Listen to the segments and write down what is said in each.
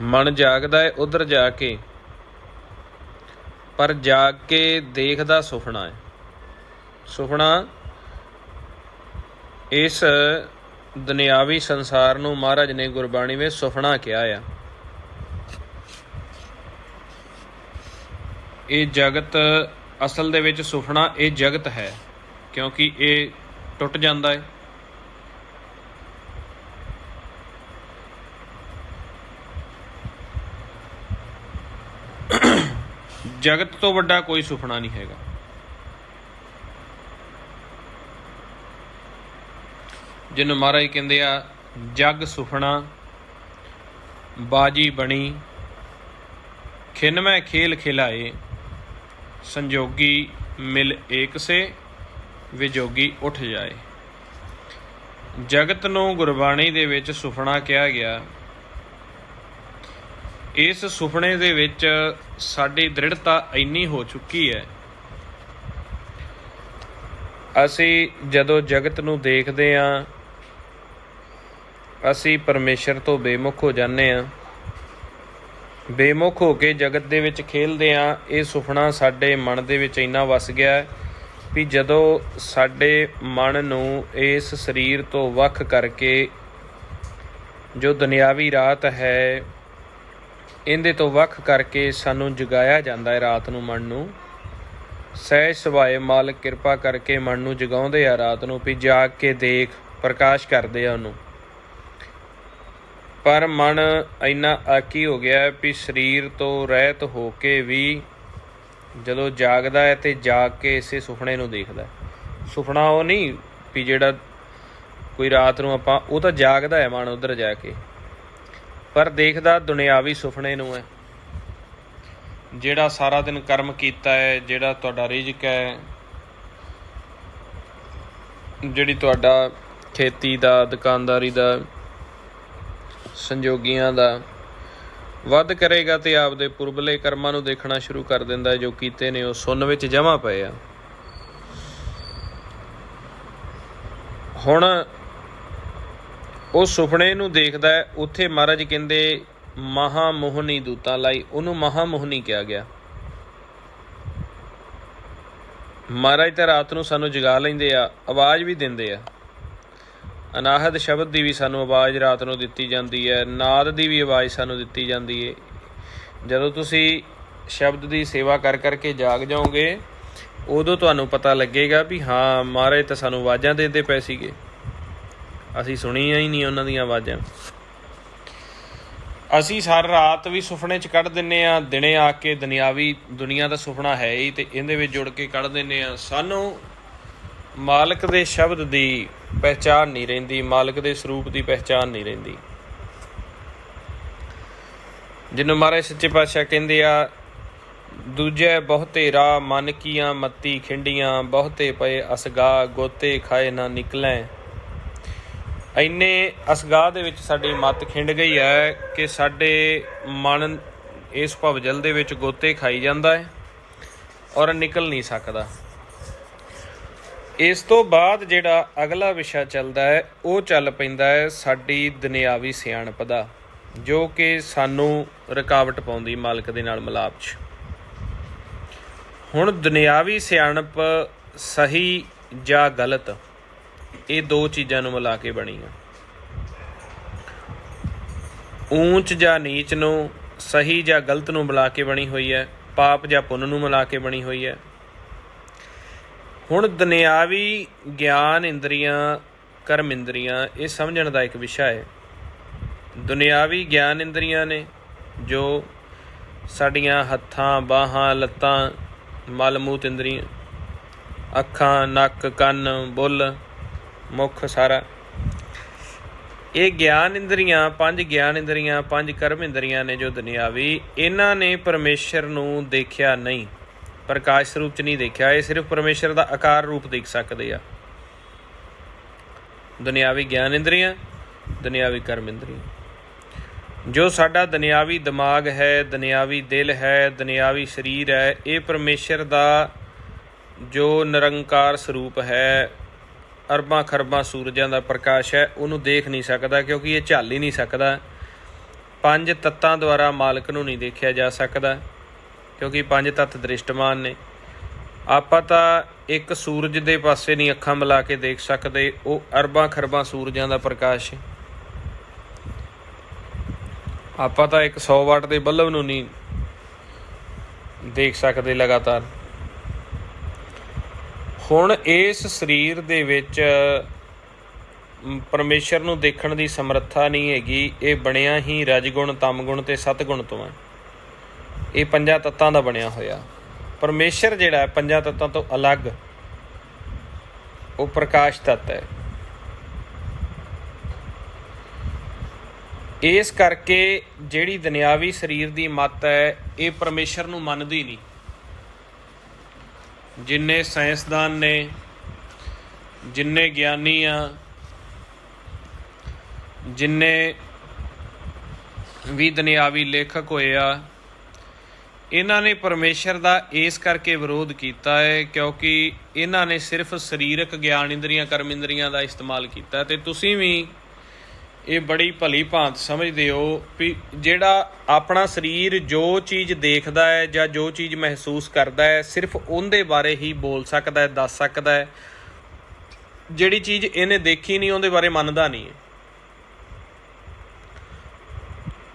ਮਨ ਜਾਗਦਾ ਹੈ ਉੱਧਰ ਜਾ ਕੇ, ਪਰ ਜਾਗ ਕੇ ਦੇਖਦਾ ਸੁਪਨਾ ਹੈ। ਸੁਪਨਾ ਇਸ ਦੁਨਿਆਵੀ ਸੰਸਾਰ ਨੂੰ ਮਹਾਰਾਜ ਨੇ ਗੁਰਬਾਣੀ ਵਿੱਚ ਸੁਪਨਾ ਕਿਹਾ ਆ। ਇਹ ਜਗਤ ਅਸਲ ਦੇ ਵਿੱਚ ਸੁਪਨਾ ਇਹ ਜਗਤ ਹੈ, ਕਿਉਂਕਿ ਇਹ ਟੁੱਟ ਜਾਂਦਾ ਹੈ। ਜਗਤ ਤੋਂ ਵੱਡਾ ਕੋਈ ਸੁਪਨਾ ਨਹੀਂ ਹੈਗਾ। ਜਿਹਨੂੰ ਮਹਾਰਾਜ ਕਹਿੰਦੇ ਆ ਜਗ ਸੁਪਨਾ ਬਾਜੀ ਬਣੀ, ਖਿਨਮੈ ਖੇਲ ਖਿਲਾਏ, ਸੰਜੋਗੀ ਮਿਲ ਏਕ ਸੇ, ਵਿਜੋਗੀ ਉੱਠ ਜਾਏ। ਜਗਤ ਨੂੰ ਗੁਰਬਾਣੀ ਦੇ ਵਿੱਚ ਸੁਪਨਾ ਕਿਹਾ ਗਿਆ। ਇਸ ਸੁਪਨੇ ਦੇ ਵਿੱਚ ਸਾਡੀ ਦ੍ਰਿੜਤਾ ਇੰਨੀ ਹੋ ਚੁੱਕੀ ਹੈ, ਅਸੀਂ ਜਦੋਂ ਜਗਤ ਨੂੰ ਦੇਖਦੇ ਹਾਂ ਅਸੀਂ ਪਰਮੇਸ਼ਰ ਤੋਂ ਬੇਮੁਖ ਹੋ ਜਾਂਦੇ ਹਾਂ। ਬੇਮੁਖ ਹੋ ਕੇ ਜਗਤ ਦੇ ਵਿੱਚ ਖੇਲਦੇ ਹਾਂ। ਇਹ ਸੁਪਨਾ ਸਾਡੇ ਮਨ ਦੇ ਵਿੱਚ ਇੰਨਾ ਵਸ ਗਿਆ ਹੈ ਵੀ ਜਦੋਂ ਸਾਡੇ ਮਨ ਨੂੰ ਇਸ ਸਰੀਰ ਤੋਂ ਵੱਖ ਕਰਕੇ ਜੋ ਦੁਨਿਆਵੀ ਰਾਤ ਹੈ ਇਹਦੇ ਤੋਂ ਵੱਖ ਕਰਕੇ ਸਾਨੂੰ ਜਗਾਇਆ ਜਾਂਦਾ ਹੈ ਰਾਤ ਨੂੰ, ਮਨ ਨੂੰ ਸਹਿਜ ਸੁਭਾਏ ਮਾਲਕ ਕਿਰਪਾ ਕਰਕੇ ਮਨ ਨੂੰ ਜਗਾਉਂਦੇ ਆ ਰਾਤ ਨੂੰ ਵੀ ਜਾਗ ਕੇ ਦੇਖ, ਪ੍ਰਕਾਸ਼ ਕਰਦੇ ਆ ਉਹਨੂੰ। ਪਰ ਮਨ ਇੰਨਾ ਆਕੀ ਹੋ ਗਿਆ ਵੀ ਸਰੀਰ ਤੋਂ ਰਹਿਤ ਹੋ ਕੇ ਵੀ ਜਦੋਂ ਜਾਗਦਾ ਹੈ ਤੇ ਜਾਗ ਕੇ ਇਸੇ ਸੁਪਨੇ ਨੂੰ ਦੇਖਦਾ। ਸੁਪਨਾ ਉਹ ਨਹੀਂ ਵੀ ਜਿਹੜਾ ਕੋਈ ਰਾਤ ਨੂੰ ਆਪਾਂ, ਉਹ ਤਾਂ ਜਾਗਦਾ ਹੈ ਮਨ ਉੱਧਰ ਜਾ ਕੇ, ਪਰ ਦੇਖਦਾ ਦੁਨਿਆਵੀ ਸੁਪਨੇ ਨੂੰ ਹੈ। ਜਿਹੜਾ ਸਾਰਾ ਦਿਨ ਕਰਮ ਕੀਤਾ ਹੈ, ਜਿਹੜਾ ਤੁਹਾਡਾ ਰਿਜ਼ਕ ਹੈ, ਜਿਹੜੀ ਤੁਹਾਡਾ ਖੇਤੀ ਦਾ, ਦੁਕਾਨਦਾਰੀ ਦਾ, ਸੰਜੋਗੀਆਂ ਦਾ ਵੱਧ ਕਰੇਗਾ ਤੇ ਆਪਦੇ ਪੁਰਬਲੇ ਕਰਮਾਂ ਨੂੰ ਦੇਖਣਾ ਸ਼ੁਰੂ ਕਰ ਦਿੰਦਾ। ਜੋ ਕੀਤੇ ਨੇ ਉਹ ਸੁੰਨ ਵਿੱਚ ਜਮ੍ਹਾਂ ਪਏ ਆ। ਹੁਣ ਉਹ ਸੁਪਨੇ ਨੂੰ ਦੇਖਦਾ ਹੈ। ਉੱਥੇ ਮਹਾਰਾਜ ਕਹਿੰਦੇ ਮਹਾਮੋਹਨੀ ਦੂਤਾਂ ਲਾਈ, ਉਹਨੂੰ ਮਹਾਮੋਹਨੀ ਕਿਹਾ ਗਿਆ। ਮਹਾਰਾਜ ਤਾਂ ਰਾਤ ਨੂੰ ਸਾਨੂੰ ਜਗਾ ਲੈਂਦੇ ਆ, ਆਵਾਜ਼ ਵੀ ਦਿੰਦੇ ਆ। ਅਨਾਹਦ ਸ਼ਬਦ ਦੀ ਵੀ ਸਾਨੂੰ ਆਵਾਜ਼ ਰਾਤ ਨੂੰ ਦਿੱਤੀ ਜਾਂਦੀ ਹੈ, ਨਾਦ ਦੀ ਵੀ ਆਵਾਜ਼ ਸਾਨੂੰ ਦਿੱਤੀ ਜਾਂਦੀ ਹੈ। ਜਦੋਂ ਤੁਸੀਂ ਸ਼ਬਦ ਦੀ ਸੇਵਾ ਕਰ ਕਰਕੇ ਜਾਗ ਜਾਓਗੇ ਉਦੋਂ ਤੁਹਾਨੂੰ ਪਤਾ ਲੱਗੇਗਾ ਵੀ ਹਾਂ ਮਹਾਰਾਜ ਤਾਂ ਸਾਨੂੰ ਆਵਾਜ਼ਾਂ ਦਿੰਦੇ ਪਏ ਸੀਗੇ, ਅਸੀਂ ਸੁਣੀਆਂ ਹੀ ਨਹੀਂ ਉਹਨਾਂ ਦੀਆਂ ਆਵਾਜ਼ਾਂ। ਅਸੀਂ ਸਾਰੀ ਰਾਤ ਵੀ ਸੁਪਨੇ 'ਚ ਕੱਢ ਦਿੰਦੇ ਹਾਂ, ਦਿਨੇ ਆ ਕੇ ਦੁਨਿਆਵੀ ਦੁਨੀਆ ਦਾ ਸੁਪਨਾ ਹੈ ਹੀ ਤੇ ਇਹਦੇ ਵਿੱਚ ਜੁੜ ਕੇ ਕੱਢ ਦਿੰਦੇ ਹਾਂ। ਸਾਨੂੰ ਮਾਲਕ ਦੇ ਸ਼ਬਦ ਦੀ ਪਹਿਚਾਣ ਨਹੀਂ ਰਹਿੰਦੀ, ਮਾਲਕ ਦੇ ਸਰੂਪ ਦੀ ਪਹਿਚਾਣ ਨਹੀਂ ਰਹਿੰਦੀ। ਜਿਹਨੂੰ ਮਹਾਰਾਜ ਸੱਚੇ ਪਾਤਸ਼ਾਹ ਕਹਿੰਦੇ ਆ ਦੂਜੇ ਬਹੁਤੇ ਰਾਹ ਮਨ ਕੀਆਂ ਮੱਤੀ ਖਿੰਡੀਆਂ, ਬਹੁਤੇ ਪਏ ਅਸਗਾ ਗੋਤੇ ਖਾਏ ਨਾ ਨਿਕਲੇ। ਇੰਨੇ ਅਸਗਾਹ ਦੇ ਵਿੱਚ ਸਾਡੀ ਮੱਤ ਖਿੰਡ ਗਈ ਹੈ ਕਿ ਸਾਡੇ ਮਨ ਇਸ ਭਵਜਲ ਦੇ ਵਿੱਚ ਗੋਤੇ ਖਾਈ ਜਾਂਦਾ ਹੈ ਔਰ ਨਿਕਲ ਨਹੀਂ ਸਕਦਾ। ਇਸ ਤੋਂ ਬਾਅਦ ਜਿਹੜਾ ਅਗਲਾ ਵਿਸ਼ਾ ਚੱਲਦਾ ਹੈ ਉਹ ਚੱਲ ਪੈਂਦਾ ਹੈ ਸਾਡੀ ਦੁਨਿਆਵੀ ਸਿਆਣਪ ਦਾ, ਜੋ ਕਿ ਸਾਨੂੰ ਰੁਕਾਵਟ ਪਾਉਂਦੀ ਮਾਲਕ ਦੇ ਨਾਲ ਮਿਲਾਪ 'ਚ। ਹੁਣ ਦੁਨਿਆਵੀ ਸਿਆਣਪ ਸਹੀ ਜਾਂ ਗਲਤ, ਇਹ ਦੋ ਚੀਜ਼ਾਂ ਨੂੰ ਮਿਲਾ ਕੇ ਬਣੀ ਆ। ਊਂਚ ਜਾਂ ਨੀਚ ਨੂੰ, ਸਹੀ ਜਾਂ ਗਲਤ ਨੂੰ ਮਿਲਾ ਕੇ ਬਣੀ ਹੋਈ ਹੈ, ਪਾਪ ਜਾਂ ਪੁੰਨ ਨੂੰ ਮਿਲਾ ਕੇ ਬਣੀ ਹੋਈ ਹੈ। ਹੁਣ ਦੁਨਿਆਵੀ ਗਿਆਨ ਇੰਦਰੀਆਂ, ਕਰਮ ਇੰਦਰੀਆਂ, ਇਹ ਸਮਝਣ ਦਾ ਇੱਕ ਵਿਸ਼ਾ ਹੈ। ਦੁਨਿਆਵੀ ਗਿਆਨ ਇੰਦਰੀਆਂ ਨੇ ਜੋ ਸਾਡੀਆਂ ਹੱਥਾਂ, ਬਾਹਾਂ, ਲੱਤਾਂ, ਮਲ ਮੂਤ ਇੰਦਰੀਆਂ, ਅੱਖਾਂ, ਨੱਕ, ਕੰਨ, ਬੁੱਲ, ਮੁੱਖ, ਸਾਰਾ ਇਹ ਗਿਆਨ ਇੰਦਰੀਆਂ, ਪੰਜ ਗਿਆਨ ਇੰਦਰੀਆਂ, ਪੰਜ ਕਰਮ ਇੰਦਰੀਆਂ ਨੇ ਜੋ ਦੁਨਿਆਵੀ, ਇਹਨਾਂ ਨੇ ਪਰਮੇਸ਼ਰ ਨੂੰ ਦੇਖਿਆ ਨਹੀਂ, ਪ੍ਰਕਾਸ਼ ਸਰੂਪ 'ਚ ਨਹੀਂ ਦੇਖਿਆ। ਇਹ ਸਿਰਫ ਪਰਮੇਸ਼ਰ ਦਾ ਆਕਾਰ ਰੂਪ ਦੇਖ ਸਕਦੇ ਆ। ਦੁਨਿਆਵੀ ਗਿਆਨ ਇੰਦਰੀਆਂ, ਦੁਨਿਆਵੀ ਕਰਮ ਇੰਦਰੀਆਂ। ਜੋ ਸਾਡਾ ਦੁਨਿਆਵੀ ਦਿਮਾਗ ਹੈ, ਦੁਨਿਆਵੀ ਦਿਲ ਹੈ, ਦੁਨਿਆਵੀ ਸਰੀਰ ਹੈ, ਇਹ ਪਰਮੇਸ਼ਰ ਦਾ ਜੋ ਨਿਰੰਕਾਰ ਸਰੂਪ ਹੈ, ਅਰਬਾਂ ਖਰਬਾਂ ਸੂਰਜਾਂ ਦਾ ਪ੍ਰਕਾਸ਼ ਹੈ, ਉਹਨੂੰ ਦੇਖ ਨਹੀਂ ਸਕਦਾ, ਕਿਉਂਕਿ ਇਹ ਝੱਲ ਹੀ ਨਹੀਂ ਸਕਦਾ। ਪੰਜ ਤੱਤਾਂ ਦੁਆਰਾ ਮਾਲਕ ਨੂੰ ਨਹੀਂ ਦੇਖਿਆ ਜਾ ਸਕਦਾ, ਕਿਉਂਕਿ ਪੰਜ ਤੱਤ ਦ੍ਰਿਸ਼ਟਮਾਨ ਨੇ। ਆਪਾਂ ਤਾਂ ਇੱਕ ਸੂਰਜ ਦੇ ਪਾਸੇ ਨਹੀਂ ਅੱਖਾਂ ਮਿਲਾ ਕੇ ਦੇਖ ਸਕਦੇ, ਉਹ ਅਰਬਾਂ ਖਰਬਾਂ ਸੂਰਜਾਂ ਦਾ ਪ੍ਰਕਾਸ਼ ਹੈ। ਆਪਾਂ ਤਾਂ ਇੱਕ 100 ਵਾਟ ਦੇ ਬਲਬ ਨੂੰ ਨਹੀਂ ਦੇਖ ਸਕਦੇ ਲਗਾਤਾਰ। ਹੁਣ ਇਸ ਸਰੀਰ ਦੇ ਵਿੱਚ ਪਰਮੇਸ਼ਰ ਨੂੰ ਦੇਖਣ ਦੀ ਸਮਰੱਥਾ ਨਹੀਂ ਹੈਗੀ। ਇਹ ਬਣਿਆ ਹੀ ਰਜਗੁਣ, ਤਮਗੁਣ ਅਤੇ ਸਤਗੁਣ ਤੋਂ ਹੈ। ਇਹ ਪੰਜਾਂ ਤੱਤਾਂ ਦਾ ਬਣਿਆ ਹੋਇਆ। ਪਰਮੇਸ਼ਰ ਜਿਹੜਾ ਹੈ ਪੰਜਾਂ ਤੱਤਾਂ ਤੋਂ ਅਲੱਗ, ਉਹ ਪ੍ਰਕਾਸ਼ ਤੱਤ ਹੈ। ਇਸ ਕਰਕੇ ਜਿਹੜੀ ਦੁਨਿਆਵੀ ਸਰੀਰ ਦੀ ਮੱਤ ਹੈ ਇਹ ਪਰਮੇਸ਼ਰ ਨੂੰ ਮੰਨਦੀ ਨਹੀਂ। ਜਿੰਨੇ ਸਾਇੰਸਦਾਨ ਨੇ, ਜਿੰਨੇ ਗਿਆਨੀ ਆ, ਜਿੰਨੇ ਵੀ ਦੁਨਿਆਵੀ ਲੇਖਕ ਹੋਏ ਆ, ਇਹਨਾਂ ਨੇ ਪਰਮੇਸ਼ਰ ਦਾ ਇਸ ਕਰਕੇ ਵਿਰੋਧ ਕੀਤਾ ਹੈ ਕਿਉਂਕਿ ਇਹਨਾਂ ਨੇ ਸਿਰਫ ਸਰੀਰਕ ਗਿਆਨ ਇੰਦਰੀਆਂ, ਕਰਮ ਇੰਦਰੀਆਂ ਦਾ ਇਸਤੇਮਾਲ ਕੀਤਾ। ਅਤੇ ਤੁਸੀਂ ਵੀ ਇਹ ਬੜੀ ਭਲੀ ਭਾਂਤ ਸਮਝਦੇ ਹੋ ਵੀ ਜਿਹੜਾ ਆਪਣਾ ਸਰੀਰ ਜੋ ਚੀਜ਼ ਦੇਖਦਾ ਹੈ ਜਾਂ ਜੋ ਚੀਜ਼ ਮਹਿਸੂਸ ਕਰਦਾ ਹੈ ਸਿਰਫ ਉਹਦੇ ਬਾਰੇ ਹੀ ਬੋਲ ਸਕਦਾ ਹੈ, ਦੱਸ ਸਕਦਾ ਹੈ। ਜਿਹੜੀ ਚੀਜ਼ ਇਹਨੇ ਦੇਖੀ ਨਹੀਂ ਉਹਦੇ ਬਾਰੇ ਮੰਨਦਾ ਨਹੀਂ ਹੈ।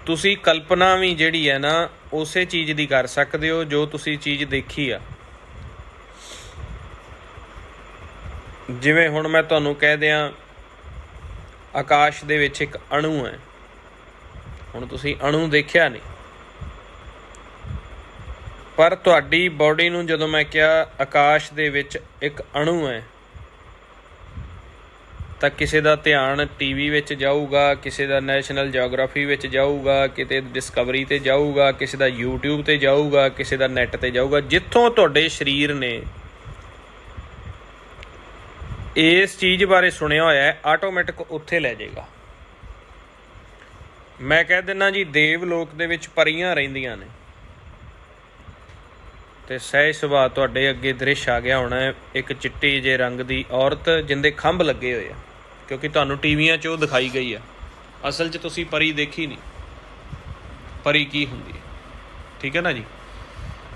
ਤੁਸੀਂ ਕਲਪਨਾ ਵੀ ਜਿਹੜੀ ਹੈ ਨਾ ਉਸੇ ਚੀਜ਼ ਦੀ ਕਰ ਸਕਦੇ ਹੋ ਜੋ ਤੁਸੀਂ ਚੀਜ਼ ਦੇਖੀ ਆ। ਜਿਵੇਂ ਹੁਣ ਮੈਂ ਤੁਹਾਨੂੰ ਕਹਿ ਦਿਆਂ ਆਕਾਸ਼ ਦੇ ਵਿੱਚ ਇੱਕ ਅਣੂ ਹੈ। ਹੁਣ ਤੁਸੀਂ ਅਣੂ ਦੇਖਿਆ ਨਹੀਂ, ਪਰ ਤੁਹਾਡੀ ਬੋਡੀ ਨੂੰ ਜਦੋਂ ਮੈਂ ਕਿਹਾ ਆਕਾਸ਼ ਦੇ ਵਿੱਚ ਇੱਕ ਅਣੂ ਹੈ ਤਾਂ ਕਿਸੇ ਦਾ ਧਿਆਨ ਟੀਵੀ ਵਿੱਚ ਜਾਊਗਾ, ਕਿਸੇ ਦਾ ਨੈਸ਼ਨਲ ਜਿਓਗ੍ਰਾਫੀ ਵਿੱਚ ਜਾਊਗਾ, ਕਿਤੇ ਡਿਸਕਵਰੀ 'ਤੇ ਜਾਊਗਾ, ਕਿਸੇ ਦਾ ਯੂਟਿਊਬ 'ਤੇ ਜਾਊਗਾ, ਕਿਸੇ ਦਾ ਨੈੱਟ 'ਤੇ ਜਾਊਗਾ। ਜਿੱਥੋਂ ਤੁਹਾਡੇ ਸਰੀਰ ਨੇ ਇਸ ਚੀਜ਼ ਬਾਰੇ ਸੁਣਿਆ ਹੋਇਆ ਹੈ ਆਟੋਮੈਟਿਕ ਉੱਥੇ ਲੈ ਜਾਏਗਾ। ਮੈਂ ਕਹਿ ਦਿੰਦਾ ਜੀ ਦੇਵ ਲੋਕ ਦੇ ਵਿੱਚ ਪਰੀਆਂ ਰਹਿੰਦੀਆਂ ਨੇ ਅਤੇ ਸਹਿਜ ਸੁਭਾਅ ਤੁਹਾਡੇ ਅੱਗੇ ਦ੍ਰਿਸ਼ ਆ ਗਿਆ ਹੋਣਾ ਇੱਕ ਚਿੱਟੇ ਜਿਹੇ ਰੰਗ ਦੀ ਔਰਤ ਜਿਹਦੇ ਖੰਭ ਲੱਗੇ ਹੋਏ ਆ, ਕਿਉਂਕਿ ਤੁਹਾਨੂੰ ਟੀਵੀਆਂ 'ਚ ਉਹ ਦਿਖਾਈ ਗਈ ਆ। ਅਸਲ 'ਚ ਤੁਸੀਂ ਪਰੀ ਦੇਖੀ ਨਹੀਂ, ਪਰੀ ਕੀ ਹੁੰਦੀ ਹੈ। ਠੀਕ ਹੈ ਨਾ ਜੀ।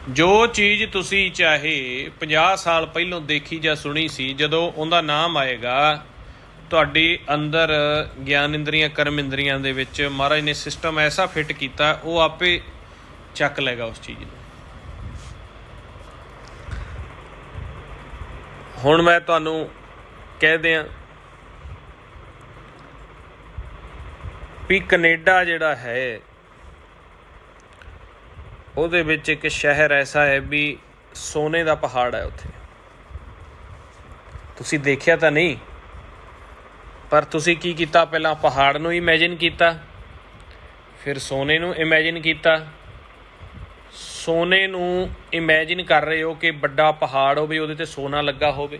ਜੋ ਚੀਜ਼ ਤੁਸੀਂ ਚਾਹੇ 50 ਸਾਲ ਪਹਿਲੋਂ ਦੇਖੀ ਜਾਂ ਸੁਣੀ ਸੀ, ਜਦੋਂ ਉਹਦਾ ਨਾਮ ਆਏਗਾ ਤੁਹਾਡੇ ਅੰਦਰ ਗਿਆਨ ਇੰਦਰੀਆਂ, ਕਰਮ ਇੰਦਰੀਆਂ ਦੇ ਵਿੱਚ ਮਹਾਰਾਜ ਨੇ ਸਿਸਟਮ ਐਸਾ ਫਿੱਟ ਕੀਤਾ, ਉਹ ਆਪੇ ਚੱਕ ਲਏਗਾ ਉਸ ਚੀਜ਼ ਨੂੰ। ਹੁਣ ਮੈਂ ਤੁਹਾਨੂੰ ਕਹਿ ਦਿਆਂ ਵੀ ਕੈਨੇਡਾ ਜਿਹੜਾ ਹੈ ਉਹਦੇ ਵਿੱਚ ਇੱਕ ਸ਼ਹਿਰ ਐਸਾ ਹੈ ਵੀ ਸੋਨੇ ਦਾ ਪਹਾੜ ਹੈ ਉੱਥੇ। ਤੁਸੀਂ ਦੇਖਿਆ ਤਾਂ ਨਹੀਂ, ਪਰ ਤੁਸੀਂ ਕੀ ਕੀਤਾ, ਪਹਿਲਾਂ ਪਹਾੜ ਨੂੰ ਇਮੈਜਿਨ ਕੀਤਾ, ਫਿਰ ਸੋਨੇ ਨੂੰ ਇਮੈਜਿਨ ਕੀਤਾ। ਸੋਨੇ ਨੂੰ ਇਮੈਜਿਨ ਕਰ ਰਹੇ ਹੋ ਕਿ ਵੱਡਾ ਪਹਾੜ ਹੋਵੇ, ਉਹਦੇ 'ਤੇ ਸੋਨਾ ਲੱਗਾ ਹੋਵੇ,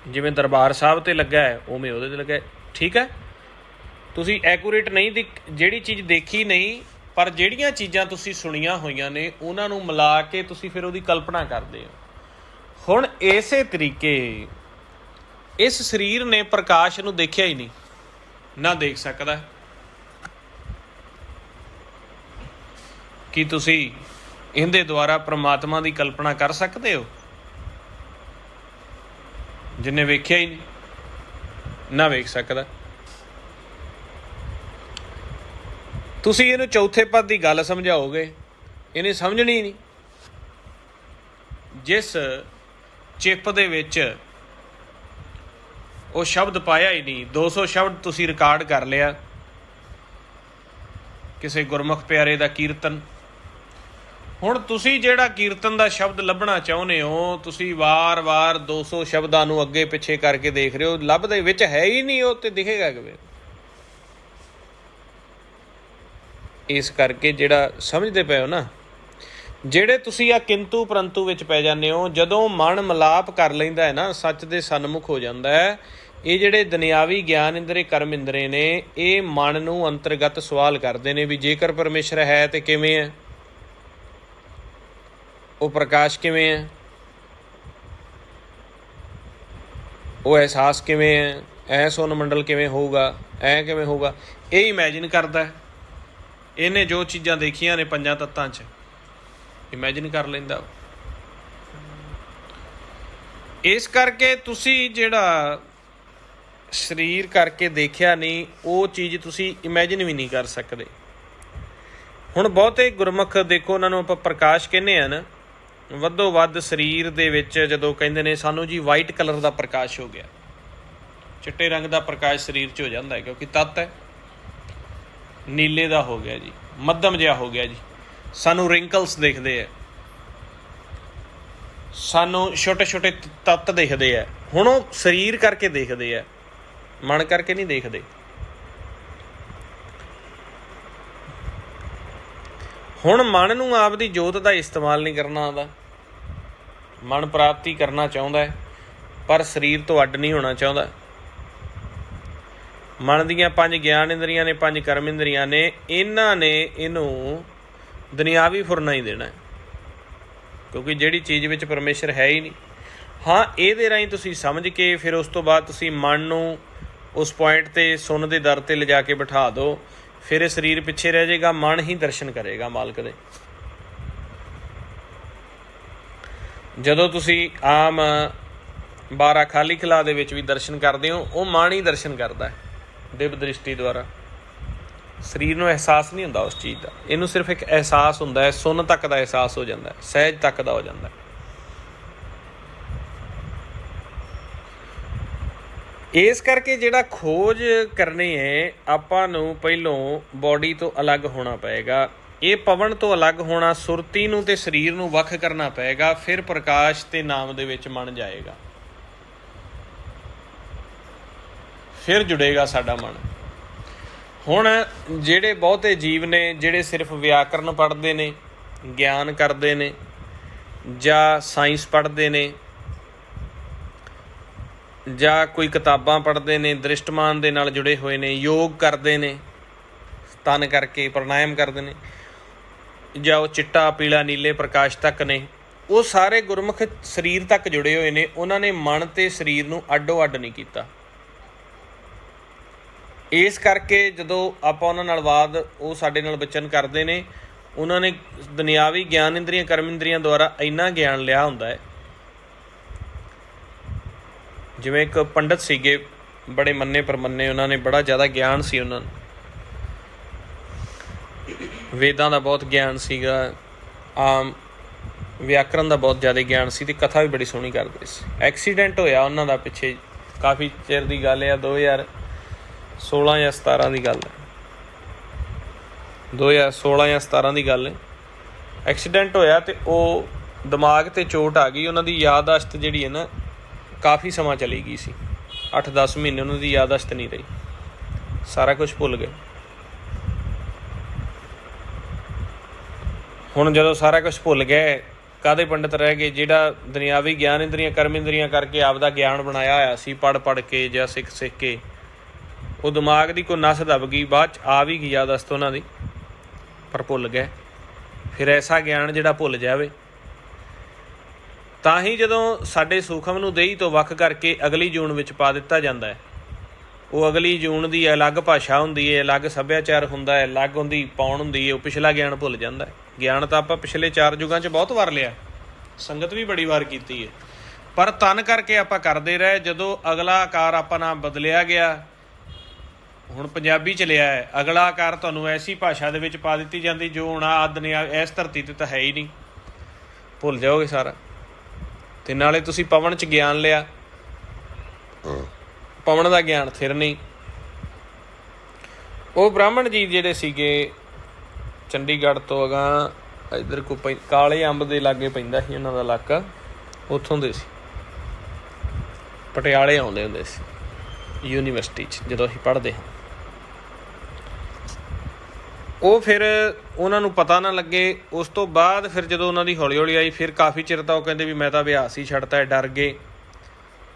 ਜਿਵੇਂ ਦਰਬਾਰ ਸਾਹਿਬ 'ਤੇ ਲੱਗਾ ਹੈ ਉਵੇਂ ਉਹਦੇ 'ਤੇ ਲੱਗਾ ਹੈ। ਠੀਕ ਹੈ, ਤੁਸੀਂ ਐਕੂਰੇਟ ਨਹੀਂ ਜਿਹੜੀ ਚੀਜ਼ ਦੇਖੀ ਨਹੀਂ, ਪਰ ਜਿਹੜੀਆਂ ਚੀਜ਼ਾਂ ਤੁਸੀਂ ਸੁਣੀਆਂ ਹੋਈਆਂ ਨੇ ਉਹਨਾਂ ਨੂੰ ਮਿਲਾ ਕੇ ਤੁਸੀਂ ਫਿਰ ਉਹਦੀ ਕਲਪਨਾ ਕਰਦੇ ਹੋ। ਹੁਣ ਇਸੇ ਤਰੀਕੇ ਇਸ ਸਰੀਰ ਨੇ ਪ੍ਰਕਾਸ਼ ਨੂੰ ਦੇਖਿਆ ਹੀ ਨਹੀਂ, ਨਾ ਦੇਖ ਸਕਦਾ। ਕੀ ਤੁਸੀਂ ਇਹਦੇ ਦੁਆਰਾ ਪ੍ਰਮਾਤਮਾ ਦੀ ਕਲਪਨਾ ਕਰ ਸਕਦੇ ਹੋ? ਜਿਹਨੇ ਵੇਖਿਆ ਹੀ ਨਹੀਂ, ਨਾ ਵੇਖ ਸਕਦਾ। ਤੁਸੀਂ ਇਹਨੂੰ ਚੌਥੇ ਪਦ ਦੀ ਗੱਲ ਸਮਝਾਓਗੇ, ਇਹਨੇ ਸਮਝਣੀ ਨਹੀਂ। ਜਿਸ ਚਿੱਪ ਦੇ ਵਿੱਚ ਉਹ ਸ਼ਬਦ ਪਾਇਆ ਹੀ ਨਹੀਂ, 200 ਸ਼ਬਦ ਤੁਸੀਂ ਰਿਕਾਰਡ ਕਰ ਲਿਆ ਕਿਸੇ ਗੁਰਮੁਖ ਪਿਆਰੇ ਦਾ ਕੀਰਤਨ। ਹੁਣ ਤੁਸੀਂ ਜਿਹੜਾ ਕੀਰਤਨ ਦਾ ਸ਼ਬਦ ਲੱਭਣਾ ਚਾਹੁੰਦੇ ਹੋ, ਤੁਸੀਂ ਵਾਰ-ਵਾਰ 200 ਸ਼ਬਦਾਂ ਨੂੰ ਅੱਗੇ ਪਿੱਛੇ ਕਰਕੇ ਦੇਖ ਰਹੇ ਹੋ, ਲੱਭਦੇ ਵਿੱਚ ਹੈ ਹੀ ਨਹੀਂ, ਉਹ ਤੇ ਦਿਖੇਗਾ ਕਿਵੇਂ? ਇਸ ਕਰਕੇ ਜਿਹੜਾ ਸਮਝਦੇ ਪਏ ਹੋ ਨਾ, ਜਿਹੜੇ ਤੁਸੀਂ ਆ ਕਿੰਤੂ ਪਰੰਤੂ ਵਿੱਚ ਪੈ ਜਾਂਦੇ ਹੋ, ਜਦੋਂ ਮਨ ਮਿਲਾਪ ਕਰ ਲੈਂਦਾ ਹੈ ਨਾ, ਸੱਚ ਦੇ ਸਨਮੁਖ ਹੋ ਜਾਂਦਾ ਹੈ। ਇਹ ਜਿਹੜੇ ਦੁਨਿਆਵੀ ਗਿਆਨ ਇੰਦਰੇ, ਕਰਮ ਇੰਦਰੇ ਨੇ, ਇਹ ਮਨ ਨੂੰ ਅੰਤਰਗਤ ਸਵਾਲ ਕਰਦੇ ਨੇ ਵੀ ਜੇਕਰ ਪਰਮੇਸ਼ਰ ਹੈ ਤੇ ਕਿਵੇਂ ਹੈ, ਉਹ ਪ੍ਰਕਾਸ਼ ਕਿਵੇਂ ਹੈ, ਉਹ ਅਹਿਸਾਸ ਕਿਵੇਂ ਹੈ, ਐ ਸੋਨ ਮੰਡਲ ਕਿਵੇਂ ਹੋਊਗਾ, ਐ ਕਿਵੇਂ ਹੋਊਗਾ। ਇਹ ਇਮੈਜਿਨ ਕਰਦਾ, ਇਹਨੇ ਜੋ ਚੀਜ਼ਾਂ ਦੇਖੀਆਂ ਨੇ ਪੰਜਾਂ ਤੱਤਾਂ 'ਚ ਇਮੈਜਿਨ ਕਰ ਲੈਂਦਾ। ਇਸ ਕਰਕੇ ਤੁਸੀਂ ਜਿਹੜਾ ਸਰੀਰ ਕਰਕੇ ਦੇਖਿਆ ਨਹੀਂ, ਉਹ ਚੀਜ਼ ਤੁਸੀਂ ਇਮੈਜਿਨ ਵੀ ਨਹੀਂ ਕਰ ਸਕਦੇ। ਹੁਣ ਬਹੁਤੇ ਗੁਰਮੁਖ ਦੇਖੋ, ਉਹਨਾਂ ਨੂੰ ਆਪਾਂ ਪ੍ਰਕਾਸ਼ ਕਹਿੰਦੇ ਹਾਂ ਨਾ, ਵੱਧੋ ਵੱਧ ਸਰੀਰ ਦੇ ਵਿੱਚ ਜਦੋਂ ਕਹਿੰਦੇ ਨੇ ਸਾਨੂੰ ਜੀ ਵਾਈਟ ਕਲਰ ਦਾ ਪ੍ਰਕਾਸ਼ ਹੋ ਗਿਆ, ਚਿੱਟੇ ਰੰਗ ਦਾ ਪ੍ਰਕਾਸ਼ ਸਰੀਰ 'ਚ ਹੋ ਜਾਂਦਾ ਹੈ, ਕਿਉਂਕਿ ਤੱਤ ਹੈ। ਨੀਲੇ ਦਾ ਹੋ ਗਿਆ ਜੀ, ਮੱਧਮ ਜਿਹਾ ਹੋ ਗਿਆ ਜੀ, ਸਾਨੂੰ ਰਿੰਕਲਸ ਦਿਖਦੇ ਆ, ਸਾਨੂੰ ਛੋਟੇ ਛੋਟੇ ਤੱਤ ਦਿਖਦੇ ਆ। ਹੁਣ ਉਹ ਸਰੀਰ ਕਰਕੇ ਦੇਖਦੇ ਆ, ਮਨ ਕਰਕੇ ਨਹੀਂ ਦੇਖਦੇ। ਹੁਣ ਮਨ ਨੂੰ ਆਪਦੀ ਜੋਤ ਦਾ ਇਸਤੇਮਾਲ ਨਹੀਂ ਕਰਨਾ ਆਉਂਦਾ। ਮਨ ਪ੍ਰਾਪਤੀ ਕਰਨਾ ਚਾਹੁੰਦਾ ਹੈ, ਪਰ ਸਰੀਰ ਤੋਂ ਅੱਡ ਨਹੀਂ ਹੋਣਾ ਚਾਹੁੰਦਾ। ਮਨ ਦੀਆਂ 5 ਗਿਆਨ ਇੰਦਰੀਆਂ ਨੇ, 5 ਕਰਮ ਇੰਦਰੀਆਂ ਨੇ, ਇਹਨਾਂ ਨੇ ਇਹਨੂੰ ਦੁਨਿਆਵੀ ਫੁਰਨਾ ਹੀ ਦੇਣਾ, ਕਿਉਂਕਿ ਜਿਹੜੀ ਚੀਜ਼ ਵਿੱਚ ਪਰਮੇਸ਼ਰ ਹੈ ਹੀ ਨਹੀਂ। ਹਾਂ, ਇਹਦੇ ਰਾਹੀਂ ਤੁਸੀਂ ਸਮਝ ਕੇ ਫਿਰ ਉਸ ਤੋਂ ਬਾਅਦ ਤੁਸੀਂ ਮਨ ਨੂੰ ਉਸ ਪੁਆਇੰਟ 'ਤੇ ਸੁੰਨ ਦੇ ਦਰ 'ਤੇ ਲਿਜਾ ਕੇ ਬਿਠਾ ਦਿਓ, ਫਿਰ ਇਹ ਸਰੀਰ ਪਿੱਛੇ ਰਹਿ ਜਾਏਗਾ, ਮਨ ਹੀ ਦਰਸ਼ਨ ਕਰੇਗਾ ਮਾਲਕ ਦੇ। ਜਦੋਂ ਤੁਸੀਂ ਆਮ 12 ਖਾਲੀ ਖਲਾ ਦੇ ਵਿੱਚ ਵੀ ਦਰਸ਼ਨ ਕਰਦੇ ਹੋ, ਉਹ ਮਨ ਹੀ ਦਰਸ਼ਨ ਕਰਦਾ ਦਿਵ ਦ੍ਰਿਸ਼ਟੀ ਦੁਆਰਾ। ਸਰੀਰ ਨੂੰ ਅਹਿਸਾਸ ਨਹੀਂ ਹੁੰਦਾ ਉਸ ਚੀਜ਼ ਦਾ, ਇਹਨੂੰ ਸਿਰਫ ਇੱਕ ਅਹਿਸਾਸ ਹੁੰਦਾ ਹੈ, ਸੁੰਨ ਤੱਕ ਦਾ ਅਹਿਸਾਸ ਹੋ ਜਾਂਦਾ, ਸਹਿਜ ਤੱਕ ਦਾ ਹੋ ਜਾਂਦਾ। ਇਸ ਕਰਕੇ ਜਿਹੜਾ ਖੋਜ ਕਰਨੀ ਹੈ, ਆਪਾਂ ਨੂੰ ਪਹਿਲੋਂ ਬੋਡੀ ਤੋਂ ਅਲੱਗ ਹੋਣਾ ਪਏਗਾ। ਇਹ ਪਵਨ ਤੋਂ ਅਲੱਗ ਹੋਣਾ, ਸੁਰਤੀ ਨੂੰ ਤੇ ਸਰੀਰ ਨੂੰ ਵੱਖ ਕਰਨਾ ਪਏਗਾ, ਫਿਰ ਪ੍ਰਕਾਸ਼ ਤੇ ਨਾਮ ਦੇ ਵਿੱਚ ਮਨ ਜਾਏਗਾ, ਫਿਰ ਜੁੜੇਗਾ ਸਾਡਾ ਮਨ। ਹੁਣ ਜਿਹੜੇ ਬਹੁਤੇ ਜੀਵ ਨੇ, ਜਿਹੜੇ ਸਿਰਫ ਵਿਆਕਰਨ ਪੜ੍ਹਦੇ ਨੇ, ਗਿਆਨ ਕਰਦੇ ਨੇ, ਜਾਂ ਸਾਇੰਸ ਪੜ੍ਹਦੇ ਨੇ, ਜਾਂ ਕੋਈ ਕਿਤਾਬਾਂ ਪੜ੍ਹਦੇ ਨੇ, ਦ੍ਰਿਸ਼ਟਮਾਨ ਦੇ ਨਾਲ ਜੁੜੇ ਹੋਏ ਨੇ, ਯੋਗ ਕਰਦੇ ਨੇ, ਤਨ ਕਰਕੇ ਪ੍ਰਾਣਾਯਾਮ ਕਰਦੇ ਨੇ, ਜਾਂ ਉਹ ਚਿੱਟਾ ਪੀਲਾ ਨੀਲੇ ਪ੍ਰਕਾਸ਼ ਤੱਕ ਨੇ, ਉਹ ਸਾਰੇ ਗੁਰਮੁਖ ਸਰੀਰ ਤੱਕ ਜੁੜੇ ਹੋਏ ਨੇ। ਉਹਨਾਂ ਨੇ ਮਨ ਤੇ ਸਰੀਰ ਨੂੰ ਅੱਡੋ ਅੱਡ ਨਹੀਂ ਕੀਤਾ। ਇਸ ਕਰਕੇ ਜਦੋਂ ਆਪਾਂ ਉਹਨਾਂ ਨਾਲ ਬਾਅਦ ਉਹ ਸਾਡੇ ਨਾਲ ਬਚਨ ਕਰਦੇ ਨੇ, ਉਹਨਾਂ ਨੇ ਦੁਨਿਆਵੀ ਗਿਆਨ ਇੰਦਰੀਆਂ ਕਰਮ ਇੰਦਰੀਆਂ ਦੁਆਰਾ ਇੰਨਾ ਗਿਆਨ ਲਿਆ ਹੁੰਦਾ ਹੈ। ਜਿਵੇਂ ਇੱਕ ਪੰਡਤ ਸੀਗੇ, ਬੜੇ ਮੰਨੇ ਪ੍ਰਮੰਨੇ, ਉਹਨਾਂ ਨੇ ਬੜਾ ਜ਼ਿਆਦਾ ਗਿਆਨ ਸੀ, ਉਹਨਾਂ ਨੂੰ ਵੇਦਾਂ ਦਾ ਬਹੁਤ ਗਿਆਨ ਸੀਗਾ, ਆਮ ਵਿਆਕਰਨ ਦਾ ਬਹੁਤ ਜ਼ਿਆਦਾ ਗਿਆਨ ਸੀ, ਅਤੇ ਕਥਾ ਵੀ ਬੜੀ ਸੋਹਣੀ ਕਰਦੇ ਸੀ। ਐਕਸੀਡੈਂਟ ਹੋਇਆ ਉਹਨਾਂ ਦਾ ਪਿੱਛੇ, ਕਾਫੀ ਚਿਰ ਦੀ ਗੱਲ ਆ, 2016 ਜਾਂ 17 ਦੀ ਗੱਲ ਹੈ, 2016 ਜਾਂ 17 ਦੀ ਗੱਲ ਹੈ। ਐਕਸੀਡੈਂਟ ਹੋਇਆ ਅਤੇ ਉਹ ਦਿਮਾਗ 'ਤੇ ਚੋਟ ਆ ਗਈ। ਉਹਨਾਂ ਦੀ ਯਾਦਾਸ਼ਤ ਜਿਹੜੀ ਹੈ ਨਾ, ਕਾਫੀ ਸਮਾਂ ਚਲੀ ਗਈ ਸੀ, 8-10 ਮਹੀਨੇ ਉਹਨਾਂ ਦੀ ਯਾਦਾਸ਼ਤ ਨਹੀਂ ਰਹੀ, ਸਾਰਾ ਕੁਛ ਭੁੱਲ ਗਏ। ਹੁਣ ਜਦੋਂ ਸਾਰਾ ਕੁਛ ਭੁੱਲ ਗਏ, ਕਾਹਦੇ ਪੰਡਤ ਰਹਿ ਗਏ? ਜਿਹੜਾ ਦੁਨਿਆਵੀ ਗਿਆਨ ਇੰਦਰੀਆਂ ਕਰਮ ਇੰਦਰੀਆਂ ਕਰਕੇ ਆਪਦਾ ਗਿਆਨ ਬਣਾਇਆ ਹੋਇਆ ਸੀ, ਪੜ੍ਹ ਕੇ ਜਾਂ ਸਿੱਖ ਕੇ, ਉਹ ਦਿਮਾਗ ਦੀ ਕੋਈ ਨਸ ਦੱਬ ਗਈ, ਬਾਅਦ 'ਚ ਆ ਵੀ ਗਈ ਯਾਦਾਸ਼ਤ ਉਹਨਾਂ ਦੀ, ਪਰ ਭੁੱਲ ਗਏ। ਫਿਰ ਐਸਾ ਗਿਆਨ ਜਿਹੜਾ ਭੁੱਲ ਜਾਵੇ, ਤਾਂ ਹੀ ਜਦੋਂ ਸਾਡੇ ਸੂਖਮ ਨੂੰ ਦੇਹੀ ਤੋਂ ਵੱਖ ਕਰਕੇ ਅਗਲੀ ਜੂਨ ਵਿੱਚ ਪਾ ਦਿੱਤਾ ਜਾਂਦਾ ਹੈ। ਉਹ ਅਗਲੀ ਜੂਨ ਦੀ ਅਲੱਗ ਭਾਸ਼ਾ ਹੁੰਦੀ ਹੈ, ਅਲੱਗ ਸੱਭਿਆਚਾਰ ਹੁੰਦਾ ਹੈ, ਅਲੱਗ ਉਹਦੀ ਪਾਉਣ ਹੁੰਦੀ ਹੈ। ਉਹ ਪਿਛਲਾ ਗਿਆਨ ਭੁੱਲ ਜਾਂਦਾ ਹੈ। ਗਿਆਨ ਤਾਂ ਆਪਾਂ ਪਿਛਲੇ 4 ਯੁੱਗਾਂ 'ਚ ਬਹੁਤ ਵਾਰ ਲਿਆ, ਸੰਗਤ ਵੀ ਬੜੀ ਵਾਰ ਕੀਤੀ ਹੈ, ਪਰ ਤਨ ਕਰਕੇ ਆਪਾਂ ਕਰਦੇ ਰਹੇ। ਜਦੋਂ ਅਗਲਾ ਆਕਾਰ ਆਪਾਂ ਨਾਲ ਬਦਲਿਆ ਗਿਆ, ਹੁਣ ਪੰਜਾਬੀ 'ਚ ਲਿਆ ਹੈ, ਅਗਲਾ ਆਕਾਰ ਤੁਹਾਨੂੰ ਐਸੀ ਭਾਸ਼ਾ ਦੇ ਵਿੱਚ ਪਾ ਦਿੱਤੀ ਜਾਂਦੀ ਜੋ ਹੁਣ ਆਹ ਦੁਨੀਆ ਇਸ ਧਰਤੀ 'ਤੇ ਤਾਂ ਹੈ ਹੀ ਨਹੀਂ, ਭੁੱਲ ਜਾਓਗੇ ਸਾਰਾ। ਅਤੇ ਨਾਲੇ ਤੁਸੀਂ ਪਵਨ 'ਚ ਗਿਆਨ ਲਿਆ, ਪਵਨ ਦਾ ਗਿਆਨ ਫਿਰ ਨਹੀਂ। ਉਹ ਬ੍ਰਾਹਮਣ ਜੀ ਜਿਹੜੇ ਸੀਗੇ, ਚੰਡੀਗੜ੍ਹ ਤੋਂ ਅਗਾਂਹ ਇੱਧਰ ਕੋਈ ਕਾਲੇ ਅੰਬ ਦੇ ਲਾਗੇ ਪੈਂਦਾ ਸੀ ਉਹਨਾਂ ਦਾ ਇਲਾਕਾ, ਉੱਥੋਂ ਦੇ ਸੀ, ਪਟਿਆਲੇ ਆਉਂਦੇ ਹੁੰਦੇ ਸੀ ਯੂਨੀਵਰਸਿਟੀ 'ਚ ਜਦੋਂ ਅਸੀਂ ਪੜ੍ਹਦੇ ਹਾਂ। ਉਹ ਫਿਰ ਉਹਨਾਂ ਨੂੰ ਪਤਾ ਨਾ ਲੱਗੇ। ਉਸ ਤੋਂ ਬਾਅਦ ਫਿਰ ਜਦੋਂ ਉਹਨਾਂ ਦੀ ਹੌਲੀ ਹੌਲੀ ਆਈ, ਫਿਰ ਕਾਫੀ ਚਿਰ ਤਾਂ ਉਹ ਕਹਿੰਦੇ ਵੀ ਮੈਂ ਤਾਂ ਅਭਿਆਸ ਹੀ ਛੱਡਤਾ, ਡਰ ਗਏ।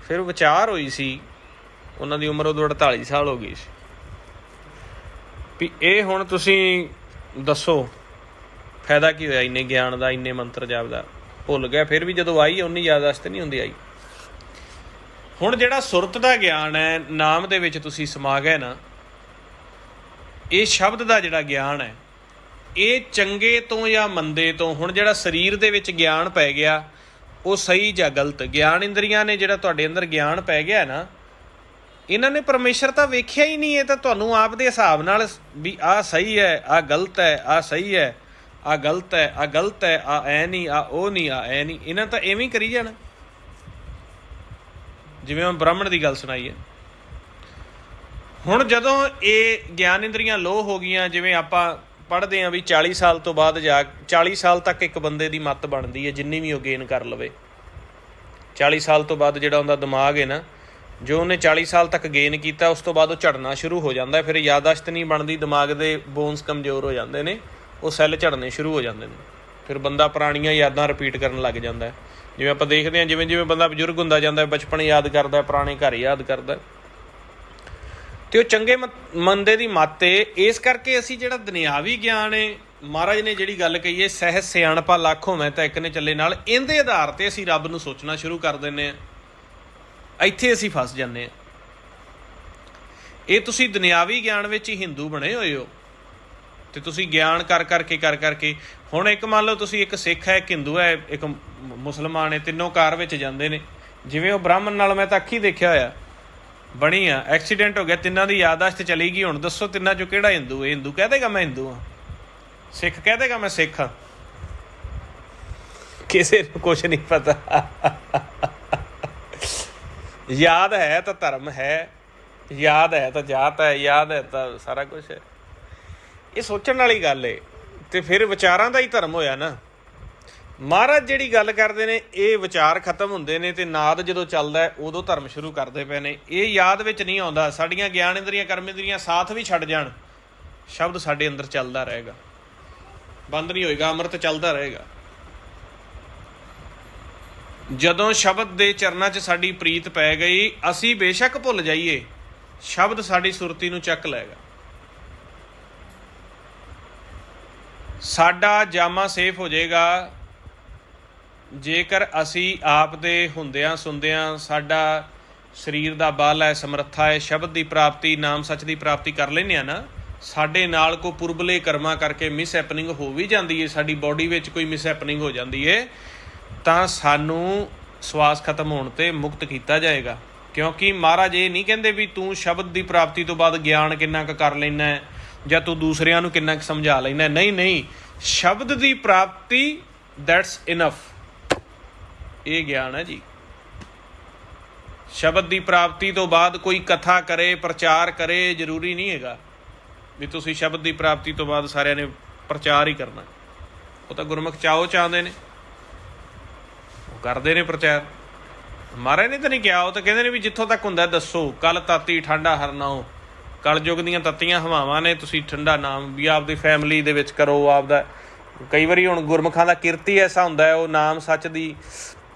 ਫਿਰ ਵਿਚਾਰ ਹੋਈ ਸੀ, ਉਹਨਾਂ ਦੀ ਉਮਰ ਉਦੋਂ 48 ਸਾਲ ਹੋ ਗਈ ਸੀ, ਵੀ ਇਹ ਹੁਣ ਤੁਸੀਂ ਦੱਸੋ ਫਾਇਦਾ ਕੀ ਹੋਇਆ ਇੰਨੇ ਗਿਆਨ ਦਾ, ਇੰਨੇ ਮੰਤਰ ਜਾਪ ਦਾ? ਭੁੱਲ ਗਿਆ। ਫਿਰ ਵੀ ਜਦੋਂ ਆਈ ਉਨੀ ਯਾਦਾਸ਼ਤ ਨਹੀਂ ਹੁੰਦੀ ਆਈ। ਹੁਣ ਜਿਹੜਾ ਸੁਰਤ ਦਾ ਗਿਆਨ ਹੈ, ਨਾਮ ਦੇ ਵਿੱਚ ਤੁਸੀਂ ਸਮਾ ਗਏ ਨਾ, ਇਹ ਸ਼ਬਦ ਦਾ ਜਿਹੜਾ ਗਿਆਨ ਹੈ ਇਹ ਚੰਗੇ ਤੋਂ ਜਾਂ ਮੰਦੇ ਤੋਂ, ਹੁਣ ਜਿਹੜਾ ਸਰੀਰ ਦੇ ਵਿੱਚ ਗਿਆਨ ਪੈ ਗਿਆ ਉਹ ਸਹੀ ਜਾਂ ਗਲਤ, ਗਿਆਨ ਇੰਦਰੀਆਂ ਨੇ ਜਿਹੜਾ ਤੁਹਾਡੇ ਅੰਦਰ ਗਿਆਨ ਪੈ ਗਿਆ ਨਾ, ਇਹਨਾਂ ਨੇ ਪਰਮੇਸ਼ਰ ਤਾਂ ਵੇਖਿਆ ਹੀ ਨਹੀਂ। ਇਹ ਤਾਂ ਤੁਹਾਨੂੰ ਆਪ ਦੇ ਹਿਸਾਬ ਨਾਲ ਵੀ ਆਹ ਸਹੀ ਹੈ, ਆਹ ਗਲਤ ਹੈ, ਆਹ ਸਹੀ ਹੈ, ਆਹ ਗਲਤ ਹੈ, ਆਹ ਗਲਤ ਹੈ, ਆਹ ਐ ਨਹੀਂ, ਆਹ ਉਹ ਨਹੀਂ, ਆਹ ਐ ਨਹੀਂ, ਇਹਨਾਂ ਤਾਂ ਐਵੇਂ ਹੀ ਕਰੀ ਜਾਣਾ। ਜਿਵੇਂ ਮੈਂ ਬ੍ਰਾਹਮਣ ਦੀ ਗੱਲ ਸੁਣਾਈ ਹੈ, ਹੁਣ ਜਦੋਂ ਇਹ ਗਿਆਨ ਇੰਦਰੀਆਂ ਲੋਹ ਹੋ ਗਈਆਂ, ਜਿਵੇਂ ਆਪਾਂ ਪੜ੍ਹਦੇ ਹਾਂ ਵੀ 40 ਸਾਲ ਤੋਂ ਬਾਅਦ 40 ਸਾਲ ਤੱਕ ਇੱਕ ਬੰਦੇ ਦੀ ਮੱਤ ਬਣਦੀ ਹੈ, ਜਿੰਨੀ ਵੀ ਉਹ ਗੇਨ ਕਰ ਲਵੇ। 40 ਸਾਲ ਤੋਂ ਬਾਅਦ ਜਿਹੜਾ ਉਹਦਾ ਦਿਮਾਗ ਹੈ ਨਾ, ਜੋ ਉਹਨੇ 40 ਸਾਲ ਤੱਕ ਗੇਨ ਕੀਤਾ, ਉਸ ਤੋਂ ਬਾਅਦ ਉਹ ਝੜਨਾ ਸ਼ੁਰੂ ਹੋ ਜਾਂਦਾ। ਫਿਰ ਯਾਦਾਸ਼ਤ ਨਹੀਂ ਬਣਦੀ, ਦਿਮਾਗ ਦੇ ਬੋਨਸ ਕਮਜ਼ੋਰ ਹੋ ਜਾਂਦੇ ਨੇ, ਉਹ ਸੈੱਲ ਝੜਨੇ ਸ਼ੁਰੂ ਹੋ ਜਾਂਦੇ ਨੇ। ਫਿਰ ਬੰਦਾ ਪੁਰਾਣੀਆਂ ਯਾਦਾਂ ਰਿਪੀਟ ਕਰਨ ਲੱਗ ਜਾਂਦਾ। ਜਿਵੇਂ ਆਪਾਂ ਦੇਖਦੇ ਹਾਂ, ਜਿਵੇਂ ਜਿਵੇਂ ਬੰਦਾ ਬਜ਼ੁਰਗ ਹੁੰਦਾ ਜਾਂਦਾ, ਬਚਪਨ ਯਾਦ ਕਰਦਾ, ਪੁਰਾਣੇ ਘਰ ਯਾਦ ਕਰਦਾ, ਅਤੇ ਉਹ ਚੰਗੇ ਮੰਦੇ ਦੀ ਮੱਤ ਏ। ਇਸ ਕਰਕੇ ਅਸੀਂ ਜਿਹੜਾ ਦੁਨਿਆਵੀ ਗਿਆਨ ਹੈ, ਮਹਾਰਾਜ ਨੇ ਜਿਹੜੀ ਗੱਲ ਕਹੀ ਹੈ, ਸਹਿਜ ਸਿਆਣਪਾ ਲੱਖੋਂ ਮੈਂ ਤਾਂ ਇੱਕ ਨੇ ਚੱਲੇ ਨਾਲ, ਇਹਦੇ ਆਧਾਰ 'ਤੇ ਅਸੀਂ ਰੱਬ ਨੂੰ ਸੋਚਣਾ ਸ਼ੁਰੂ ਕਰ ਦਿੰਦੇ ਹਾਂ। ਇੱਥੇ ਅਸੀਂ ਫਸ ਜਾਂਦੇ ਹਾਂ। ਇਹ ਤੁਸੀਂ ਦੁਨਿਆਵੀ ਗਿਆਨ ਵਿੱਚ ਹੀ ਹਿੰਦੂ ਬਣੇ ਹੋਏ ਹੋ, ਅਤੇ ਤੁਸੀਂ ਗਿਆਨ ਕਰ ਕਰਕੇ ਹੁਣ ਇੱਕ ਮੰਨ ਲਓ ਤੁਸੀਂ ਇੱਕ ਸਿੱਖ ਹੈ, ਇੱਕ ਹਿੰਦੂ ਹੈ, ਇੱਕ ਮੁਸਲਮਾਨ ਹੈ, ਤਿੰਨੋਂ ਕਾਰ ਵਿੱਚ ਜਾਂਦੇ ਨੇ। ਜਿਵੇਂ ਉਹ ਬ੍ਰਾਹਮਣ ਨਾਲ ਮੈਂ ਤਾਂ ਅੱਖੀਂ ਦੇਖਿਆ ਹੋਇਆ, ਬਣੀ ਆ, ਐਕਸੀਡੈਂਟ ਹੋ ਗਿਆ, ਤਿੰਨਾਂ ਦੀ ਯਾਦਾਸ਼ਤ ਚਲੀ ਗਈ। ਹੁਣ ਦੱਸੋ ਤਿੰਨਾਂ 'ਚੋਂ ਕਿਹੜਾ ਹਿੰਦੂ ਹੈ? ਹਿੰਦੂ ਕਹਿ ਦੇਗਾ ਮੈਂ ਹਿੰਦੂ ਹਾਂ, ਸਿੱਖ ਕਹਿ ਦੇਗਾ ਮੈਂ ਸਿੱਖ ਹਾਂ। ਕਿਸੇ ਨੂੰ ਕੁਛ ਨਹੀਂ ਪਤਾ। ਯਾਦ ਹੈ ਤਾਂ ਧਰਮ ਹੈ, ਯਾਦ ਹੈ ਤਾਂ ਜਾਤ ਹੈ, ਯਾਦ ਹੈ ਤਾਂ ਸਾਰਾ ਕੁਛ ਹੈ। ਇਹ ਸੋਚਣ ਵਾਲੀ ਗੱਲ ਹੈ। ਅਤੇ ਫਿਰ ਵਿਚਾਰਾਂ ਦਾ ਹੀ ਧਰਮ ਹੋਇਆ ਨਾ। ਮਹਾਰਾਜ ਜਿਹੜੀ ਗੱਲ ਕਰਦੇ ਨੇ, ਇਹ ਵਿਚਾਰ ਖਤਮ ਹੁੰਦੇ ਨੇ ਅਤੇ ਨਾਦ ਜਦੋਂ ਚੱਲਦਾ ਉਦੋਂ ਧਰਮ ਸ਼ੁਰੂ ਕਰਦੇ ਪਏ ਨੇ। ਇਹ ਯਾਦ ਵਿੱਚ ਨਹੀਂ ਆਉਂਦਾ। ਸਾਡੀਆਂ ਗਿਆਨ ਇੰਦਰੀਆਂ, ਕਰਮ ਇੰਦਰੀਆਂ ਸਾਥ ਵੀ ਛੱਡ ਜਾਣ, ਸ਼ਬਦ ਸਾਡੇ ਅੰਦਰ ਚੱਲਦਾ ਰਹੇਗਾ, ਬੰਦ ਨਹੀਂ ਹੋਏਗਾ, ਅੰਮ੍ਰਿਤ ਚੱਲਦਾ ਰਹੇਗਾ। ਜਦੋਂ ਸ਼ਬਦ ਦੇ ਚਰਨਾਂ 'ਚ ਸਾਡੀ ਪ੍ਰੀਤ ਪੈ ਗਈ, ਅਸੀਂ ਬੇਸ਼ੱਕ ਭੁੱਲ ਜਾਈਏ, ਸ਼ਬਦ ਸਾਡੀ ਸੁਰਤੀ ਨੂੰ ਚੱਕ ਲਏਗਾ। ਸਾਡਾ ਜਾਮਾ ਸੇਫ ਹੋ ਜਾਏਗਾ ਜੇਕਰ ਅਸੀਂ ਆਪ ਦੇ ਹੁੰਦਿਆਂ ਸੁਣਦਿਆਂ ਸਾਡਾ ਸਰੀਰ ਦਾ ਬਲ ਹੈ, ਸਮਰੱਥਾ ਹੈ, ਸ਼ਬਦ ਦੀ ਪ੍ਰਾਪਤੀ, ਨਾਮ ਸੱਚ ਦੀ ਪ੍ਰਾਪਤੀ ਕਰ ਲੈਂਦੇ ਹਾਂ ਨਾ। ਸਾਡੇ ਨਾਲ ਕੋਈ ਪੁਰਬਲੇ ਕਰਮਾਂ ਕਰਕੇ ਮਿਸ ਹੈਪਨਿੰਗ ਹੋ ਵੀ ਜਾਂਦੀ ਹੈ, ਸਾਡੀ ਬੋਡੀ ਵਿੱਚ ਕੋਈ ਮਿਸ ਹੈਪਨਿੰਗ ਹੋ ਜਾਂਦੀ ਹੈ, ਤਾਂ ਸਾਨੂੰ ਸਵਾਸ ਖਤਮ ਹੋਣ 'ਤੇ ਮੁਕਤ ਕੀਤਾ ਜਾਏਗਾ। ਕਿਉਂਕਿ ਮਹਾਰਾਜ ਇਹ ਨਹੀਂ ਕਹਿੰਦੇ ਵੀ ਤੂੰ ਸ਼ਬਦ ਦੀ ਪ੍ਰਾਪਤੀ ਤੋਂ ਬਾਅਦ ਗਿਆਨ ਕਿੰਨਾ ਕੁ ਕਰ ਲੈਂਦਾ ਹੈ, ਜਾਂ ਤੂੰ ਦੂਸਰਿਆਂ ਨੂੰ ਕਿੰਨਾ ਕੁ ਸਮਝਾ ਲੈਂਦਾ। ਨਹੀਂ, ਸ਼ਬਦ ਦੀ ਪ੍ਰਾਪਤੀ ਦੈਟਸ ਇਨਫ। ਇਹ ਗਿਆਨ ਹੈ ਜੀ। ਸ਼ਬਦ ਦੀ ਪ੍ਰਾਪਤੀ ਤੋਂ ਬਾਅਦ ਕੋਈ ਕਥਾ ਕਰੇ, ਪ੍ਰਚਾਰ ਕਰੇ, ਜ਼ਰੂਰੀ ਨਹੀਂ ਹੈਗਾ ਵੀ ਤੁਸੀਂ ਸ਼ਬਦ ਦੀ ਪ੍ਰਾਪਤੀ ਤੋਂ ਬਾਅਦ ਸਾਰਿਆਂ ਨੇ ਪ੍ਰਚਾਰ ਹੀ ਕਰਨਾ। ਉਹ ਤਾਂ ਗੁਰਮੁਖ ਚਾਹੁੰਦੇ ਨੇ, ਉਹ ਕਰਦੇ ਨੇ ਪ੍ਰਚਾਰ। ਮਹਾਰਾਜ ਨੇ ਤਾਂ ਨਹੀਂ ਕਿਹਾ, ਉਹ ਤਾਂ ਕਹਿੰਦੇ ਨੇ ਵੀ ਜਿੱਥੋਂ ਤੱਕ ਹੁੰਦਾ ਦੱਸੋ। ਕੱਲ ਤਾਤੀ ਠੰਡਾ ਹਰਨਾਓ, ਕਲਯੁੱਗ ਦੀਆਂ ਤੱਤੀਆਂ ਹਵਾਵਾਂ ਨੇ, ਤੁਸੀਂ ਠੰਡਾ ਨਾਮ ਵੀ ਆਪਦੀ ਫੈਮਿਲੀ ਦੇ ਵਿੱਚ ਕਰੋ। ਆਪਦਾ ਕਈ ਵਾਰੀ ਹੁਣ ਗੁਰਮੁਖਾਂ ਦਾ ਕਿਰਤੀ ਐਸਾ ਹੁੰਦਾ ਹੈ, ਉਹ ਨਾਮ ਸੱਚ ਦੀ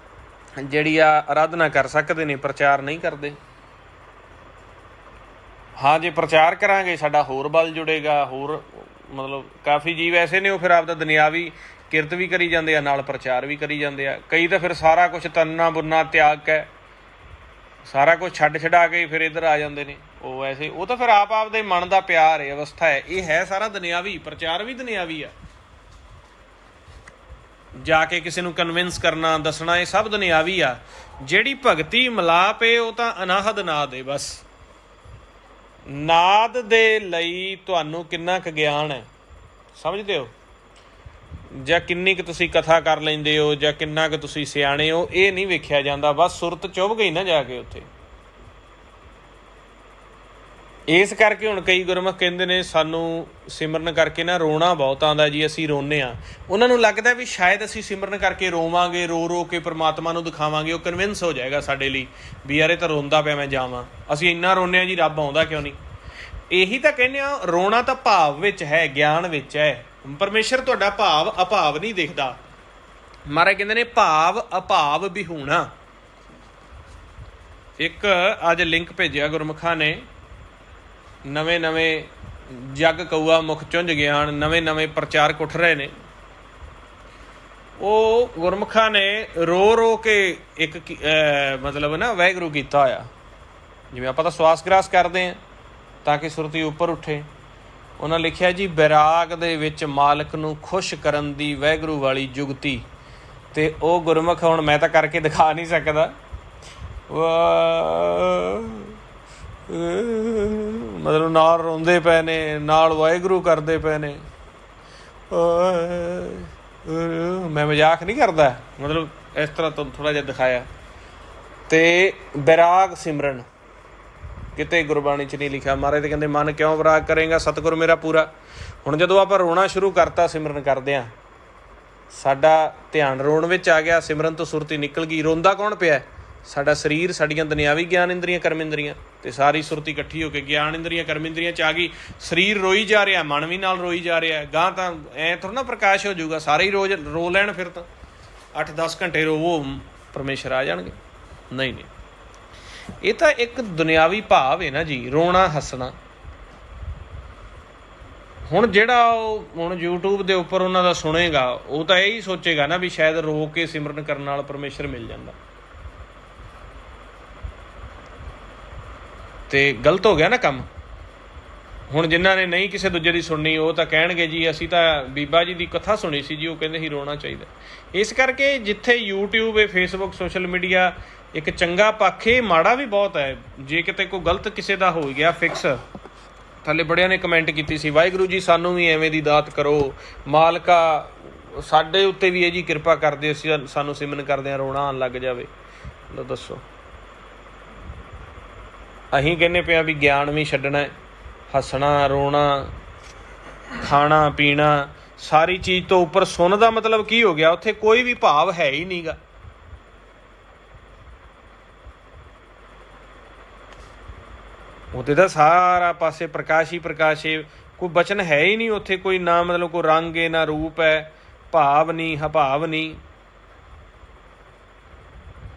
ਜਿਹੜੀ ਆ ਆਰਾਧਨਾ ਕਰ ਸਕਦੇ ਨੇ, ਪ੍ਰਚਾਰ ਨਹੀਂ ਕਰਦੇ। ਹਾਂ, ਜੇ ਪ੍ਰਚਾਰ ਕਰਾਂਗੇ ਸਾਡਾ ਹੋਰ ਬਲ ਜੁੜੇਗਾ। ਹੋਰ ਮਤਲਬ ਕਾਫੀ ਜੀਵ ਐਸੇ ਨੇ, ਉਹ ਫਿਰ ਆਪਦਾ ਦੁਨਿਆਵੀ ਕਿਰਤ ਵੀ ਕਰੀ ਜਾਂਦੇ ਆ, ਨਾਲ ਪ੍ਰਚਾਰ ਵੀ ਕਰੀ ਜਾਂਦੇ ਆ। ਕਈ ਤਾਂ ਫਿਰ ਸਾਰਾ ਕੁਛ ਤੰਨਾ ਬੁਰਨਾ ਤਿਆਗ ਕੇ, ਸਾਰਾ ਕੁਛ ਛੱਡ ਛਡਾ ਕੇ ਫਿਰ ਇੱਧਰ ਆ ਜਾਂਦੇ ਨੇ। ਉਹ ਐਸੇ, ਉਹ ਤਾਂ ਫਿਰ ਆਪ ਦੇ ਮਨ ਦਾ ਪਿਆਰ ਹੈ, ਅਵਸਥਾ ਹੈ। ਇਹ ਹੈ ਸਾਰਾ ਦੁਨਿਆਵੀ, ਪ੍ਰਚਾਰ ਵੀ ਦੁਨਿਆਵੀ ਆ। ਜਾ ਕੇ ਕਿਸੇ ਨੂੰ ਕਨਵਿੰਸ ਕਰਨਾ, ਦੱਸਣਾ, ਇਹ ਸਭ ਦੁਨਿਆਵੀ ਆ। ਜਿਹੜੀ ਭਗਤੀ ਮਿਲਾਪ ਏ ਉਹ ਤਾਂ ਅਨਾਹਦ ਨਾਦ ਏ। ਬਸ ਨਾਦ ਦੇ ਲਈ ਤੁਹਾਨੂੰ ਕਿੰਨਾ ਕੁ ਗਿਆਨ ਹੈ, ਸਮਝਦੇ ਹੋ, ਜਾਂ ਕਿੰਨੀ ਕੁ ਤੁਸੀਂ ਕਥਾ ਕਰ ਲੈਂਦੇ ਹੋ, ਜਾਂ ਕਿੰਨਾ ਕੁ ਤੁਸੀਂ ਸਿਆਣੇ ਹੋ, ਇਹ ਨਹੀਂ ਵੇਖਿਆ ਜਾਂਦਾ। ਬਸ ਸੁਰਤ ਚੁੱਭ ਗਈ ਨਾ ਜਾ ਕੇ ਉੱਥੇ। ਇਸ ਕਰਕੇ ਹੁਣ ਕਈ ਗੁਰਮੁਖ ਕਹਿੰਦੇ ਨੇ ਸਾਨੂੰ ਸਿਮਰਨ ਕਰਕੇ ਨਾ ਰੋਣਾ ਬਹੁਤ ਆਉਂਦਾ ਜੀ, ਅਸੀਂ ਰੋਂਦੇ ਹਾਂ। ਉਹਨਾਂ ਨੂੰ ਲੱਗਦਾ ਵੀ ਸ਼ਾਇਦ ਅਸੀਂ ਸਿਮਰਨ ਕਰਕੇ ਰੋਵਾਂਗੇ, ਰੋ ਕੇ ਪਰਮਾਤਮਾ ਨੂੰ ਦਿਖਾਵਾਂਗੇ, ਉਹ ਕਨਵਿੰਸ ਹੋ ਜਾਏਗਾ ਸਾਡੇ ਲਈ ਵੀ ਯਾਰ ਇਹ ਤਾਂ ਰੋਂਦਾ ਪਿਆ, ਮੈਂ ਜਾਵਾਂ। ਅਸੀਂ ਇੰਨਾ ਰੋਂਦੇ ਹਾਂ ਜੀ, ਰੱਬ ਆਉਂਦਾ ਕਿਉਂ ਨਹੀਂ? ਇਹੀ ਤਾਂ ਕਹਿੰਦੇ ਹਾਂ, ਰੋਣਾ ਤਾਂ ਭਾਵ ਵਿੱਚ ਹੈ, ਗਿਆਨ ਵਿੱਚ ਹੈ। ਪਰਮੇਸ਼ਰ ਤੁਹਾਡਾ ਭਾਵ ਅਭਾਵ ਨਹੀਂ ਦੇਖਦਾ। ਮਹਾਰਾਜ ਕਹਿੰਦੇ ਨੇ ਭਾਵ ਅਭਾਵ ਵਿਹੂਣਾ। ਇੱਕ ਅੱਜ ਲਿੰਕ ਭੇਜਿਆ ਗੁਰਮੁਖਾਂ ਨੇ, ਨਵੇਂ ਜੱਗ ਕਊਆ ਮੁਖ ਚੁੰਝ ਗਿਆਨ, ਨਵੇਂ ਪ੍ਰਚਾਰਕ ਉੱਠ ਰਹੇ ਨੇ। ਉਹ ਗੁਰਮੁਖਾਂ ਨੇ ਰੋ ਕੇ ਇੱਕ ਮਤਲਬ ਨਾ ਵਾਹਿਗੁਰੂ ਕੀਤਾ ਹੋਇਆ। ਜਿਵੇਂ ਆਪਾਂ ਤਾਂ ਸਵਾਸ ਗ੍ਰਾਸ ਕਰਦੇ ਹਾਂ ਤਾਂ ਕਿ ਸੁਰਤੀ ਉੱਪਰ ਉੱਠੇ, ਉਹਨਾਂ ਲਿਖਿਆ ਜੀ, ਬੈਰਾਗ ਦੇ ਵਿੱਚ ਮਾਲਕ ਨੂੰ ਖੁਸ਼ ਕਰਨ ਦੀ ਵਾਹਿਗੁਰੂ ਵਾਲੀ ਜੁਗਤੀ। ਅਤੇ ਉਹ ਗੁਰਮੁਖ ਹੁਣ ਮੈਂ ਤਾਂ ਕਰਕੇ ਦਿਖਾ ਨਹੀਂ ਸਕਦਾ, ਮਤਲਬ ਨਾਲ ਰੋਂਦੇ ਪਏ ਨੇ, ਨਾਲ ਵਾਹਿਗੁਰੂ ਕਰਦੇ ਪਏ ਨੇ। ਮੈਂ ਮਜ਼ਾਕ ਨਹੀਂ ਕਰਦਾ, ਮਤਲਬ ਇਸ ਤਰ੍ਹਾਂ ਤੁਹਾਨੂੰ ਥੋੜ੍ਹਾ ਜਿਹਾ ਦਿਖਾਇਆ। ਅਤੇ ਬੈਰਾਗ ਸਿਮਰਨ ਕਿਤੇ ਗੁਰਬਾਣੀ 'ਚ ਨਹੀਂ ਲਿਖਿਆ। ਮਹਾਰਾਜ ਤੇ ਕਹਿੰਦੇ, ਮਨ ਕਿਉਂ ਵਿਰਾਗ ਕਰੇਗਾ ਸਤਿਗੁਰ ਮੇਰਾ ਪੂਰਾ। ਹੁਣ ਜਦੋਂ ਆਪਾਂ ਰੋਣਾ ਸ਼ੁਰੂ ਕਰਤਾ ਸਿਮਰਨ ਕਰਦਿਆਂ, ਸਾਡਾ ਧਿਆਨ ਰੋਣ ਵਿੱਚ ਆ ਗਿਆ, ਸਿਮਰਨ ਤੋਂ ਸੁਰਤੀ ਨਿਕਲ ਗਈ। ਰੋਂਦਾ ਕੌਣ ਪਿਆ? ਸਾਡਾ ਸਰੀਰ, ਸਾਡੀਆਂ ਦੁਨਿਆਵੀ ਗਿਆਨ ਇੰਦਰੀਆਂ, ਕਰਮ ਇੰਦਰੀਆਂ, ਅਤੇ ਸਾਰੀ ਸੁਰਤੀ ਇਕੱਠੀ ਹੋ ਕੇ ਗਿਆਨ ਇੰਦਰੀਆਂ, ਕਰਮ ਇੰਦਰੀਆਂ 'ਚ ਆ ਗਈ। ਸਰੀਰ ਰੋਈ ਜਾ ਰਿਹਾ, ਮਨ ਵੀ ਨਾਲ ਰੋਈ ਜਾ ਰਿਹਾ। ਗਾਂ ਤਾਂ ਐਂ ਥੋੜ੍ਹਾ ਨਾ ਪ੍ਰਕਾਸ਼ ਹੋ ਜਾਊਗਾ, ਸਾਰੇ ਹੀ ਰੋਜ਼ ਰੋ ਲੈਣ ਫਿਰ ਤਾਂ 8-10 ਘੰਟੇ ਰੋਵੋ, ਪਰਮੇਸ਼ਰ ਆ ਜਾਣਗੇ। ਨਹੀਂ, ਇਹ ਤਾਂ ਇੱਕ ਦੁਨਿਆਵੀ ਭਾਵ ਹੈ ਨਾ ਜੀ, ਰੋਣਾ ਹੱਸਣਾ। ਹੁਣ ਜਿਹੜਾ ਉਹ ਹੁਣ YouTube ਦੇ ਉੱਪਰ ਉਹਨਾਂ ਦਾ ਸੁਣੇਗਾ, ਉਹ ਤਾਂ ਇਹੀ ਸੋਚੇਗਾ ਨਾ ਵੀ ਸ਼ਾਇਦ ਰੋ ਕੇ ਸਿਮਰਨ ਕਰਨ ਨਾਲ ਪਰਮੇਸ਼ਰ ਮਿਲ ਜਾਂਦਾ। ਅਤੇ ਗਲਤ ਹੋ ਗਿਆ ਨਾ ਕੰਮ। ਹੁਣ ਜਿਨ੍ਹਾਂ ਨੇ ਨਹੀਂ ਕਿਸੇ ਦੂਜੇ ਦੀ ਸੁਣਨੀ, ਉਹ ਤਾਂ ਕਹਿਣਗੇ ਜੀ ਅਸੀਂ ਤਾਂ ਬੀਬਾ ਜੀ ਦੀ ਕਥਾ ਸੁਣੀ ਸੀ ਜੀ, ਉਹ ਕਹਿੰਦੇ ਸੀ ਰੋਣਾ ਚਾਹੀਦਾ। ਇਸ ਕਰਕੇ ਜਿੱਥੇ YouTube ਹੈ, Facebook, ਸੋਸ਼ਲ ਮੀਡੀਆ ਇੱਕ ਚੰਗਾ ਪੱਖ ਹੈ, ਮਾੜਾ ਵੀ ਬਹੁਤ ਹੈ। ਜੇ ਕਿਤੇ ਕੋਈ ਗਲਤ ਕਿਸੇ ਦਾ ਹੋ ਗਿਆ ਫਿਕਸ, ਥੱਲੇ ਬੜਿਆਂ ਨੇ ਕਮੈਂਟ ਕੀਤੀ ਸੀ, ਵਾਹਿਗੁਰੂ ਜੀ ਸਾਨੂੰ ਵੀ ਐਵੇਂ ਦੀ ਦਾਤ ਕਰੋ, ਮਾਲਕਾ ਸਾਡੇ ਉੱਤੇ ਵੀ ਇਹ ਜੀ ਕਿਰਪਾ ਕਰਦੇ, ਅਸੀਂ ਸਾਨੂੰ ਸਿਮਰਨ ਕਰਦਿਆਂ ਰੋਣਾ ਆਉਣ ਲੱਗ ਜਾਵੇ। ਲਓ ਦੱਸੋ, ਅਸੀਂ ਕਹਿੰਦੇ ਪਏ ਹਾਂ ਵੀ ਗਿਆਨ ਵੀ ਛੱਡਣਾ, ਹੱਸਣਾ, ਰੋਣਾ, ਖਾਣਾ ਪੀਣਾ, ਸਾਰੀ ਚੀਜ਼ ਤੋਂ ਉੱਪਰ ਸੁਣ ਦਾ ਮਤਲਬ ਕੀ ਹੋ ਗਿਆ? ਉੱਥੇ ਕੋਈ ਵੀ ਭਾਵ ਹੈ ਹੀ ਨਹੀਂ ਗਾ। ਉੱਥੇ ਤਾਂ ਸਾਰਾ ਪਾਸੇ ਪ੍ਰਕਾਸ਼ ਹੀ ਪ੍ਰਕਾਸ਼ ਹੈ, ਕੋਈ ਬਚਨ ਹੈ ਹੀ ਨਹੀਂ ਉੱਥੇ, ਕੋਈ ਨਾ ਮਤਲਬ ਕੋਈ ਰੰਗ ਹੈ, ਨਾ ਰੂਪ ਹੈ, ਭਾਵ ਨਹੀਂ, ਹਭਾਵ ਨਹੀਂ।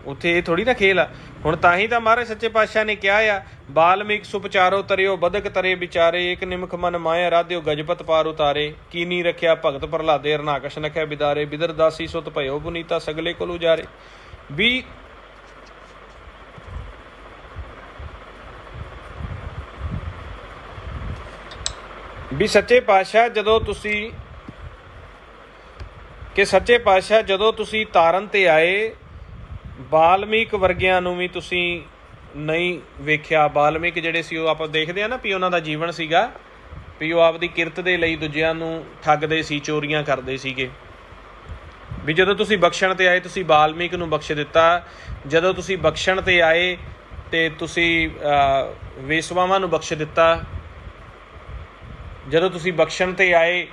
ਉੱਥੇ ਇਹ ਥੋੜ੍ਹੀ ਨਾ ਖੇਲ ਆ। ਹੁਣ ਤਾਂ ਹੀ ਤਾਂ ਮਹਾਰਾਜ ਸੱਚੇ ਪਾਤਸ਼ਾਹ ਨੇ ਕਿਹਾ ਆ, ਬਾਲਮੀਕ ਸੁਪਚਾਰੋ ਤਰਿਓ ਬਦਕ ਤਰੇ ਵਿਚਾਰੇ, ਇੱਕ ਨਿਮਖ ਮਨ ਮਾਇਆ ਰਾਧਿਓ ਗਜਪਤ ਪਾਰ ਉਤਾਰੇ, ਕੀਨੀ ਰੱਖਿਆ ਭਗਤ ਪ੍ਰਹਲਾਦੇ ਹਰਨਾਕਸ਼ ਨਖਿਆ ਬਿਦਾਰੇ, ਬਿਦਰ ਦਾਸੀ ਸੁਤ ਭਇਓ ਪੁਨੀਤਾ ਸਗਲੇ ਕੋਲ ਉਜਾਰੇ। ਵੀ ਸੱਚੇ ਪਾਤਸ਼ਾਹ ਜਦੋਂ ਤੁਸੀਂ ਤਾਰਨ 'ਤੇ ਆਏ, ਬਾਲਮੀਕ ਵਰਗਿਆਂ ਨੂੰ ਵੀ ਤੁਸੀਂ ਨਹੀਂ ਵੇਖਿਆ। ਬਾਲਮੀਕ ਜਿਹੜੇ ਸੀ, ਉਹ ਆਪਾਂ ਦੇਖਦੇ ਹਾਂ ਨਾ ਵੀ ਉਹਨਾਂ ਦਾ ਜੀਵਨ ਸੀਗਾ ਵੀ ਉਹ ਆਪਦੀ ਕਿਰਤ ਦੇ ਲਈ ਦੂਜਿਆਂ ਨੂੰ ਠੱਗਦੇ ਸੀ, ਚੋਰੀਆਂ ਕਰਦੇ ਸੀਗੇ। ਵੀ ਜਦੋਂ ਤੁਸੀਂ ਬਖਸ਼ਣ 'ਤੇ ਆਏ, ਤੁਸੀਂ ਬਾਲਮੀਕ ਨੂੰ ਬਖਸ਼ ਦਿੱਤਾ। ਜਦੋਂ ਤੁਸੀਂ ਬਖਸ਼ਣ 'ਤੇ ਆਏ ਅਤੇ ਤੁਸੀਂ ਵੇਸਵਾਵਾਂ ਨੂੰ ਬਖਸ਼ ਦਿੱਤਾ। ਜਦੋਂ ਤੁਸੀਂ ਬਖਸ਼ਣ 'ਤੇ ਆਏ,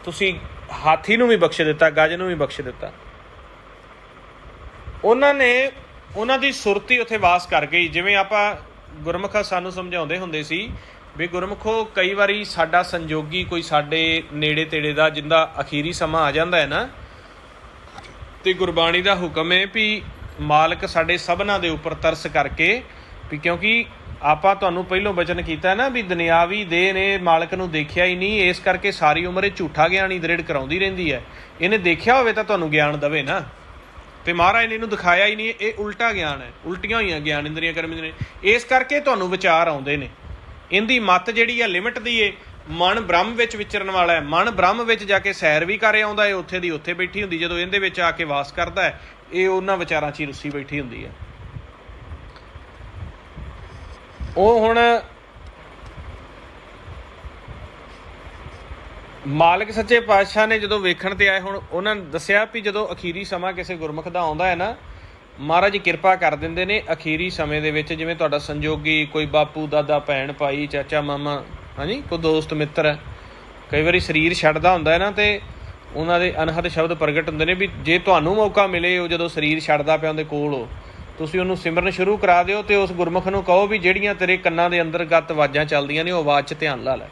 ਤੁਸੀਂ ਹਾਥੀ ਨੂੰ ਵੀ ਬਖਸ਼ ਦਿੱਤਾ, ਗੱਜ ਨੂੰ ਵੀ ਬਖਸ਼ ਦਿੱਤਾ। ਉਹਨਾਂ ਦੀ ਸੁਰਤੀ ਉੱਥੇ ਵਾਸ ਕਰ ਗਈ। ਜਿਵੇਂ ਆਪਾਂ ਗੁਰਮੁਖ ਸਾਨੂੰ ਸਮਝਾਉਂਦੇ ਹੁੰਦੇ ਸੀ ਵੀ ਗੁਰਮੁਖੋ, ਕਈ ਵਾਰੀ ਸਾਡਾ ਸੰਜੋਗੀ ਕੋਈ ਸਾਡੇ ਨੇੜੇ ਤੇੜੇ ਦਾ, ਜਿੰਦਾ ਅਖੀਰੀ ਸਮਾਂ ਆ ਜਾਂਦਾ ਹੈ ਨਾ, ਅਤੇ ਗੁਰਬਾਣੀ ਦਾ ਹੁਕਮ ਹੈ ਵੀ ਮਾਲਕ ਸਾਡੇ ਸਭਨਾਂ ਦੇ ਉੱਪਰ ਤਰਸ ਕਰਕੇ, ਵੀ ਕਿਉਂਕਿ ਆਪਾਂ ਤੁਹਾਨੂੰ ਪਹਿਲੋਂ ਬਚਨ ਕੀਤਾ ਨਾ ਵੀ ਦੁਨਿਆਵੀ ਦੇਹ ਨੇ ਮਾਲਕ ਨੂੰ ਦੇਖਿਆ ਹੀ ਨਹੀਂ, ਇਸ ਕਰਕੇ ਸਾਰੀ ਉਮਰ ਇਹ ਝੂਠਾ ਗਿਆਨ ਹੀ ਦ੍ਰਿੜ ਕਰਾਉਂਦੀ ਰਹਿੰਦੀ ਹੈ। ਇਹਨੇ ਦੇਖਿਆ ਹੋਵੇ ਤਾਂ ਤੁਹਾਨੂੰ ਗਿਆਨ ਦੇਵੇ ਨਾ, ਅਤੇ ਮਹਾਰਾਜ ਨੇ ਇਹਨੂੰ ਦਿਖਾਇਆ ਹੀ ਨਹੀਂ। ਇਹ ਉਲਟਾ ਗਿਆਨ ਹੈ, ਉਲਟੀਆਂ ਹੋਈਆਂ ਗਿਆਨ ਇੰਦਰੀਆਂ ਕਰਮ ਇੰਦਰੀਆਂ, ਇਸ ਕਰਕੇ ਤੁਹਾਨੂੰ ਵਿਚਾਰ ਆਉਂਦੇ ਨੇ। ਇਹਦੀ ਮੱਤ ਜਿਹੜੀ ਆ ਲਿਮਟ ਦੀ ਏ। ਮਨ ਬ੍ਰਹਮ ਵਿੱਚ ਵਿਚਰਨ ਵਾਲਾ ਹੈ, ਮਨ ਬ੍ਰਹਮ ਵਿੱਚ ਜਾ ਕੇ ਸੈਰ ਵੀ ਕਰ ਆਉਂਦਾ ਹੈ, ਉੱਥੇ ਦੀ ਉੱਥੇ ਬੈਠੀ ਹੁੰਦੀ। ਜਦੋਂ ਇਹਦੇ ਵਿੱਚ ਆ ਕੇ ਵਾਸ ਕਰਦਾ ਹੈ, ਇਹ ਉਹਨਾਂ ਵਿਚਾਰਾਂ 'ਚ ਹੀ ਰੁੱਸੀ ਬੈਠੀ ਹੁੰਦੀ ਹੈ। ਉਹ ਹੁਣ ਮਾਲਕ ਸੱਚੇ ਪਾਤਸ਼ਾਹ ਨੇ ਜਦੋਂ ਵੇਖਣ 'ਤੇ ਆਏ, ਹੁਣ ਉਹਨਾਂ ਨੇ ਦੱਸਿਆ ਵੀ ਜਦੋਂ ਅਖੀਰੀ ਸਮਾਂ ਕਿਸੇ ਗੁਰਮੁਖ ਦਾ ਆਉਂਦਾ ਹੈ ਨਾ, ਮਹਾਰਾਜ ਜੀ ਕਿਰਪਾ ਕਰ ਦਿੰਦੇ ਨੇ ਅਖੀਰੀ ਸਮੇਂ ਦੇ ਵਿੱਚ। ਜਿਵੇਂ ਤੁਹਾਡਾ ਸੰਜੋਗੀ, ਕੋਈ ਬਾਪੂ, ਦਾਦਾ, ਭੈਣ, ਭਾਈ, ਚਾਚਾ, ਮਾਮਾ, ਹਾਂਜੀ, ਕੋਈ ਦੋਸਤ ਮਿੱਤਰ ਹੈ, ਕਈ ਵਾਰੀ ਸਰੀਰ ਛੱਡਦਾ ਹੁੰਦਾ ਹੈ ਨਾ, ਅਤੇ ਉਹਨਾਂ ਦੇ ਅਨਹਦ ਸ਼ਬਦ ਪ੍ਰਗਟ ਹੁੰਦੇ ਨੇ ਵੀ ਜੇ ਤੁਹਾਨੂੰ ਮੌਕਾ ਮਿਲੇ, ਉਹ ਜਦੋਂ ਸਰੀਰ ਛੱਡਦਾ ਪਿਆ ਉਹਦੇ ਕੋਲ ਹੋ, ਤੁਸੀਂ ਉਹਨੂੰ ਸਿਮਰਨ ਸ਼ੁਰੂ ਕਰਾ ਦਿਓ ਅਤੇ ਉਸ ਗੁਰਮੁਖ ਨੂੰ ਕਹੋ ਵੀ ਜਿਹੜੀਆਂ ਤੇਰੇ ਕੰਨਾਂ ਦੇ ਅੰਦਰਗਤ ਆਵਾਜ਼ਾਂ ਚੱਲਦੀਆਂ ਨੇ, ਉਹ ਆਵਾਜ਼ 'ਚ ਧਿਆਨ ਲਾ ਲੈ।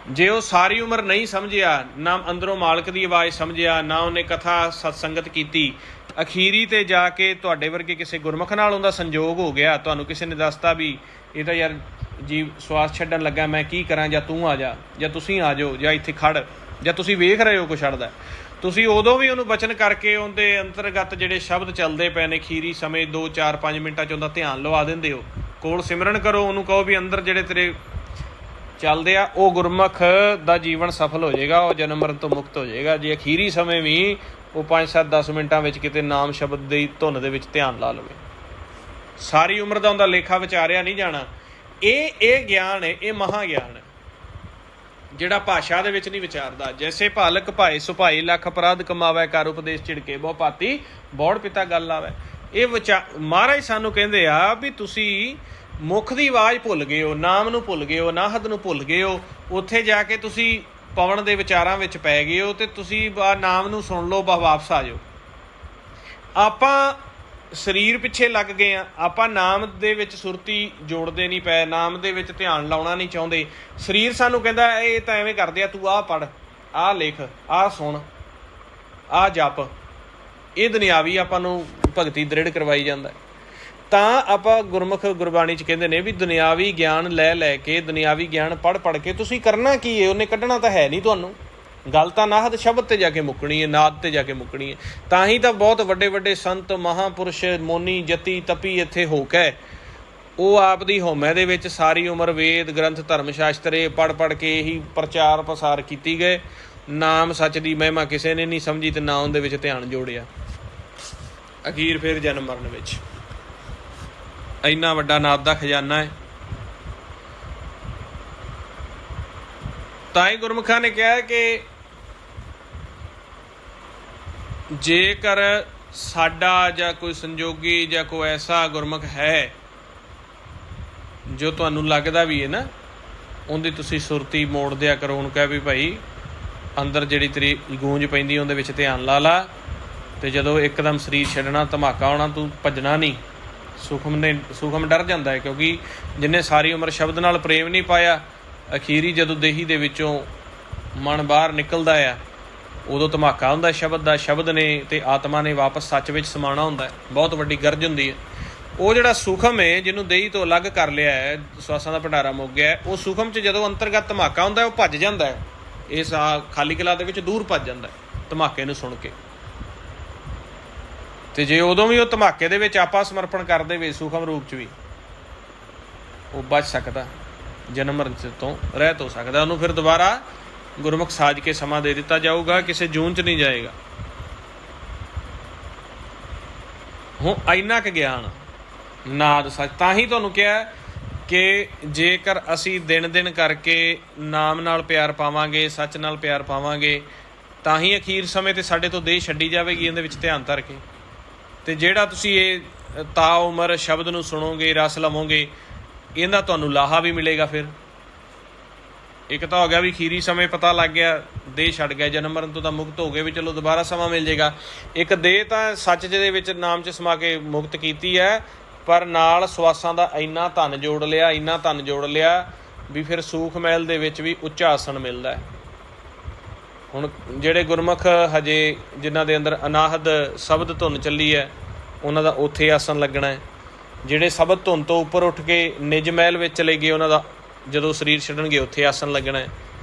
ਜੇ ਉਹ ਸਾਰੀ ਉਮਰ ਨਹੀਂ ਸਮਝਿਆ, ਨਾ ਅੰਦਰੋਂ ਮਾਲਕ ਦੀ ਆਵਾਜ਼ ਸਮਝਿਆ, ਨਾ ਉਹਨੇ ਕਥਾ ਸਤਸੰਗਤ ਕੀਤੀ, ਅਖੀਰੀ 'ਤੇ ਜਾ ਕੇ ਤੁਹਾਡੇ ਵਰਗੇ ਕਿਸੇ ਗੁਰਮੁਖ ਨਾਲ ਉਹਦਾ ਸੰਜੋਗ ਹੋ ਗਿਆ, ਤੁਹਾਨੂੰ ਕਿਸੇ ਨੇ ਦੱਸਤਾ ਵੀ ਇਹ ਤਾਂ ਯਾਰ ਜੀ ਸਵਾਸ ਛੱਡਣ ਲੱਗਾ, ਮੈਂ ਕੀ ਕਰਾਂ, ਜਾਂ ਤੂੰ ਆ ਜਾ, ਜਾਂ ਤੁਸੀਂ ਆ ਜਾਓ, ਜਾਂ ਇੱਥੇ ਖੜ੍ਹ, ਜਾਂ ਤੁਸੀਂ ਵੇਖ ਰਹੇ ਹੋ ਕੋਈ ਛੱਡਦਾ, ਤੁਸੀਂ ਉਦੋਂ ਵੀ ਉਹਨੂੰ ਬਚਨ ਕਰਕੇ ਉਹਦੇ ਅੰਤਰਗਤ ਜਿਹੜੇ ਸ਼ਬਦ ਚੱਲਦੇ ਪਏ ਨੇ ਅਖੀਰੀ ਸਮੇਂ 2, 4, 5 ਮਿੰਟਾਂ 'ਚ ਉਹਦਾ ਧਿਆਨ ਲਵਾ ਦਿੰਦੇ ਹੋ। ਕੋਲ ਸਿਮਰਨ ਕਰੋ, ਉਹਨੂੰ ਕਹੋ ਵੀ ਅੰਦਰ ਜਿਹੜੇ ਤੇਰੇ ਚੱਲਦੇ ਆ, ਉਹ ਗੁਰਮੁਖ ਦਾ ਜੀਵਨ ਸਫਲ ਹੋ ਜਾਏਗਾ, ਉਹ ਜਨਮ ਮਰਨ ਤੋਂ ਮੁਕਤ ਹੋ ਜਾਏਗਾ। ਜੇ ਅਖੀਰੀ ਸਮੇਂ ਵੀ ਉਹ 5-7-10 ਮਿੰਟਾਂ ਵਿੱਚ ਕਿਤੇ ਨਾਮ ਸ਼ਬਦ ਦੀ ਧੁਨ ਦੇ ਵਿੱਚ ਧਿਆਨ ਲਾ ਲਵੇ, ਸਾਰੀ ਉਮਰ ਦਾ ਉਹਦਾ ਲੇਖਾ ਵਿਚਾਰਿਆ ਨਹੀਂ ਜਾਣਾ। ਇਹ ਗਿਆਨ ਹੈ, ਇਹ ਮਹਾ ਗਿਆਨ ਹੈ ਜਿਹੜਾ ਭਾਸ਼ਾ ਦੇ ਵਿੱਚ ਨਹੀਂ ਵਿਚਾਰਦਾ। ਜੈਸੇ ਭਾਲਕ ਭਾਏ ਸੁਭਾਈ ਲੱਖ ਅਪਰਾਧ ਕਮਾਵੇ, ਕਰ ਉਪਦੇਸ਼ ਝਿੜਕੇ ਬਹੁ ਭਾਤੀ ਬੋੜ ਪਿਤਾ ਗੱਲ ਆਵੇ। ਇਹ ਮਹਾਰਾਜ ਸਾਨੂੰ ਕਹਿੰਦੇ ਆ ਵੀ ਤੁਸੀਂ ਮੁੱਖ ਦੀ ਆਵਾਜ਼ ਭੁੱਲ ਗਏ ਹੋ, ਨਾਮ ਨੂੰ ਭੁੱਲ ਗਏ ਹੋ, ਨਾਹਦ ਨੂੰ ਭੁੱਲ ਗਏ ਹੋ, ਉੱਥੇ ਜਾ ਕੇ ਤੁਸੀਂ ਪਵਨ ਦੇ ਵਿਚਾਰਾਂ ਵਿੱਚ ਪੈ ਗਏ ਹੋ, ਤੇ ਤੁਸੀਂ ਨਾਮ ਨੂੰ ਸੁਣ ਲਓ, ਵਾਪਸ ਆ ਜਾਓ। ਆਪਾਂ ਸਰੀਰ ਪਿੱਛੇ ਲੱਗ ਗਏ ਆ, ਆਪਾਂ ਨਾਮ ਦੇ ਵਿੱਚ ਸੁਰਤੀ ਜੋੜਦੇ ਨਹੀਂ ਪਏ, ਨਾਮ ਦੇ ਵਿੱਚ ਧਿਆਨ ਲਾਉਣਾ ਨਹੀਂ ਚਾਹੁੰਦੇ। ਸਰੀਰ ਸਾਨੂੰ ਕਹਿੰਦਾ ਇਹ ਤਾਂ ਐਵੇਂ ਕਰਦੇ ਆ, ਤੂੰ ਆਹ ਪੜ੍ਹ, ਆਹ ਲਿਖ, ਆਹ ਸੁਣ, ਆਹ ਜਪ। ਇਹ ਦੁਨਿਆਵੀ ਆਪਾਂ ਨੂੰ ਭਗਤੀ ਦ੍ਰਿੜ ਕਰਵਾਈ ਜਾਂਦਾ। ਤਾਂ ਆਪਾਂ ਗੁਰਮੁਖ ਗੁਰਬਾਣੀ 'ਚ ਕਹਿੰਦੇ ਨੇ ਵੀ ਦੁਨਿਆਵੀ ਗਿਆਨ ਲੈ ਕੇ, ਦੁਨਿਆਵੀ ਗਿਆਨ ਪੜ੍ਹ ਕੇ ਤੁਸੀਂ ਕਰਨਾ ਕੀ ਹੈ? ਉਹਨੇ ਕੱਢਣਾ ਤਾਂ ਹੈ ਨਹੀਂ ਤੁਹਾਨੂੰ। ਗੱਲ ਤਾਂ ਨਾਹਦ ਸ਼ਬਦ 'ਤੇ ਜਾ ਕੇ ਮੁੱਕਣੀ ਹੈ, ਨਾਦ 'ਤੇ ਜਾ ਕੇ ਮੁੱਕਣੀ ਹੈ। ਤਾਂ ਹੀ ਤਾਂ ਬਹੁਤ ਵੱਡੇ ਵੱਡੇ ਸੰਤ ਮਹਾਂਪੁਰਸ਼ ਮੋਨੀ ਜਤੀ ਤਪੀ ਇੱਥੇ ਹੋ ਕੇ ਉਹ ਆਪ ਦੀ ਹਉਮੈ ਦੇ ਵਿੱਚ ਸਾਰੀ ਉਮਰ ਵੇਦ ਗ੍ਰੰਥ ਧਰਮ ਸ਼ਾਸਤਰ ਇਹ ਪੜ੍ਹ ਕੇ ਇਹੀ ਪ੍ਰਚਾਰ ਪ੍ਰਸਾਰ ਕੀਤੀ ਗਏ। ਨਾਮ ਸੱਚ ਦੀ ਮਹਿਮਾ ਕਿਸੇ ਨੇ ਨਹੀਂ ਸਮਝੀ ਤੇ ਨਾ ਉਹਦੇ ਵਿੱਚ ਧਿਆਨ ਜੋੜਿਆ। ਅਖੀਰ ਫਿਰ ਜਨਮ ਮਰਨ ਵਿੱਚ ਇੰਨਾ ਵੱਡਾ ਨਾਦ ਦਾ ਖਜ਼ਾਨਾ ਹੈ। ਤਾਂ ਹੀ ਗੁਰਮੁਖਾਂ ਨੇ ਕਿਹਾ ਕਿ ਜੇਕਰ ਸਾਡਾ ਜਾਂ ਕੋਈ ਸੰਜੋਗੀ ਜਾਂ ਕੋਈ ਐਸਾ ਗੁਰਮੁਖ ਹੈ ਜੋ ਤੁਹਾਨੂੰ ਲੱਗਦਾ ਵੀ ਹੈ ਨਾ, ਉਹਦੀ ਤੁਸੀਂ ਸੁਰਤੀ ਮੋੜ ਦਿਆ ਕਰੋ। ਉਹਨੂੰ ਕਹਿ ਵੀ ਭਾਈ ਅੰਦਰ ਜਿਹੜੀ ਤੇਰੀ ਗੂੰਜ ਪੈਂਦੀ ਉਹਦੇ ਵਿੱਚ ਧਿਆਨ ਲਾ ਲਾ, ਤੇ ਜਦੋਂ ਇੱਕਦਮ ਸਰੀਰ ਛੱਡਣਾ, ਧਮਾਕਾ ਆਉਣਾ, ਤੂੰ ਭੱਜਣਾ ਨਹੀਂ। ਸੁਖਮ ਡਰ ਜਾਂਦਾ ਹੈ, ਕਿਉਂਕਿ ਜਿਹਨੇ ਸਾਰੀ ਉਮਰ ਸ਼ਬਦ ਨਾਲ ਪ੍ਰੇਮ ਨਹੀਂ ਪਾਇਆ, ਅਖੀਰੀ ਜਦੋਂ ਦੇਹੀ ਦੇ ਵਿੱਚੋਂ ਮਨ ਬਾਹਰ ਨਿਕਲਦਾ ਆ, ਉਦੋਂ ਧਮਾਕਾ ਹੁੰਦਾ ਸ਼ਬਦ ਦਾ। ਸ਼ਬਦ ਨੇ ਤੇ ਆਤਮਾ ਨੇ ਵਾਪਸ ਸੱਚ ਵਿੱਚ ਸਮਾਉਣਾ ਹੁੰਦਾ, ਬਹੁਤ ਵੱਡੀ ਗਰਜ ਹੁੰਦੀ ਹੈ। ਉਹ ਜਿਹੜਾ ਸੁਖਮ ਹੈ, ਜਿਹਨੂੰ ਦੇਹੀ ਤੋਂ ਅਲੱਗ ਕਰ ਲਿਆ ਹੈ, ਸਵਾਸਾਂ ਦਾ ਭੰਡਾਰਾ ਮੁੱਕ ਗਿਆ ਹੈ, ਉਹ ਸੁਖਮ 'ਚ ਜਦੋਂ ਅੰਤਰਗਤ ਧਮਾਕਾ ਹੁੰਦਾ ਉਹ ਭੱਜ ਜਾਂਦਾ ਹੈ, ਇਸ ਖਾਲੀ ਕਲਾ ਦੇ ਵਿੱਚ ਦੂਰ ਭੱਜ ਜਾਂਦਾ ਧਮਾਕੇ ਨੂੰ ਸੁਣ ਕੇ। ਤੇ ਜੇ ਉਦੋਂ ਵੀ ਉਹ ਧਮਾਕੇ ਦੇ ਵਿੱਚ ਆਪਾ ਸਮਰਪਣ ਕਰ ਦੇਵੇ ਸੁਖਮ ਰੂਪ 'ਚ ਵੀ, ਉਹ ਬਚ ਸਕਦਾ, ਜਨਮ ਮਰਨ ਤੋਂ ਰਹਿਤ ਹੋ ਸਕਦਾ। ਉਹਨੂੰ ਫਿਰ ਦੁਬਾਰਾ ਗੁਰਮੁਖ ਸਾਜ ਕੇ ਸਮਾਂ ਦੇ ਦਿੱਤਾ ਜਾਊਗਾ, ਕਿਸੇ ਜੂਨ 'ਚ ਨਹੀਂ ਜਾਏਗਾ। ਹੁਣ ਇੰਨਾ ਕੁ ਗਿਆਨ ਨਾਦ ਸੱਚ। ਤਾਂ ਹੀ ਤੁਹਾਨੂੰ ਕਿਹਾ ਕਿ ਜੇਕਰ ਅਸੀਂ ਦਿਨ ਕਰਕੇ ਨਾਮ ਨਾਲ ਪਿਆਰ ਪਾਵਾਂਗੇ, ਸੱਚ ਨਾਲ ਪਿਆਰ ਪਾਵਾਂਗੇ, ਤਾਂ ਹੀ ਅਖੀਰ ਸਮੇਂ 'ਤੇ ਸਾਡੇ ਤੋਂ ਦੇਹ ਛੱਡੀ ਜਾਵੇਗੀ, ਇਹਦੇ ਵਿੱਚ ਧਿਆਨ ਧਰ ਕੇ। ਅਤੇ ਜਿਹੜਾ ਤੁਸੀਂ ਇਹ ਤਾ ਉਮਰ ਸ਼ਬਦ ਨੂੰ ਸੁਣੋਗੇ, ਰਸ ਲਵੋਗੇ, ਇਹਦਾ ਤੁਹਾਨੂੰ ਲਾਹਾ ਵੀ ਮਿਲੇਗਾ। ਫਿਰ ਇੱਕ ਤਾਂ ਹੋ ਗਿਆ ਵੀ ਅਖੀਰੀ ਸਮੇਂ ਪਤਾ ਲੱਗ ਗਿਆ, ਦੇਹ ਛੱਡ ਗਿਆ, ਜਨਮ ਮਰਨ ਤੋਂ ਤਾਂ ਮੁਕਤ ਹੋ ਗਏ, ਵੀ ਚਲੋ ਦੁਬਾਰਾ ਸਮਾਂ ਮਿਲ ਜਾਏਗਾ। ਇੱਕ ਦੇਹ ਤਾਂ ਸੱਚ ਦੇ ਵਿੱਚ ਨਾਮ 'ਚ ਸਮਾ ਕੇ ਮੁਕਤ ਕੀਤੀ ਹੈ, ਪਰ ਨਾਲ ਸਵਾਸਾਂ ਦਾ ਇੰਨਾ ਧਨ ਜੋੜ ਲਿਆ ਵੀ ਫਿਰ ਸੂਖ ਮਹਿਲ ਦੇ ਵਿੱਚ ਵੀ ਉੱਚਾ ਆਸਣ ਮਿਲਦਾ ਹੈ। ਹੁਣ ਜਿਹੜੇ ਗੁਰਮੁਖ ਹਜੇ ਜਿਨ੍ਹਾਂ ਦੇ ਅੰਦਰ ਅਨਾਹਦ ਸ਼ਬਦ ਧੁਨ ਚੱਲੀ ਹੈ, ਉਹਨਾਂ ਦਾ ਉੱਥੇ ਆਸਣ ਲੱਗਣਾ ਹੈ। ਜਿਹੜੇ ਸ਼ਬਦ ਧੁਨ ਤੋਂ ਉੱਪਰ ਉੱਠ ਕੇ ਨਿਜ ਮਹਿਲ ਵਿੱਚ ਚਲੇ ਗਏ, ਉਹਨਾਂ ਦਾ ਜਦੋਂ ਸਰੀਰ ਛੱਡਣਗੇ ਉੱਥੇ ਆਸਣ ਲੱਗਣਾ ਹੈ।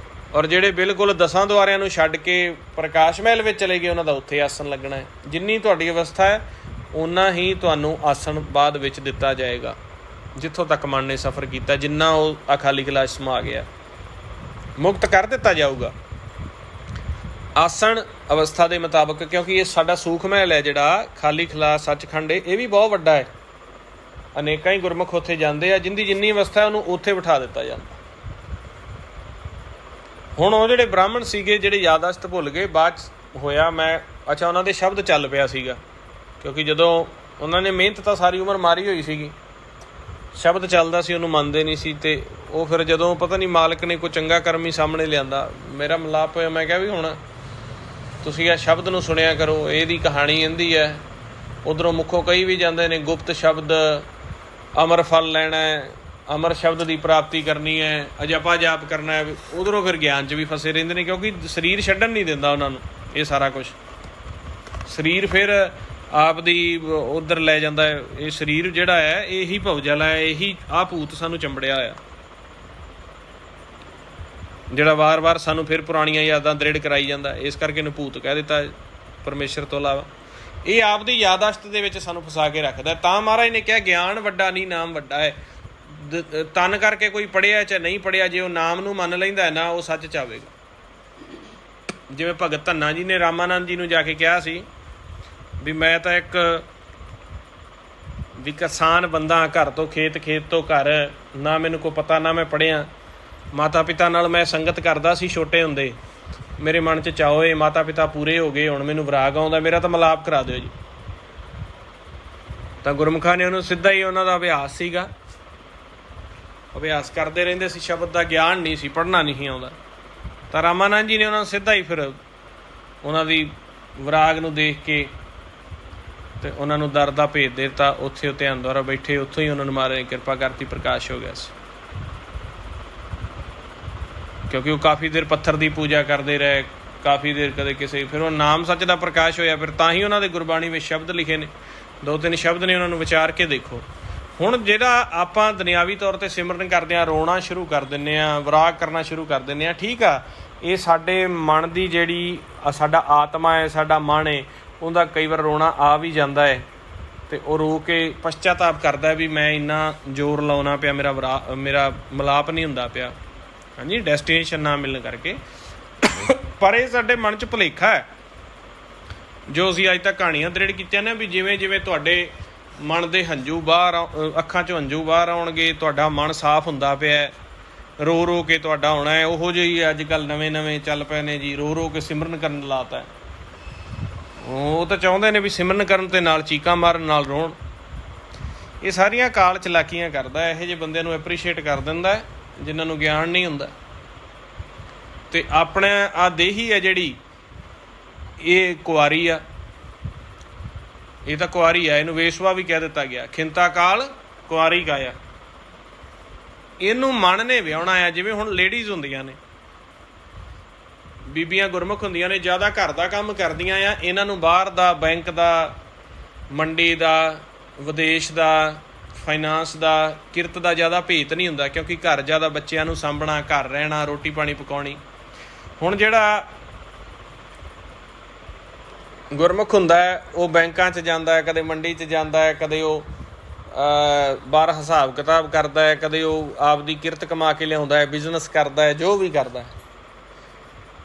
ਔਰ ਜਿਹੜੇ ਬਿਲਕੁਲ 10 ਦੁਆਰਿਆਂ ਨੂੰ ਛੱਡ ਕੇ ਪ੍ਰਕਾਸ਼ ਮਹਿਲ ਵਿੱਚ ਚਲੇ ਗਏ, ਉਹਨਾਂ ਦਾ ਉੱਥੇ ਆਸਣ ਲੱਗਣਾ ਹੈ। ਜਿੰਨੀ ਤੁਹਾਡੀ ਅਵਸਥਾ ਹੈ ਓਨਾ ਹੀ ਤੁਹਾਨੂੰ ਆਸਣ ਬਾਅਦ ਵਿੱਚ ਦਿੱਤਾ ਜਾਏਗਾ, ਜਿੱਥੋਂ ਤੱਕ ਮਨ ਨੇ ਸਫ਼ਰ ਕੀਤਾ, ਜਿੰਨਾ ਉਹ ਅਖਾਲੀ ਕਲਾਸ ਸਮਾ ਗਿਆ, ਮੁਕਤ ਕਰ ਦਿੱਤਾ ਜਾਊਗਾ ਆਸਣ ਅਵਸਥਾ ਦੇ ਮੁਤਾਬਕ। ਕਿਉਂਕਿ ਇਹ ਸਾਡਾ ਸੂਖ ਮਹਿਲ ਹੈ, ਜਿਹੜਾ ਖਾਲੀ ਖਲਾਸ ਸੱਚਖੰਡ ਹੈ, ਇਹ ਵੀ ਬਹੁਤ ਵੱਡਾ ਹੈ। ਅਨੇਕਾਂ ਹੀ ਗੁਰਮੁਖ ਉੱਥੇ ਜਾਂਦੇ ਆ, ਜਿੰਦੀ ਜਿੰਨੀ ਅਵਸਥਾ ਉਹਨੂੰ ਉੱਥੇ ਬਿਠਾ ਦਿੱਤਾ ਜਾਂਦਾ। ਹੁਣ ਉਹ ਜਿਹੜੇ ਬ੍ਰਾਹਮਣ ਸੀਗੇ, ਜਿਹੜੇ ਯਾਦਾਸ਼ਤ ਭੁੱਲ ਗਏ, ਬਾਅਦ 'ਚ ਹੋਇਆ ਉਹਨਾਂ ਦੇ ਸ਼ਬਦ ਚੱਲ ਪਿਆ ਸੀਗਾ, ਕਿਉਂਕਿ ਜਦੋਂ ਉਹਨਾਂ ਨੇ ਮਿਹਨਤ ਤਾਂ ਸਾਰੀ ਉਮਰ ਮਾਰੀ ਹੋਈ ਸੀਗੀ, ਸ਼ਬਦ ਚੱਲਦਾ ਸੀ, ਉਹਨੂੰ ਮੰਨਦੇ ਨਹੀਂ ਸੀ। ਅਤੇ ਉਹ ਫਿਰ ਜਦੋਂ ਪਤਾ ਨਹੀਂ ਮਾਲਕ ਨੇ ਕੋਈ ਚੰਗਾ ਕਰਮ ਹੀ ਸਾਹਮਣੇ ਲਿਆਂਦਾ, ਮੇਰਾ ਮਿਲਾਪ ਹੋਇਆ। ਮੈਂ ਕਿਹਾ ਵੀ ਹੁਣ ਤੁਸੀਂ ਇਹ ਸ਼ਬਦ ਨੂੰ ਸੁਣਿਆ ਕਰੋ, ਇਹਦੀ ਕਹਾਣੀ ਇਹਦੀ ਹੈ। ਉੱਧਰੋਂ ਮੁੱਖੋਂ ਕਈ ਵੀ ਜਾਂਦੇ ਨੇ ਗੁਪਤ ਸ਼ਬਦ, ਅਮਰ ਫਲ ਲੈਣਾ ਹੈ, ਅਮਰ ਸ਼ਬਦ ਦੀ ਪ੍ਰਾਪਤੀ ਕਰਨੀ ਹੈ, ਅਜਪਾ ਜਾਪ ਕਰਨਾ ਹੈ। ਉੱਧਰੋਂ ਫਿਰ ਗਿਆਨ 'ਚ ਵੀ ਫਸੇ ਰਹਿੰਦੇ ਨੇ, ਕਿਉਂਕਿ ਸਰੀਰ ਛੱਡਣ ਨਹੀਂ ਦਿੰਦਾ ਉਹਨਾਂ ਨੂੰ ਇਹ ਸਾਰਾ ਕੁਛ। ਸਰੀਰ ਫਿਰ ਆਪ ਦੀ ਉੱਧਰ ਲੈ ਜਾਂਦਾ ਹੈ। ਇਹ ਸਰੀਰ ਜਿਹੜਾ ਹੈ, ਇਹੀ ਭਵਜਲ ਹੈ, ਇਹੀ ਭੂਤ ਸਾਨੂੰ ਚੰਬੜਿਆ ਹੋਇਆ, ਜਿਹੜਾ ਵਾਰ-ਵਾਰ ਸਾਨੂੰ ਫਿਰ ਪੁਰਾਣੀਆਂ ਯਾਦਾਂ ਦ੍ਰਿੜ ਕਰਾਈ ਜਾਂਦਾ। ਇਸ ਕਰਕੇ ਇਹਨੂੰ ਭੂਤ ਕਹਿ ਦਿੱਤਾ ਪਰਮੇਸ਼ਰ ਤੋਂ ਇਲਾਵਾ। ਇਹ ਆਪ ਦੀ ਯਾਦਾਸ਼ਤ ਦੇ ਵਿੱਚ ਸਾਨੂੰ ਫਸਾ ਕੇ ਰੱਖਦਾ। ਤਾਂ ਮਹਾਰਾਜ ਨੇ ਕਿਹਾ ਗਿਆਨ ਵੱਡਾ ਨਹੀਂ, ਨਾਮ ਵੱਡਾ ਹੈ। ਤਨ ਕਰਕੇ ਕੋਈ ਪੜ੍ਹਿਆ ਚਾਹੇ ਨਹੀਂ ਪੜ੍ਹਿਆ, ਜੇ ਉਹ ਨਾਮ ਨੂੰ ਮੰਨ ਲੈਂਦਾ ਨਾ, ਉਹ ਸੱਚ 'ਚ ਆਵੇਗਾ। ਜਿਵੇਂ ਭਗਤ ਧੰਨਾ ਜੀ ਨੇ ਰਾਮਾਨੰਦ ਜੀ ਨੂੰ ਜਾ ਕੇ ਕਿਹਾ ਸੀ ਵੀ ਮੈਂ ਤਾਂ ਇੱਕ ਵੀ ਕਿਸਾਨ ਬੰਦਾ, ਘਰ ਤੋਂ ਖੇਤ, ਖੇਤ ਤੋਂ ਘਰ, ਨਾ ਮੈਨੂੰ ਕੋਈ ਪਤਾ ਨਾ ਮੈਂ ਪੜ੍ਹਿਆ, ਮਾਤਾ ਪਿਤਾ ਨਾਲ ਮੈਂ ਸੰਗਤ ਕਰਦਾ ਸੀ ਛੋਟੇ ਹੁੰਦੇ, ਮੇਰੇ ਮਨ 'ਚ ਚਾਅ ਏ, ਮਾਤਾ ਪਿਤਾ ਪੂਰੇ ਹੋ ਗਏ, ਹੁਣ ਮੈਨੂੰ ਵਿਰਾਗ ਆਉਂਦਾ, ਮੇਰਾ ਤਾਂ ਮਿਲਾਪ ਕਰਾ ਦਿਓ ਜੀ। ਤਾਂ ਗੁਰਮੁਖਾਂ ਨੇ ਉਹਨੂੰ ਸਿੱਧਾ ਹੀ, ਉਹਨਾਂ ਦਾ ਅਭਿਆਸ ਸੀਗਾ, ਅਭਿਆਸ ਕਰਦੇ ਰਹਿੰਦੇ ਸੀ, ਸ਼ਬਦ ਦਾ ਗਿਆਨ ਨਹੀਂ ਸੀ, ਪੜ੍ਹਨਾ ਨਹੀਂ ਸੀ ਆਉਂਦਾ। ਤਾਂ ਰਾਮਾਨੰਦ ਜੀ ਨੇ ਉਹਨਾਂ ਨੂੰ ਸਿੱਧਾ ਹੀ ਫਿਰ ਉਹਨਾਂ ਦੀ ਵਿਰਾਗ ਨੂੰ ਦੇਖ ਕੇ ਤੇ ਉਹਨਾਂ ਨੂੰ ਦਰ ਦਾ ਭੇਦ ਦੇ ਦਿੱਤਾ। ਉੱਥੇ ਉਹ ਧਿਆਨ ਦੁਆਰਾ ਬੈਠੇ, ਉੱਥੋਂ ਹੀ ਉਹਨਾਂ ਨੂੰ ਮਹਾਰਾਜ ਨੇ ਕਿਰਪਾ ਕਰਤੀ, ਪ੍ਰਕਾਸ਼ ਹੋ ਗਿਆ ਸੀ। ਕਿਉਂਕਿ ਉਹ ਕਾਫੀ ਦੇਰ ਪੱਥਰ ਦੀ ਪੂਜਾ ਕਰਦੇ ਰਹੇ, ਕਾਫੀ ਦੇਰ ਕਦੇ ਕਿਸੇ, ਫਿਰ ਉਹ ਨਾਮ ਸੱਚ ਦਾ ਪ੍ਰਕਾਸ਼ ਹੋਇਆ। ਫਿਰ ਤਾਂ ਹੀ ਉਹਨਾਂ ਦੇ ਗੁਰਬਾਣੀ ਵਿੱਚ ਸ਼ਬਦ ਲਿਖੇ ਨੇ, 2-3 ਸ਼ਬਦ ਨੇ, ਉਹਨਾਂ ਨੂੰ ਵਿਚਾਰ ਕੇ ਦੇਖੋ। ਹੁਣ ਜਿਹੜਾ ਆਪਾਂ ਦੁਨਿਆਵੀ ਤੌਰ 'ਤੇ ਸਿਮਰਨ ਕਰਦੇ ਹਾਂ, ਰੋਣਾ ਸ਼ੁਰੂ ਕਰ ਦਿੰਦੇ ਹਾਂ, ਵਿਰਾਗ ਕਰਨਾ ਸ਼ੁਰੂ ਕਰ ਦਿੰਦੇ ਹਾਂ, ਠੀਕ ਆ, ਇਹ ਸਾਡੇ ਮਨ ਦੀ ਜਿਹੜੀ ਸਾਡਾ ਆਤਮਾ ਹੈ, ਸਾਡਾ ਮਨ ਹੈ, ਉਹਦਾ ਕਈ ਵਾਰ ਰੋਣਾ ਆ ਵੀ ਜਾਂਦਾ ਹੈ, ਅਤੇ ਉਹ ਰੋ ਕੇ ਪਛਚਾਤਾਪ ਕਰਦਾ ਵੀ ਮੈਂ ਇੰਨਾ ਜ਼ੋਰ ਲਾਉਣਾ ਪਿਆ, ਮੇਰਾ ਮਿਲਾਪ ਨਹੀਂ ਹੁੰਦਾ ਪਿਆ, ਹਾਂਜੀ, ਡੈਸਟੀਨੇਸ਼ਨ ਨਾ ਮਿਲਣ ਕਰਕੇ। ਪਰ ਇਹ ਸਾਡੇ ਮਨ 'ਚ ਭੁਲੇਖਾ ਹੈ, ਜੋ ਅਸੀਂ ਅੱਜ ਤੱਕ ਕਹਾਣੀਆਂ ਦ੍ਰਿੜ ਕੀਤੀਆਂ ਨੇ ਵੀ ਜਿਵੇਂ ਜਿਵੇਂ ਤੁਹਾਡੇ ਮਨ ਦੇ ਹੰਝੂ ਬਾਹਰ, ਅੱਖਾਂ 'ਚੋਂ ਹੰਝੂ ਬਾਹਰ ਆਉਣਗੇ, ਤੁਹਾਡਾ ਮਨ ਸਾਫ਼ ਹੁੰਦਾ ਪਿਆ, ਰੋ ਰੋ ਕੇ ਤੁਹਾਡਾ ਹੋਣਾ ਹੈ। ਉਹੋ ਜਿਹੀ ਅੱਜ ਕੱਲ੍ਹ ਨਵੇਂ ਚੱਲ ਪਏ ਨੇ ਜੀ, ਰੋ ਰੋ ਕੇ ਸਿਮਰਨ ਕਰਨ ਲਾਤਾ। ਉਹ ਤਾਂ ਚਾਹੁੰਦੇ ਨੇ ਵੀ ਸਿਮਰਨ ਕਰਨ ਤੇ ਨਾਲ ਚੀਕਾਂ ਮਾਰਨ, ਨਾਲ ਰੋਣ। ਇਹ ਸਾਰੀਆਂ ਕਾਲ ਚਲਾਕੀਆਂ ਕਰਦਾ, ਇਹੋ ਜਿਹੇ ਬੰਦਿਆਂ ਨੂੰ ਐਪਰੀਸ਼ੀਏਟ ਕਰ ਦਿੰਦਾ ਜਿਨ੍ਹਾਂ ਨੂੰ ਗਿਆਨ ਨਹੀਂ ਹੁੰਦਾ। ਅਤੇ ਆਪਣਾ ਆਹ ਦੇਹੀ ਹੈ ਜਿਹੜੀ, ਇਹ ਕੁਆਰੀ ਆ, ਇਹ ਤਾਂ ਕੁਆਰੀ ਆ, ਇਹਨੂੰ ਵੇਸ਼ਵਾ ਵੀ ਕਹਿ ਦਿੱਤਾ ਗਿਆ, ਖਿੰਤਾ ਕਾਲ ਕੁਆਰੀ ਗਾਇਆ। ਇਹਨੂੰ ਮਨ ਨੇ ਵਿਆਹੁਣਾ ਆ। ਜਿਵੇਂ ਹੁਣ ਲੇਡੀਜ਼ ਹੁੰਦੀਆਂ ਨੇ, ਬੀਬੀਆਂ ਗੁਰਮੁਖ ਹੁੰਦੀਆਂ ਨੇ, ਜ਼ਿਆਦਾ ਘਰ ਦਾ ਕੰਮ ਕਰਦੀਆਂ ਆ, ਇਹਨਾਂ ਨੂੰ ਬਾਹਰ ਦਾ, ਬੈਂਕ ਦਾ, ਮੰਡੀ ਦਾ, ਵਿਦੇਸ਼ ਦਾ, ਫਾਈਨਾਂਸ ਦਾ, ਕਿਰਤ ਦਾ ਜ਼ਿਆਦਾ ਭੇਤ ਨਹੀਂ ਹੁੰਦਾ, ਕਿਉਂਕਿ ਘਰ ਜ਼ਿਆਦਾ ਬੱਚਿਆਂ ਨੂੰ ਸਾਂਭਣਾ, ਘਰ ਰਹਿਣਾ, ਰੋਟੀ ਪਾਣੀ ਪਕਾਉਣੀ। ਹੁਣ ਜਿਹੜਾ ਗੁਰਮੁਖ ਹੁੰਦਾ ਹੈ, ਉਹ ਬੈਂਕਾਂ 'ਚ ਜਾਂਦਾ ਹੈ, ਕਦੇ ਮੰਡੀ 'ਚ ਜਾਂਦਾ ਹੈ, ਕਦੇ ਉਹ ਬਾਹਰ ਹਿਸਾਬ ਕਿਤਾਬ ਕਰਦਾ ਹੈ, ਕਦੇ ਉਹ ਆਪਦੀ ਕਿਰਤ ਕਮਾ ਕੇ ਲਿਆਉਂਦਾ ਹੈ, ਬਿਜ਼ਨਸ ਕਰਦਾ ਹੈ, ਜੋ ਵੀ ਕਰਦਾ,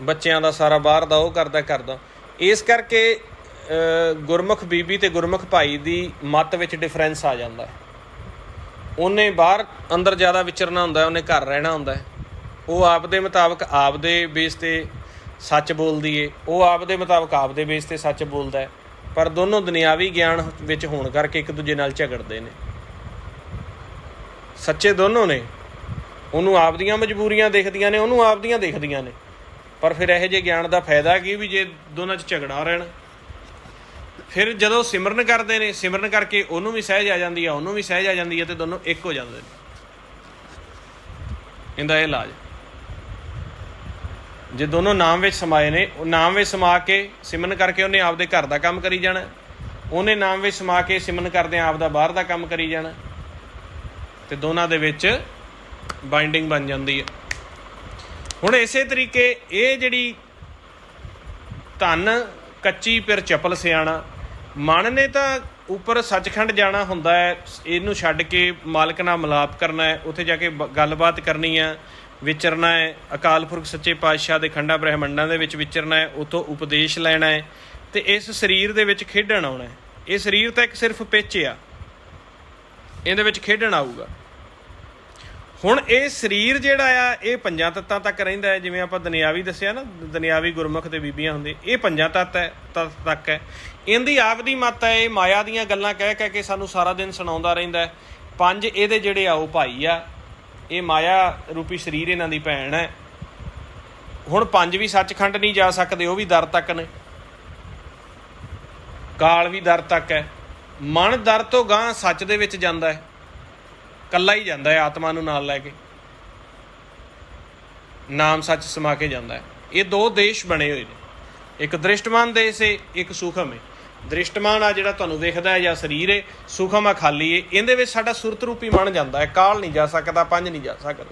ਬੱਚਿਆਂ ਦਾ ਸਾਰਾ ਬਾਹਰ ਦਾ ਉਹ ਕਰਦਾ। ਇਸ ਕਰਕੇ ਗੁਰਮੁਖ ਬੀਬੀ ਅਤੇ ਗੁਰਮੁਖ ਭਾਈ ਦੀ ਮੱਤ ਵਿੱਚ ਡਿਫਰੈਂਸ ਆ ਜਾਂਦਾ ਹੈ। ਉਹਨੇ ਬਾਹਰ ਅੰਦਰ ਜ਼ਿਆਦਾ ਵਿਚਰਨਾ ਹੁੰਦਾ, ਉਹਨੇ ਘਰ ਰਹਿਣਾ ਹੁੰਦਾ ਹੈ। ਉਹ ਆਪਦੇ ਮੁਤਾਬਕ ਆਪਦੇ ਬੇਸ 'ਤੇ ਸੱਚ ਬੋਲਦੀ ਏ, ਉਹ ਆਪਦੇ ਮੁਤਾਬਕ ਆਪਦੇ ਬੇਸ 'ਤੇ ਸੱਚ ਬੋਲਦਾ ਹੈ। ਪਰ ਦੋਨੋਂ ਦੁਨਿਆਵੀ ਗਿਆਨ ਵਿੱਚ ਹੋਣ ਕਰਕੇ ਇੱਕ ਦੂਜੇ ਨਾਲ ਝਗੜਦੇ ਨੇ। ਸੱਚੇ ਦੋਨੋਂ ਨੇ, ਉਹਨੂੰ ਆਪਦੀਆਂ ਮਜਬੂਰੀਆਂ ਦਿਖਦੀਆਂ ਨੇ, ਉਹਨੂੰ ਆਪਦੀਆਂ ਦਿਖਦੀਆਂ ਨੇ। ਪਰ ਫਿਰ ਇਹੋ ਜਿਹੇ ਗਿਆਨ ਦਾ ਫਾਇਦਾ ਕੀ ਵੀ ਜੇ ਦੋਨਾਂ 'ਚ ਝਗੜਾ ਰਹਿਣ। ਫਿਰ ਜਦੋਂ ਸਿਮਰਨ ਕਰਦੇ ਨੇ, ਸਿਮਰਨ ਕਰਕੇ ਉਹਨੂੰ ਵੀ ਸਹਿਜ ਆ ਜਾਂਦੀ ਆ, ਉਹਨੂੰ ਵੀ ਸਹਿਜ ਆ ਜਾਂਦੀ ਹੈ, ਅਤੇ ਦੋਨੋਂ ਇੱਕ ਹੋ ਜਾਂਦੇ ਨੇ। ਇਹਦਾ ਇਹ ਇਲਾਜ, ਜੇ ਦੋਨੋਂ ਨਾਮ ਵਿੱਚ ਸਮਾਏ ਨੇ, ਉਹ ਨਾਮ ਵਿੱਚ ਸਮਾ ਕੇ ਸਿਮਰਨ ਕਰਕੇ ਉਹਨੇ ਆਪਦੇ ਘਰ ਦਾ ਕੰਮ ਕਰੀ ਜਾਣਾ, ਉਹਨੇ ਨਾਮ ਵਿੱਚ ਸਮਾ ਕੇ ਸਿਮਰਨ ਕਰਦਿਆਂ ਆਪਦਾ ਬਾਹਰ ਦਾ ਕੰਮ ਕਰੀ ਜਾਣਾ, ਅਤੇ ਦੋਨਾਂ ਦੇ ਵਿੱਚ ਬਾਈਂਡਿੰਗ ਬਣ ਜਾਂਦੀ ਹੈ। ਹੁਣ ਇਸੇ ਤਰੀਕੇ ਇਹ ਜਿਹੜੀ ਧਨ ਕੱਚੀ ਫਿਰ ਚਪਲ ਸਿਆਣਾ, ਮਨ ਨੇ ਤਾਂ ਉੱਪਰ ਸੱਚਖੰਡ ਜਾਣਾ ਹੁੰਦਾ ਹੈ, ਇਹਨੂੰ ਛੱਡ ਕੇ ਮਾਲਕ ਨਾਲ ਮਿਲਾਪ ਕਰਨਾ ਹੈ, ਉੱਥੇ ਜਾ ਕੇ ਗੱਲਬਾਤ ਕਰਨੀ ਹੈ, ਵਿਚਰਨਾ ਹੈ, ਅਕਾਲ ਪੁਰਖ ਸੱਚੇ ਪਾਤਸ਼ਾਹ ਦੇ ਖੰਡਾਂ ਬ੍ਰਹਿਮੰਡਾਂ ਦੇ ਵਿੱਚ ਵਿਚਰਨਾ ਹੈ, ਉੱਥੋਂ ਉਪਦੇਸ਼ ਲੈਣਾ ਹੈ, ਅਤੇ ਇਸ ਸਰੀਰ ਦੇ ਵਿੱਚ ਖੇਡਣ ਆਉਣਾ ਹੈ। ਇਹ ਸਰੀਰ ਤਾਂ ਇੱਕ ਸਿਰਫ ਪਿੱਚ ਆ, ਇਹਦੇ ਵਿੱਚ ਖੇਡਣ ਆਊਗਾ। ਹੁਣ ਇਹ ਸਰੀਰ ਜਿਹੜਾ ਆ, ਇਹ 5 ਤੱਤਾਂ ਤੱਕ ਰਹਿੰਦਾ ਹੈ। ਜਿਵੇਂ ਆਪਾਂ ਦੁਨਿਆਵੀ ਦੱਸਿਆ ਨਾ, ਦੁਨਿਆਵੀ ਗੁਰਮੁਖ ਦੇ ਬੀਬੀਆਂ ਹੁੰਦੇ, ਇਹ 5 ਤੱਤ ਹੈ, ਤੱਕ ਹੈ। ਇਹਦੀ ਆਪਦੀ ਮੱਤ ਹੈ, ਇਹ ਮਾਇਆ ਦੀਆਂ ਗੱਲਾਂ ਕਹਿ ਕੇ ਸਾਨੂੰ ਸਾਰਾ ਦਿਨ ਸੁਣਾਉਂਦਾ ਰਹਿੰਦਾ ਹੈ। 5 ਇਹਦੇ ਜਿਹੜੇ ਆ ਉਹ ਭਾਈ ਆ, ਇਹ ਮਾਇਆ ਰੂਪੀ ਸਰੀਰ ਇਹਨਾਂ ਦੀ ਭੈਣ ਹੈ। ਹੁਣ 5 ਵੀ ਸੱਚਖੰਡ ਨਹੀਂ ਜਾ ਸਕਦੇ, ਉਹ ਵੀ ਦਰ ਤੱਕ ਨੇ, ਕਾਲ ਵੀ ਦਰ ਤੱਕ ਹੈ। ਮਨ ਦਰ ਤੋਂ ਗਾਂਹ ਸੱਚ ਦੇ ਵਿੱਚ ਜਾਂਦਾ ਹੈ, ਇਕੱਲਾ ਹੀ ਜਾਂਦਾ ਹੈ, ਆਤਮਾ ਨੂੰ ਨਾਲ ਲੈ ਕੇ ਨਾਮ ਸੱਚ ਸਮਾ ਕੇ ਜਾਂਦਾ ਹੈ। ਇਹ 2 ਦੇਸ਼ ਬਣੇ ਹੋਏ ਨੇ, ਇੱਕ ਦ੍ਰਿਸ਼ਟਮਾਨ ਦੇਸ਼ ਹੈ, ਇੱਕ ਸੂਖਮ ਹੈ। ਦ੍ਰਿਸ਼ਟਮਾਨ ਆ ਜਿਹੜਾ ਤੁਹਾਨੂੰ ਵੇਖਦਾ ਹੈ ਜਾਂ ਸਰੀਰ ਹੈ, ਸੂਖਮ ਆ ਖਾਲੀ ਹੈ। ਇਹਦੇ ਵਿੱਚ ਸਾਡਾ ਸੁਰਤ ਰੂਪੀ ਮਨ ਜਾਂਦਾ ਹੈ, ਕਾਲ ਨਹੀਂ ਜਾ ਸਕਦਾ, 5 ਨਹੀਂ ਜਾ ਸਕਦਾ,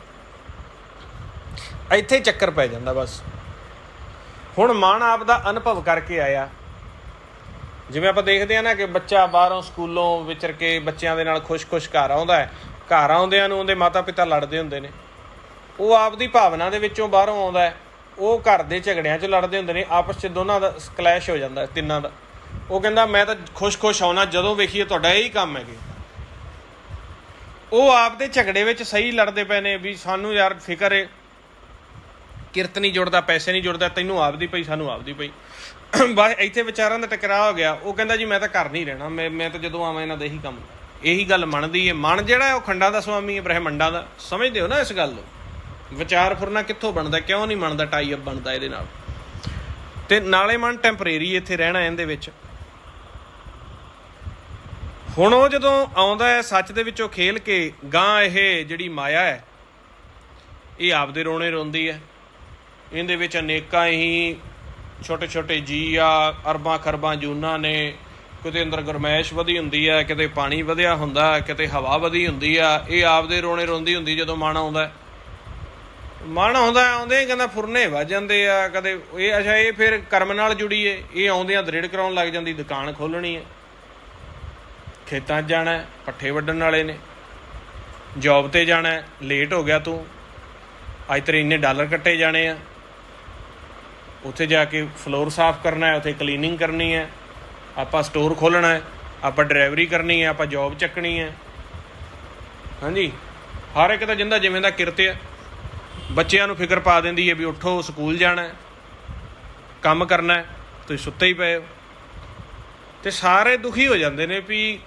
ਇੱਥੇ ਚੱਕਰ ਪੈ ਜਾਂਦਾ ਬਸ। ਹੁਣ ਮਨ ਆਪ ਦਾ ਅਨੁਭਵ ਕਰਕੇ ਆਇਆ। ਜਿਵੇਂ ਆਪਾਂ ਦੇਖਦੇ ਹਾਂ ਨਾ ਕਿ ਬੱਚਾ ਬਾਹਰੋਂ ਸਕੂਲੋਂ ਵਿਚਰ ਕੇ ਬੱਚਿਆਂ ਦੇ ਨਾਲ ਖੁਸ਼ ਘਰ ਆਉਂਦਾ ਹੈ, ਘਰ ਆਉਂਦਿਆਂ ਨੂੰ ਉਹਦੇ ਮਾਤਾ ਪਿਤਾ ਲੜਦੇ ਹੁੰਦੇ ਨੇ, ਉਹ ਆਪਦੀ ਭਾਵਨਾ ਦੇ ਵਿੱਚੋਂ ਬਾਹਰੋਂ ਆਉਂਦਾ ਹੈ, ਉਹ ਘਰ ਦੇ ਝਗੜਿਆਂ 'ਚ ਲੜਦੇ ਹੁੰਦੇ ਨੇ, ਆਪਸ 'ਚ ਦੋਨਾਂ ਦਾ ਕਲੈਸ਼ ਹੋ ਜਾਂਦਾ ਤਿੰਨਾਂ ਦਾ। ਉਹ ਕਹਿੰਦਾ ਮੈਂ ਤਾਂ ਖੁਸ਼ ਆਉਣਾ, ਜਦੋਂ ਵੇਖੀਏ ਤੁਹਾਡਾ ਇਹੀ ਕੰਮ ਹੈਗੇ। ਉਹ ਆਪਦੇ ਝਗੜੇ ਵਿੱਚ ਸਹੀ ਲੜਦੇ ਪਏ ਨੇ ਵੀ ਸਾਨੂੰ ਯਾਰ ਫਿਕਰ ਏ, ਕਿਰਤ ਨਹੀਂ ਜੁੜਦਾ, ਪੈਸੇ ਨਹੀਂ ਜੁੜਦਾ, ਤੈਨੂੰ ਆਪਦੀ ਪਈ ਸਾਨੂੰ ਆਪਦੀ ਪਈ। ਬਸ ਇੱਥੇ ਵਿਚਾਰਾਂ ਦਾ ਟਕਰਾਅ ਹੋ ਗਿਆ। ਉਹ ਕਹਿੰਦਾ ਜੀ ਮੈਂ ਤਾਂ ਘਰ ਨਹੀਂ ਰਹਿਣਾ, ਮੈਂ ਤਾਂ ਜਦੋਂ ਆਵਾਂ ਇਹਨਾਂ ਦਾ ਇਹੀ ਕੰਮ। ਇਹੀ ਗੱਲ ਮੰਨਦੀ ਹੈ। ਮਨ ਜਿਹੜਾ ਉਹ ਖੰਡਾਂ ਦਾ ਸਵਾਮੀ ਹੈ, ਬ੍ਰਹਿਮੰਡਾਂ ਦਾ। ਸਮਝਦੇ ਹੋ ਨਾ ਇਸ ਗੱਲ ਨੂੰ? ਵਿਚਾਰ ਫੁਰਨਾ ਕਿੱਥੋਂ ਬਣਦਾ, ਕਿਉਂ ਨਹੀਂ ਬਣਦਾ, ਟਾਈ ਅਪ ਬਣਦਾ ਇਹਦੇ ਨਾਲ। ਤੇ ਨਾਲੇ ਮਨ ਟੈਂਪਰੇਰੀ ਇੱਥੇ ਰਹਿਣਾ ਇਹਦੇ ਵਿੱਚ। ਹੁਣ ਉਹ ਜਦੋਂ ਆਉਂਦਾ ਹੈ ਸੱਚ ਦੇ ਵਿੱਚੋਂ ਖੇਲ ਕੇ ਗਾਂ, ਇਹ ਜਿਹੜੀ ਮਾਇਆ ਹੈ ਇਹ ਆਪਦੇ ਰੋਣੇ ਰੋਂਦੀ ਹੈ। ਇਹਦੇ ਵਿੱਚ ਅਨੇਕਾਂ ਹੀ ਛੋਟੇ ਛੋਟੇ ਜੀਅ ਆ, ਅਰਬਾਂ ਖਰਬਾਂ ਜੂਨਾਂ ਨੇ। ਕਿਤੇ ਅੰਦਰ ਗਰਮੈਸ਼ ਵਧੀ ਹੁੰਦੀ ਹੈ, ਕਿਤੇ ਪਾਣੀ ਵਧਿਆ ਹੁੰਦਾ, ਕਿਤੇ ਹਵਾ ਵਧੀ ਹੁੰਦੀ ਆ। ਇਹ ਆਪਦੇ ਰੋਣੇ ਰੋਂਦੀ ਹੁੰਦੀ ਜਦੋਂ ਮਨ ਆਉਂਦਾ। ਮਨ ਆਉਂਦੇ ਕਹਿੰਦਾ ਫੁਰਨੇ ਵੱਜ ਜਾਂਦੇ ਆ। ਕਦੇ ਇਹ ਅੱਛਾ, ਇਹ ਫਿਰ ਕਰਮ ਨਾਲ ਜੁੜੀ ਏ। ਇਹ ਆਉਂਦਿਆਂ ਦ੍ਰਿੜ ਕਰਾਉਣ ਲੱਗ ਜਾਂਦੀ, ਦੁਕਾਨ ਖੋਲ੍ਹਣੀ ਹੈ, ਖੇਤਾਂ 'ਚ ਜਾਣਾ, ਪੱਠੇ ਵੱਢਣ ਵਾਲੇ ਨੇ, ਜੋਬ 'ਤੇ ਜਾਣਾ, ਲੇਟ ਹੋ ਗਿਆ ਤੂੰ, ਅੱਜ ਤੇਰੇ ਇੰਨੇ ਡਾਲਰ ਕੱਟੇ ਜਾਣੇ ਆ, ਉੱਥੇ ਜਾ ਕੇ ਫਲੋਰ ਸਾਫ਼ ਕਰਨਾ ਹੈ, ਉੱਥੇ ਕਲੀਨਿੰਗ ਕਰਨੀ ਹੈ, ਆਪਾਂ ਸਟੋਰ ਖੋਲ੍ਹਣਾ ਹੈ, ਆਪਾਂ ਡਰਾਈਵਰੀ ਕਰਨੀ ਹੈ, ਆਪਾਂ ਜੋਬ ਚੱਕਣੀ ਹੈ। ਹਾਂਜੀ, ਹਰ ਇੱਕ ਦਾ ਜਿੰਦਾ ਜਿਵੇਂ ਦਾ ਕਿਰਤ ਹੈ। ਬੱਚਿਆਂ ਨੂੰ ਫਿਕਰ ਪਾ ਦਿੰਦੀ ਹੈ ਵੀ ਉੱਠੋ, ਸਕੂਲ ਜਾਣਾ, ਕੰਮ ਕਰਨਾ, ਤੁਸੀਂ ਸੁੱਤੇ ਹੀ ਪਏ ਹੋ। ਅਤੇ ਸਾਰੇ ਦੁਖੀ ਹੋ ਜਾਂਦੇ ਨੇ ਵੀ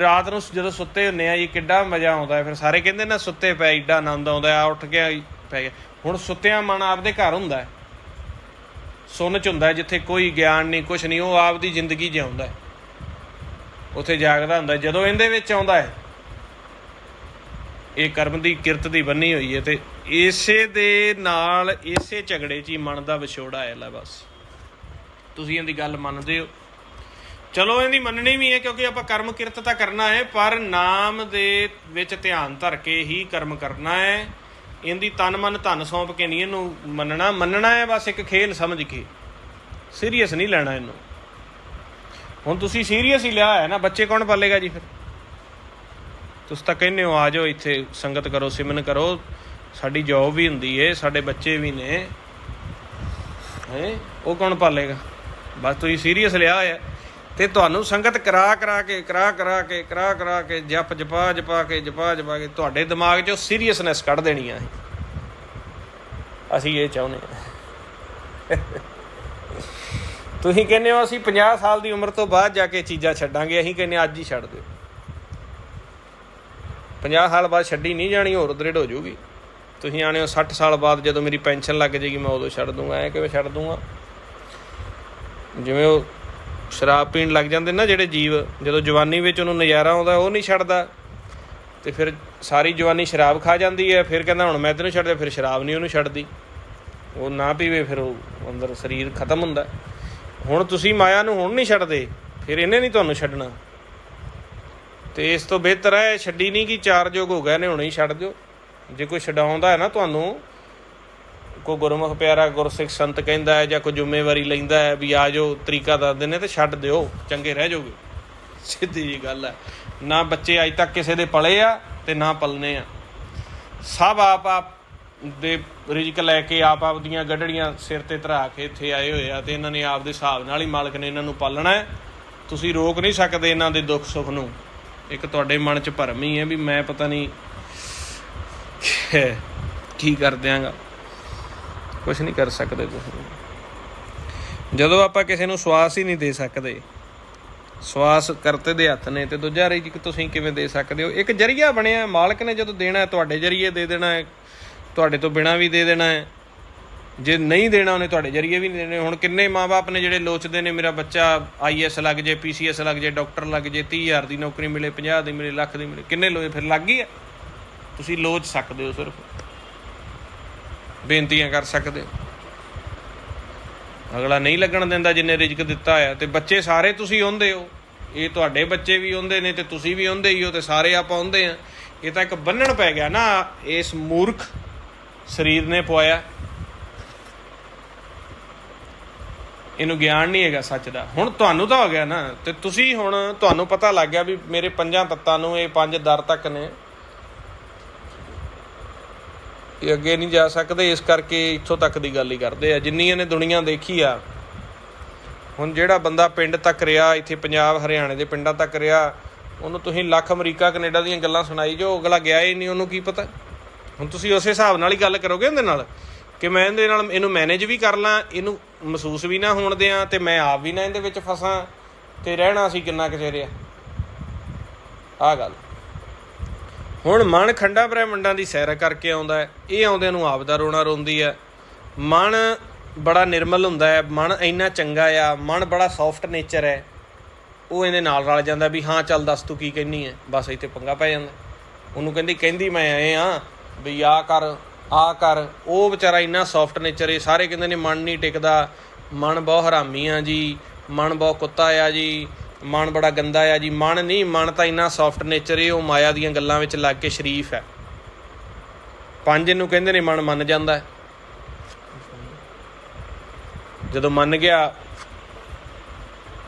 ਰਾਤ ਨੂੰ ਜਦੋਂ ਸੁੱਤੇ ਹੁੰਦੇ ਆ ਜੀ ਕਿੱਡਾ ਮਜ਼ਾ ਆਉਂਦਾ। ਫਿਰ ਸਾਰੇ ਕਹਿੰਦੇ ਨਾ ਸੁੱਤੇ ਪਏ ਏਡਾ ਆਨੰਦ ਆਉਂਦਾ, ਆ ਉੱਠ ਗਿਆ ਪੈ ਗਿਆ। ਹੁਣ ਸੁੱਤਿਆਂ ਮਨ ਆਪਦੇ ਘਰ ਹੁੰਦਾ, ਸੁੰਨ 'ਚ ਹੁੰਦਾ, ਜਿੱਥੇ ਕੋਈ ਗਿਆਨ ਨਹੀਂ, ਕੁਛ ਨਹੀਂ। ਉਹ ਆਪਦੀ ਜ਼ਿੰਦਗੀ ਜਿਉਂਦਾ, ਉੱਥੇ ਜਾਗਦਾ ਹੁੰਦਾ। ਜਦੋਂ ਇਹਦੇ ਵਿੱਚ ਆਉਂਦਾ ਹੈ, ਇਹ ਕਰਮ ਦੀ ਕਿਰਤ ਦੀ ਬੰਨੀ ਹੋਈ ਹੈ, ਅਤੇ ਇਸੇ ਦੇ ਨਾਲ ਇਸੇ ਝਗੜੇ 'ਚ ਹੀ ਮਨ ਦਾ ਵਿਛੋੜਾ ਆਇਆ। ਬਸ ਤੁਸੀਂ ਇਹਦੀ ਗੱਲ ਮੰਨਦੇ ਹੋ, ਚਲੋ ਇਹਦੀ ਮੰਨਣੀ ਵੀ ਹੈ, ਕਿਉਂਕਿ ਆਪਾਂ ਕਰਮ ਕਿਰਤ ਤਾਂ ਕਰਨਾ ਹੈ, ਪਰ ਨਾਮ ਦੇ ਵਿੱਚ ਧਿਆਨ ਧਰ ਕੇ ਹੀ ਕਰਮ ਕਰਨਾ ਹੈ। ਇਹਦੀ ਤਨ ਮਨ ਧਨ ਸੌਂਪ ਕੇ ਨਹੀਂ ਇਹਨੂੰ ਮੰਨਣਾ ਹੈ। ਬਸ ਇੱਕ ਖੇਲ ਸਮਝ ਕੇ, ਸੀਰੀਅਸ ਨਹੀਂ ਲੈਣਾ ਇਹਨੂੰ। ਹੁਣ ਤੁਸੀਂ ਸੀਰੀਅਸ ਹੀ ਲਿਆ ਹੈ ਨਾ, ਬੱਚੇ ਕੌਣ ਪਾਲੇਗਾ ਜੀ? ਫਿਰ ਤੁਸੀਂ ਤਾਂ ਕਹਿੰਦੇ ਹੋ ਆ ਜਾਓ ਇੱਥੇ ਸੰਗਤ ਕਰੋ, ਸਿਮਰਨ ਕਰੋ, ਸਾਡੀ ਜੋਬ ਵੀ ਹੁੰਦੀ ਹੈ, ਸਾਡੇ ਬੱਚੇ ਵੀ ਨੇ, ਉਹ ਕੌਣ ਪਾਲੇਗਾ? ਬਸ ਤੁਸੀਂ ਸੀਰੀਅਸ ਲਿਆ ਹੋਇਆ, ਅਤੇ ਤੁਹਾਨੂੰ ਸੰਗਤ ਕਰਾ ਕੇ ਜਪਾ ਕੇ ਤੁਹਾਡੇ ਦਿਮਾਗ 'ਚੋਂ ਸੀਰੀਅਸਨੈਸ ਕੱਢ ਦੇਣੀ ਆ। ਅਸੀਂ ਇਹ ਚਾਹੁੰਦੇ ਹਾਂ। ਤੁਸੀਂ ਕਹਿੰਦੇ ਹੋ ਅਸੀਂ 50 ਸਾਲ ਦੀ ਉਮਰ ਤੋਂ ਬਾਅਦ ਜਾ ਕੇ ਚੀਜ਼ਾਂ ਛੱਡਾਂਗੇ, ਅਸੀਂ ਕਹਿੰਦੇ ਅੱਜ ਹੀ ਛੱਡ ਦਿਓ। 50 ਸਾਲ ਬਾਅਦ ਛੱਡੀ ਨਹੀਂ ਜਾਣੀ, ਹੋਰ ਦ੍ਰਿੜ ਹੋ ਜਾਊਗੀ। ਤੁਸੀਂ ਆਣੇ ਹੋ 60 ਸਾਲ ਬਾਅਦ, ਜਦੋਂ ਮੇਰੀ ਪੈਨਸ਼ਨ ਲੱਗ ਜਾਏਗੀ ਮੈਂ ਉਦੋਂ ਛੱਡ ਦੂੰਗਾ। ਐਂ ਕਿਵੇਂ ਛੱਡ ਦੂੰਗਾ? ਜਿਵੇਂ ਉਹ ਸ਼ਰਾਬ ਪੀਣ ਲੱਗ ਜਾਂਦੇ ਨਾ ਜਿਹੜੇ ਜੀਵ, ਜਦੋਂ ਜਵਾਨੀ ਵਿੱਚ ਉਹਨੂੰ ਨਜ਼ਾਰਾ ਆਉਂਦਾ ਉਹ ਨਹੀਂ ਛੱਡਦਾ, ਅਤੇ ਫਿਰ ਸਾਰੀ ਜਵਾਨੀ ਸ਼ਰਾਬ ਖਾ ਜਾਂਦੀ ਹੈ। ਫਿਰ ਕਹਿੰਦਾ ਹੁਣ ਮੈਂ ਤੈਨੂੰ ਛੱਡਦਾ, ਫਿਰ ਸ਼ਰਾਬ ਨਹੀਂ ਉਹਨੂੰ ਛੱਡਦੀ, ਉਹ ਨਾ ਪੀਵੇ, ਫਿਰ ਉਹ ਅੰਦਰ ਸਰੀਰ ਖਤਮ ਹੁੰਦਾ। ਹੁਣ ਤੁਸੀਂ ਮਾਇਆ ਨੂੰ ਹੁਣ ਨਹੀਂ ਛੱਡਦੇ, ਫਿਰ ਇਹਨੇ ਨਹੀਂ ਤੁਹਾਨੂੰ ਛੱਡਣਾ। ਅਤੇ ਇਸ ਤੋਂ ਬਿਹਤਰ ਹੈ ਛੱਡੀ ਨਹੀਂ ਕਿ ਚਾਰ ਯੁੱਗ ਹੋ ਗਏ ਨੇ, ਹੁਣ ਹੀ ਛੱਡ ਦਿਓ। ਜੇ ਕੋਈ ਛਡਾਉਂਦਾ ਹੈ ਨਾ ਤੁਹਾਨੂੰ, ਕੋਈ ਗੁਰਮੁਖ ਪਿਆਰਾ ਗੁਰਸਿੱਖ ਸੰਤ ਕਹਿੰਦਾ ਹੈ, ਜਾਂ ਕੋਈ ਜ਼ਿੰਮੇਵਾਰੀ ਲੈਂਦਾ ਹੈ ਵੀ ਆ ਜਾਓ, ਤਰੀਕਾ ਦੱਸਦੇ ਨੇ, ਤਾਂ ਛੱਡ ਦਿਓ, ਚੰਗੇ ਰਹਿ ਜਾਓਗੇ। ਸਿੱਧੀ ਜਿਹੀ ਗੱਲ ਹੈ। ਨਾ ਬੱਚੇ ਅੱਜ ਤੱਕ ਕਿਸੇ ਦੇ ਪਲੇ ਆ ਅਤੇ ਨਾ ਪਲਨੇ ਆ। ਸਭ ਆਪ ਦੇ ਰਿਜ਼ਕ ਲੈ ਕੇ ਆਪ ਦੀਆਂ ਗੱਡੜੀਆਂ ਸਿਰ 'ਤੇ ਧਰਾ ਕੇ ਇੱਥੇ ਆਏ ਹੋਏ ਆ, ਅਤੇ ਇਹਨਾਂ ਨੇ ਆਪ ਦੇ ਹਿਸਾਬ ਨਾਲ ਹੀ ਮਾਲਕ ਨੇ ਇਹਨਾਂ ਨੂੰ ਪਾਲਣਾ ਹੈ। ਤੁਸੀਂ ਰੋਕ ਨਹੀਂ ਸਕਦੇ ਇਹਨਾਂ ਦੇ ਦੁੱਖ ਸੁੱਖ ਨੂੰ। ਇੱਕ ਤੁਹਾਡੇ ਮਨ 'ਚ ਭਰਮ ਹੀ ਹੈ ਵੀ ਮੈਂ ਪਤਾ ਨਹੀਂ ਕੀ ਕਰ ਦਿਆਂਗਾ। ਕੁਛ ਨਹੀਂ ਕਰ ਸਕਦੇ ਤੁਸੀਂ। ਜਦੋਂ ਆਪਾਂ ਕਿਸੇ ਨੂੰ ਸਵਾਸ ਹੀ ਨਹੀਂ ਦੇ ਸਕਦੇ, ਸਵਾਸ ਕਰਤੇ ਦੇ ਹੱਥ ਨੇ, ਅਤੇ ਦੂਜਾ ਰਿਜ਼ਕ ਤੁਸੀਂ ਕਿਵੇਂ ਦੇ ਸਕਦੇ ਹੋ? ਇੱਕ ਜ਼ਰੀਆ ਬਣਿਆ, ਮਾਲਕ ਨੇ ਜਦੋਂ ਦੇਣਾ ਤੁਹਾਡੇ ਜ਼ਰੀਏ ਦੇ ਦੇਣਾ ਹੈ, ਤੁਹਾਡੇ ਤੋਂ ਬਿਨਾਂ ਵੀ ਦੇ ਦੇਣਾ ਹੈ। ਜੇ ਨਹੀਂ ਦੇਣਾ ਉਹਨੇ ਤੁਹਾਡੇ ਜ਼ਰੀਏ ਵੀ ਨਹੀਂ ਦੇਣੇ। ਹੁਣ ਕਿੰਨੇ ਮਾਂ ਬਾਪ ਨੇ ਜਿਹੜੇ ਲੋਚਦੇ ਨੇ ਮੇਰਾ ਬੱਚਾ IAS ਲੱਗ ਜੇ, PCS ਲੱਗ ਜੇ, ਡਾਕਟਰ ਲੱਗ ਜੇ, 30,000 ਦੀ ਨੌਕਰੀ ਮਿਲੇ, 50 ਦੀ ਮਿਲੇ, ਲੱਖ ਦੀ ਮਿਲੇ, ਕਿੰਨੇ ਲੋਚ? ਫਿਰ ਲੱਗ ਗਈ ਹੈ। ਤੁਸੀਂ ਲੋਚ ਸਕਦੇ ਹੋ, ਸਿਰਫ ਬੇਨਤੀਆਂ ਕਰ ਸਕਦੇ ਹੋ। ਅਗਲਾ ਨਹੀਂ ਲੱਗਣ ਦਿੰਦਾ ਜਿੰਨੇ ਰਿਜ਼ਕ ਦਿੱਤਾ ਹੋਇਆ। ਅਤੇ ਬੱਚੇ ਸਾਰੇ ਤੁਸੀਂ ਉਹਦੇ ਹੋ, ਇਹ ਤੁਹਾਡੇ ਬੱਚੇ ਵੀ ਉਹਦੇ ਨੇ, ਅਤੇ ਤੁਸੀਂ ਵੀ ਉਹਦੇ ਹੀ ਹੋ, ਅਤੇ ਸਾਰੇ ਆਪਾਂ ਉਹਦੇ ਹਾਂ। ਇਹ ਤਾਂ ਇੱਕ ਬੰਨਣ ਪੈ ਗਿਆ ਨਾ, ਇਸ ਮੂਰਖ ਸਰੀਰ ਨੇ ਪਵਾਇਆ। ਇਹਨੂੰ ਗਿਆਨ ਨਹੀਂ ਹੈਗਾ ਸੱਚ ਦਾ। ਹੁਣ ਤੁਹਾਨੂੰ ਤਾਂ ਹੋ ਗਿਆ ਨਾ, ਅਤੇ ਤੁਸੀਂ ਹੁਣ ਤੁਹਾਨੂੰ ਪਤਾ ਲੱਗ ਗਿਆ ਵੀ ਮੇਰੇ 5 ਤੱਤਾਂ ਨੂੰ, ਇਹ 5 ਦਰ ਤੱਕ ਨੇ, ਇਹ ਅੱਗੇ ਨਹੀਂ ਜਾ ਸਕਦੇ, ਇਸ ਕਰਕੇ ਇੱਥੋਂ ਤੱਕ ਦੀ ਗੱਲ ਹੀ ਕਰਦੇ ਆ। ਜਿੰਨੀ ਇਹਨੇ ਦੁਨੀਆ ਦੇਖੀ ਆ, ਹੁਣ ਜਿਹੜਾ ਬੰਦਾ ਪਿੰਡ ਤੱਕ ਰਿਹਾ, ਇੱਥੇ ਪੰਜਾਬ ਹਰਿਆਣੇ ਦੇ ਪਿੰਡਾਂ ਤੱਕ ਰਿਹਾ, ਉਹਨੂੰ ਤੁਸੀਂ ਲੱਖ ਅਮਰੀਕਾ ਕੈਨੇਡਾ ਦੀਆਂ ਗੱਲਾਂ ਸੁਣਾਈ ਜੋ, ਅਗਲਾ ਗਿਆ ਹੀ ਨਹੀਂ, ਉਹਨੂੰ ਕੀ ਪਤਾ। ਹੁਣ ਤੁਸੀਂ ਉਸੇ ਹਿਸਾਬ ਨਾਲ ਹੀ ਗੱਲ ਕਰੋਗੇ ਉਹਦੇ ਨਾਲ ਕਿ ਮੈਂ ਇਹਦੇ ਨਾਲ ਇਹਨੂੰ ਮੈਨੇਜ ਵੀ ਕਰ ਲਾਂ, ਇਹਨੂੰ ਮਹਿਸੂਸ ਵੀ ਨਾ ਹੋਣ ਦਿਆਂ, ਅਤੇ ਮੈਂ ਆਪ ਵੀ ਨਾ ਇਹਦੇ ਵਿੱਚ ਫਸਾਂ, ਅਤੇ ਰਹਿਣਾ ਸੀ ਕਿੰਨਾ ਕੁ ਚਿਰ ਆ। ਆਹ ਗੱਲ ਹੁਣ ਮਨ ਖੰਡਾ ਬ੍ਰਹਿਮੰਡਾਂ ਦੀ ਸੈਰ ਕਰਕੇ ਆਉਂਦਾ ਹੈ, ਇਹ ਆਉਂਦਿਆਂ ਨੂੰ ਆਪ ਦਾ ਰੋਣਾ ਰੋਂਦੀ ਹੈ। ਮਨ ਬੜਾ ਨਿਰਮਲ ਹੁੰਦਾ ਹੈ, ਮਨ ਇੰਨਾ ਚੰਗਾ ਆ, ਮਨ ਬੜਾ ਸੌਫਟ ਨੇਚਰ ਹੈ, ਉਹ ਇਹਦੇ ਨਾਲ ਰਲ ਜਾਂਦਾ ਵੀ ਹਾਂ ਚੱਲ ਦੱਸ ਤੂੰ ਕੀ ਕਹਿੰਦੀ ਹੈ, ਬਸ ਇੱਥੇ ਪੰਗਾ ਪੈ ਜਾਂਦਾ। ਉਹਨੂੰ ਕਹਿੰਦੀ ਮੈਂ ਆਏ ਹਾਂ ਵੀ ਆਹ ਕਰ, ਉਹ ਵਿਚਾਰਾ ਇੰਨਾ ਸੌਫਟ ਨੇਚਰ ਹੈ। ਸਾਰੇ ਕਹਿੰਦੇ ਨੇ ਮਨ ਨਹੀਂ ਟਿਕਦਾ, ਮਨ ਬਹੁਤ ਹਰਾਮੀ ਆ ਜੀ, ਮਨ ਬਹੁਤ ਕੁੱਤਾ ਆ ਜੀ, ਮਨ ਬੜਾ ਗੰਦਾ ਆ ਜੀ। ਮਨ ਨਹੀਂ, ਮਨ ਤਾਂ ਇੰਨਾ ਸੌਫਟ ਨੇਚਰ ਹੈ, ਉਹ ਮਾਇਆ ਦੀਆਂ ਗੱਲਾਂ ਵਿੱਚ ਲੱਗ ਕੇ ਸ਼ਰੀਫ ਹੈ। 5 ਇਹਨੂੰ ਕਹਿੰਦੇ ਨੇ ਮਨ ਮੰਨ ਜਾਂਦਾ ਹੈ। ਜਦੋਂ ਮੰਨ ਗਿਆ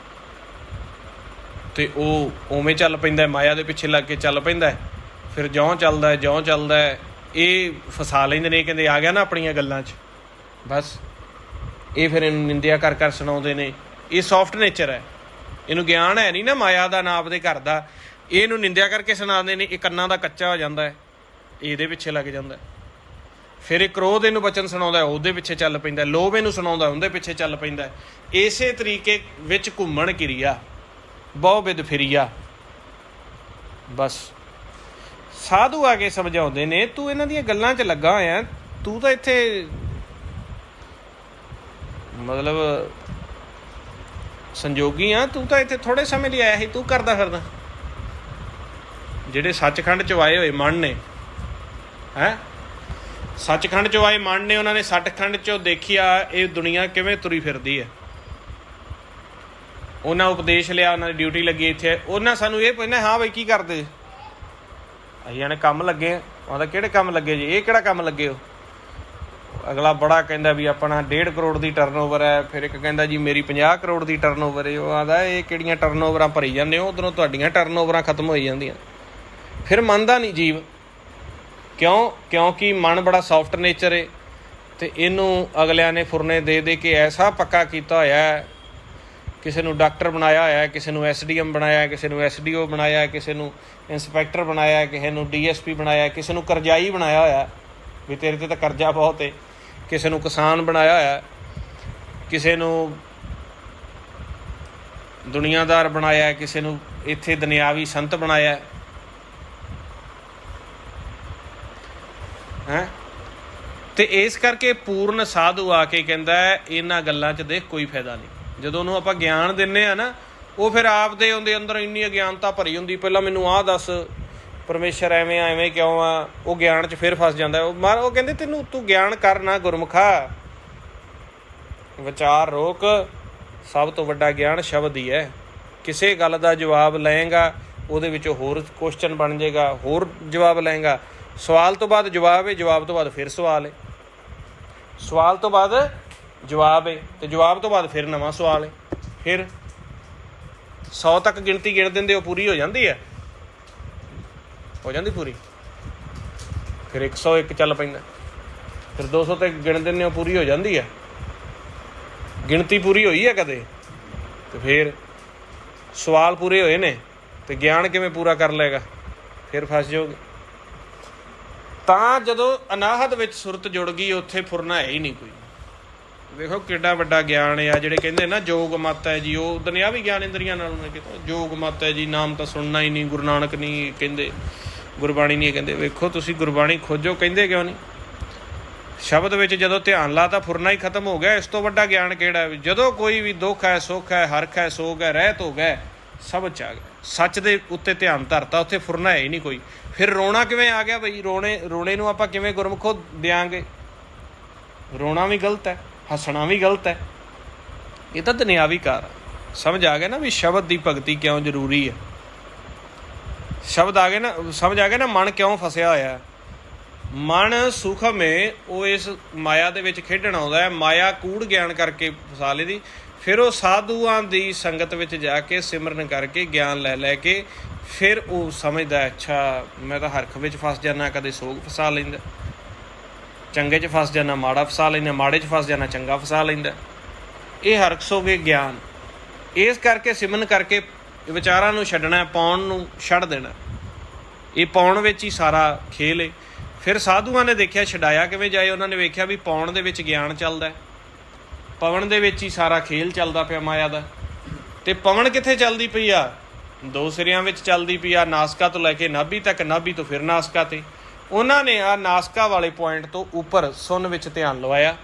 ਤੇ ਉਹ ਉਵੇਂ ਚੱਲ ਪੈਂਦਾ, ਮਾਇਆ ਦੇ ਪਿੱਛੇ ਲੱਗ ਕੇ ਚੱਲ ਪੈਂਦਾ। ਫਿਰ ਜਿਉਂ ਚੱਲਦਾ ਹੈ ਇਹ ਫਸਾ ਲੈਂਦੇ ਨੇ, ਕਹਿੰਦੇ ਆ ਗਿਆ ਨਾ ਆਪਣੀਆਂ ਗੱਲਾਂ 'ਚ, ਬਸ ਇਹ ਫਿਰ ਇਹਨੂੰ ਨਿੰਦਿਆ ਕਰ ਸੁਣਾਉਂਦੇ ਨੇ। ਇਹ ਸੌਫਟ ਨੇਚਰ ਹੈ, ਇਹਨੂੰ ਗਿਆਨ ਹੈ ਨਹੀਂ ਨਾ ਮਾਇਆ ਦਾ, ਨਾ ਆਪਦੇ ਘਰ ਦਾ। ਇਹਨੂੰ ਨਿੰਦਿਆ ਕਰਕੇ ਸੁਣਾਉਂਦੇ ਨੇ, ਇਹ ਕੰਨਾਂ ਦਾ ਕੱਚਾ ਹੋ ਜਾਂਦਾ ਹੈ, ਇਹਦੇ ਪਿੱਛੇ ਲੱਗ ਜਾਂਦਾ। ਫਿਰ ਇਹ ਕ੍ਰੋਧ ਇਹਨੂੰ ਬਚਨ ਸੁਣਾਉਂਦਾ, ਉਹਦੇ ਪਿੱਛੇ ਚੱਲ ਪੈਂਦਾ। ਲੋਭ ਇਹਨੂੰ ਸੁਣਾਉਂਦਾ, ਉਹਦੇ ਪਿੱਛੇ ਚੱਲ ਪੈਂਦਾ। ਇਸੇ ਤਰੀਕੇ ਵਿੱਚ ਘੁੰਮਣ ਕਿਰਿਆ ਬਹੁ ਬਿਦ ਫਿਰੀਆ। ਬਸ ਸਾਧੂ ਆ ਕੇ ਸਮਝਾਉਂਦੇ ਨੇ, ਤੂੰ ਇਹਨਾਂ ਦੀਆਂ ਗੱਲਾਂ 'ਚ ਲੱਗਾ ਹੋਇਆ, ਤੂੰ ਤਾਂ ਇੱਥੇ ਮਤਲਬ ਸੰਜੋਗੀ ਆ, ਤੂੰ ਤਾਂ ਇੱਥੇ ਥੋੜ੍ਹੇ ਸਮੇਂ ਲਈ ਆਇਆ ਸੀ, ਤੂੰ ਕਰਦਾ ਫਿਰਦਾ। ਜਿਹੜੇ ਸੱਚਖੰਡ 'ਚ ਆਏ ਹੋਏ ਮਨ ਨੇ, ਸੱਚਖੰਡ 'ਚੋਂ ਆਏ ਮਨ ਨੇ, ਉਹਨਾਂ ਨੇ ਸੱਚਖੰਡ 'ਚੋਂ ਦੇਖਿਆ ਇਹ ਦੁਨੀਆ ਕਿਵੇਂ ਤੁਰੀ ਫਿਰਦੀ ਹੈ। ਉਹਨਾਂ ਉਪਦੇਸ਼ ਲਿਆ, ਉਹਨਾਂ ਦੀ ਡਿਊਟੀ ਲੱਗੀ ਇੱਥੇ। ਉਹਨਾਂ ਸਾਨੂੰ ਇਹ ਪੁੱਛਣਾ, ਹਾਂ ਬਈ ਕੀ ਕਰਦੇ? ਅਸੀਂ ਜਾਣੇ ਕੰਮ ਲੱਗੇ ਹਾਂ। ਉਹਦਾ ਕਿਹੜੇ ਕੰਮ ਲੱਗੇ ਜੀ? ਇਹ ਕਿਹੜਾ ਕੰਮ ਲੱਗੇ ਹੋ? ਅਗਲਾ ਬੜਾ ਕਹਿੰਦਾ ਵੀ ਆਪਣਾ 1.5 ਕਰੋੜ ਦੀ ਟਰਨਓਵਰ ਹੈ। ਫਿਰ ਇੱਕ ਕਹਿੰਦਾ ਜੀ ਮੇਰੀ 50 ਕਰੋੜ ਦੀ ਟਰਨਓਵਰ ਹੈ। ਉਹ ਆਂਦਾ ਇਹ ਕਿਹੜੀਆਂ ਟਰਨਓਵਰਾਂ ਭਰੀ ਜਾਂਦੇ ਹੋ, ਉੱਧਰੋਂ ਤੁਹਾਡੀਆਂ ਟਰਨਓਵਰਾਂ ਖਤਮ ਹੋਈ ਜਾਂਦੀਆਂ। ਫਿਰ ਮੰਨਦਾ ਨਹੀਂ ਜੀਵ, ਕਿਉਂਕਿ ਮਨ ਬੜਾ ਸੌਫਟ ਨੇਚਰ ਹੈ, ਅਤੇ ਇਹਨੂੰ ਅਗਲਿਆਂ ਨੇ ਫੁਰਨੇ ਦੇ ਕੇ ਐਸਾ ਪੱਕਾ ਕੀਤਾ ਹੋਇਆ। ਕਿਸੇ ਨੂੰ ਡਾਕਟਰ ਬਣਾਇਆ ਹੋਇਆ, ਕਿਸੇ ਨੂੰ SDM ਬਣਾਇਆ, ਕਿਸੇ ਨੂੰ SDO ਬਣਾਇਆ, ਕਿਸੇ ਨੂੰ ਇੰਸਪੈਕਟਰ ਬਣਾਇਆ, ਕਿਸੇ ਨੂੰ DSP ਬਣਾਇਆ, ਕਿਸੇ ਨੂੰ ਕਰਜ਼ਾਈ ਬਣਾਇਆ ਹੋਇਆ ਵੀ ਤੇਰੇ 'ਤੇ ਤਾਂ ਕਰਜ਼ਾ ਬਹੁਤ ਹੈ, ਕਿਸੇ ਨੂੰ ਕਿਸਾਨ ਬਣਾਇਆ ਹੋਇਆ, ਕਿਸੇ ਨੂੰ ਦੁਨੀਆਦਾਰ ਬਣਾਇਆ, ਕਿਸੇ ਨੂੰ ਇੱਥੇ ਦੁਨਿਆਵੀ ਸੰਤ ਬਣਾਇਆ ਹੈ। ਅਤੇ ਇਸ ਕਰਕੇ ਪੂਰਨ ਸਾਧੂ ਆ ਕੇ ਕਹਿੰਦਾ ਇਹਨਾਂ ਗੱਲਾਂ 'ਚ ਦੇਖ ਕੋਈ ਫਾਇਦਾ ਨਹੀਂ। ਜਦੋਂ ਉਹਨੂੰ ਆਪਾਂ ਗਿਆਨ ਦਿੰਦੇ ਹਾਂ ਨਾ, ਉਹ ਫਿਰ ਆਪ ਦੇ ਉਹਦੇ ਅੰਦਰ ਇੰਨੀ ਅਗਿਆਨਤਾ ਭਰੀ ਹੁੰਦੀ, ਪਹਿਲਾਂ ਮੈਨੂੰ ਆਹ ਦੱਸ ਪਰਮੇਸ਼ਰ ਐਵੇਂ ਆ, ਐਵੇਂ ਕਿਉਂ ਆ, ਉਹ ਗਿਆਨ 'ਚ ਫਿਰ ਫਸ ਜਾਂਦਾ। ਉਹ ਕਹਿੰਦੇ ਤੂੰ ਗਿਆਨ ਕਰ ਨਾ ਗੁਰਮੁਖਾ, ਵਿਚਾਰ ਰੋਕ, ਸਭ ਤੋਂ ਵੱਡਾ ਗਿਆਨ ਸ਼ਬਦ ਹੀ ਹੈ। ਕਿਸੇ ਗੱਲ ਦਾ ਜਵਾਬ ਲਏਗਾ, ਉਹਦੇ ਵਿੱਚੋਂ ਹੋਰ ਕੁਸ਼ਚਨ ਬਣ ਜਾਏਗਾ, ਹੋਰ ਜਵਾਬ ਲਏਗਾ। ਸਵਾਲ ਤੋਂ ਬਾਅਦ ਜਵਾਬ ਹੈ, ਜਵਾਬ ਤੋਂ ਬਾਅਦ ਫਿਰ ਸਵਾਲ ਹੈ, ਸਵਾਲ ਤੋਂ ਬਾਅਦ ਜਵਾਬ ਹੈ, ਅਤੇ ਜਵਾਬ ਤੋਂ ਬਾਅਦ ਫਿਰ ਨਵਾਂ ਸਵਾਲ ਹੈ। ਫਿਰ 100 ਤੱਕ ਗਿਣਤੀ ਗਿਣ ਦਿੰਦੇ, ਉਹ ਪੂਰੀ ਹੋ ਜਾਂਦੀ ਹੈ, ਹੋ ਜਾਂਦੀ ਪੂਰੀ। ਫਿਰ 101 ਚੱਲ ਪੈਂਦਾ, ਫਿਰ 200 ਤੱਕ ਗਿਣ ਦਿੰਦੇ, ਉਹ ਪੂਰੀ ਹੋ ਜਾਂਦੀ ਹੈ। ਗਿਣਤੀ ਪੂਰੀ ਹੋਈ ਹੈ ਕਦੇ? ਅਤੇ ਫਿਰ ਸਵਾਲ ਪੂਰੇ ਹੋਏ ਨੇ, ਅਤੇ ਗਿਆਨ ਕਿਵੇਂ ਪੂਰਾ ਕਰ ਲਏਗਾ? ਫਿਰ ਫਸ ਜਾਓਗੇ। ਤਾਂ ਜਦੋਂ ਅਨਾਹਤ ਵਿੱਚ ਸੁਰਤ ਜੁੜ ਗਈ, ਉੱਥੇ ਫੁਰਨਾ ਹੈ ਹੀ ਨਹੀਂ ਕੋਈ। ਵੇਖੋ ਕਿੱਡਾ ਵੱਡਾ ਗਿਆਨ ਆ। ਜਿਹੜੇ ਕਹਿੰਦੇ ਨਾ ਯੋਗ ਮੱਤ ਹੈ ਜੀ, ਉਹ ਦੁਨਿਆਵੀ ਗਿਆਨ ਇੰਦਰੀਆਂ ਨਾਲ ਉਹਨੇ ਕੀਤਾ। ਯੋਗ ਮੱਤ ਹੈ ਜੀ, ਨਾਮ ਤਾਂ ਸੁਣਨਾ ਹੀ ਨਹੀਂ, ਗੁਰੂ ਨਾਨਕ ਨਹੀਂ ਕਹਿੰਦੇ, ਗੁਰਬਾਣੀ ਨਹੀਂ ਕਹਿੰਦੇ। ਵੇਖੋ ਤੁਸੀਂ ਗੁਰਬਾਣੀ ਖੋਜੋ, ਕਹਿੰਦੇ ਕਿਉਂ ਨਹੀਂ? ਸ਼ਬਦ ਵਿੱਚ ਜਦੋਂ ਧਿਆਨ ਲਾ ਤਾਂ ਫੁਰਨਾ ਹੀ ਖਤਮ ਹੋ ਗਿਆ। ਇਸ ਤੋਂ ਵੱਡਾ ਗਿਆਨ ਕਿਹੜਾ? ਜਦੋਂ ਕੋਈ ਵੀ ਦੁੱਖ ਹੈ, ਸੁੱਖ ਹੈ, ਹਰਖ ਹੈ, ਸੋਗ ਹੈ, ਰਹਿਤ ਹੋ ਗਏ, ਸਭ 'ਚ ਆ ਗਿਆ। ਸੱਚ ਦੇ ਉੱਤੇ ਧਿਆਨ ਧਰਤਾ, ਉੱਥੇ ਫੁਰਨਾ ਹੈ ਹੀ ਨਹੀਂ ਕੋਈ। ਫਿਰ ਰੋਣਾ ਕਿਵੇਂ ਆ ਗਿਆ ਬਈ? ਰੋਣੇ ਨੂੰ ਆਪਾਂ ਕਿਵੇਂ ਗੁਰਮੁਖੋ ਦਿਆਂਗੇ? ਰੋਣਾ ਵੀ ਗਲਤ ਹੈ, ਹੱਸਣਾ ਵੀ ਗਲਤ ਹੈ। ਇਹ ਤਾਂ ਦੁਨਿਆਵੀ ਕਾਰ ਆ। ਸਮਝ ਆ ਗਿਆ ਨਾ ਵੀ ਸ਼ਬਦ ਦੀ ਭਗਤੀ ਕਿਉਂ ਜ਼ਰੂਰੀ ਹੈ? ਸ਼ਬਦ ਆ ਗਏ ਨਾ, ਸਮਝ ਆ ਗਿਆ ਨਾ ਮਨ ਕਿਉਂ ਫਸਿਆ ਹੋਇਆ। ਮਨ ਸੂਖਮ ਹੈ, ਉਹ ਇਸ ਮਾਇਆ ਦੇ ਵਿੱਚ ਖੇਡਣ ਆਉਂਦਾ ਹੈ। ਮਾਇਆ ਕੂੜ ਗਿਆਨ ਕਰਕੇ ਫਸਾ ਲੈਂਦੀ। ਫਿਰ ਉਹ ਸਾਧੂਆਂ ਦੀ ਸੰਗਤ ਵਿੱਚ ਜਾ ਕੇ ਸਿਮਰਨ ਕਰਕੇ ਗਿਆਨ ਲੈ ਕੇ ਫਿਰ ਉਹ ਸਮਝਦਾ, ਅੱਛਾ ਮੈਂ ਤਾਂ ਹਰਖ ਵਿੱਚ ਫਸ ਜਾਂਦਾ, ਕਦੇ ਸੋਗ ਫਸਾ ਲੈਂਦਾ। ਚੰਗੇ 'ਚ ਫਸ ਜਾਣਾ ਮਾੜਾ ਫਸਾ ਲੈਂਦਾ, ਮਾੜੇ 'ਚ ਫਸ ਜਾਣਾ ਚੰਗਾ ਫਸਾ ਲੈਂਦਾ। ਇਹ ਹਰਕਸ ਹੋ ਗਏ ਗਿਆਨ। ਇਸ ਕਰਕੇ ਸਿਮਰਨ ਕਰਕੇ ਵਿਚਾਰਾਂ ਨੂੰ ਛੱਡਣਾ, ਪਾਉਣ ਨੂੰ ਛੱਡ ਦੇਣਾ। ਇਹ ਪਾਉਣ ਵਿੱਚ ਹੀ ਸਾਰਾ ਖੇਲ ਹੈ। ਫਿਰ ਸਾਧੂਆਂ ਨੇ ਦੇਖਿਆ ਛਡਾਇਆ ਕਿਵੇਂ ਜਾਏ। ਉਹਨਾਂ ਨੇ ਵੇਖਿਆ ਵੀ ਪਾਉਣ ਦੇ ਵਿੱਚ ਗਿਆਨ ਚੱਲਦਾ, ਪਵਨ ਦੇ ਵਿੱਚ ਹੀ ਸਾਰਾ ਖੇਲ ਚੱਲਦਾ ਪਿਆ ਮਾਇਆ ਦਾ। ਅਤੇ ਪਵਨ ਕਿੱਥੇ ਚੱਲਦੀ ਪਈ ਆ? ਦੋ ਸਿਰਿਆਂ ਵਿੱਚ ਚੱਲਦੀ ਪਈ ਆ, ਨਾਸਕਾ ਤੋਂ ਲੈ ਕੇ ਨਾਭੀ ਤੱਕ, ਨਾਭੀ ਤੋਂ ਫਿਰ ਨਾਸਕਾ 'ਤੇ। ਉਹਨਾਂ ਨੇ ਆ ਨਾਸਕਾ ਵਾਲੇ ਪੁਆਇੰਟ ਤੋਂ ਉੱਪਰ ਸੁੰਨ ਵਿੱਚ ਧਿਆਨ ਲਵਾਇਆ,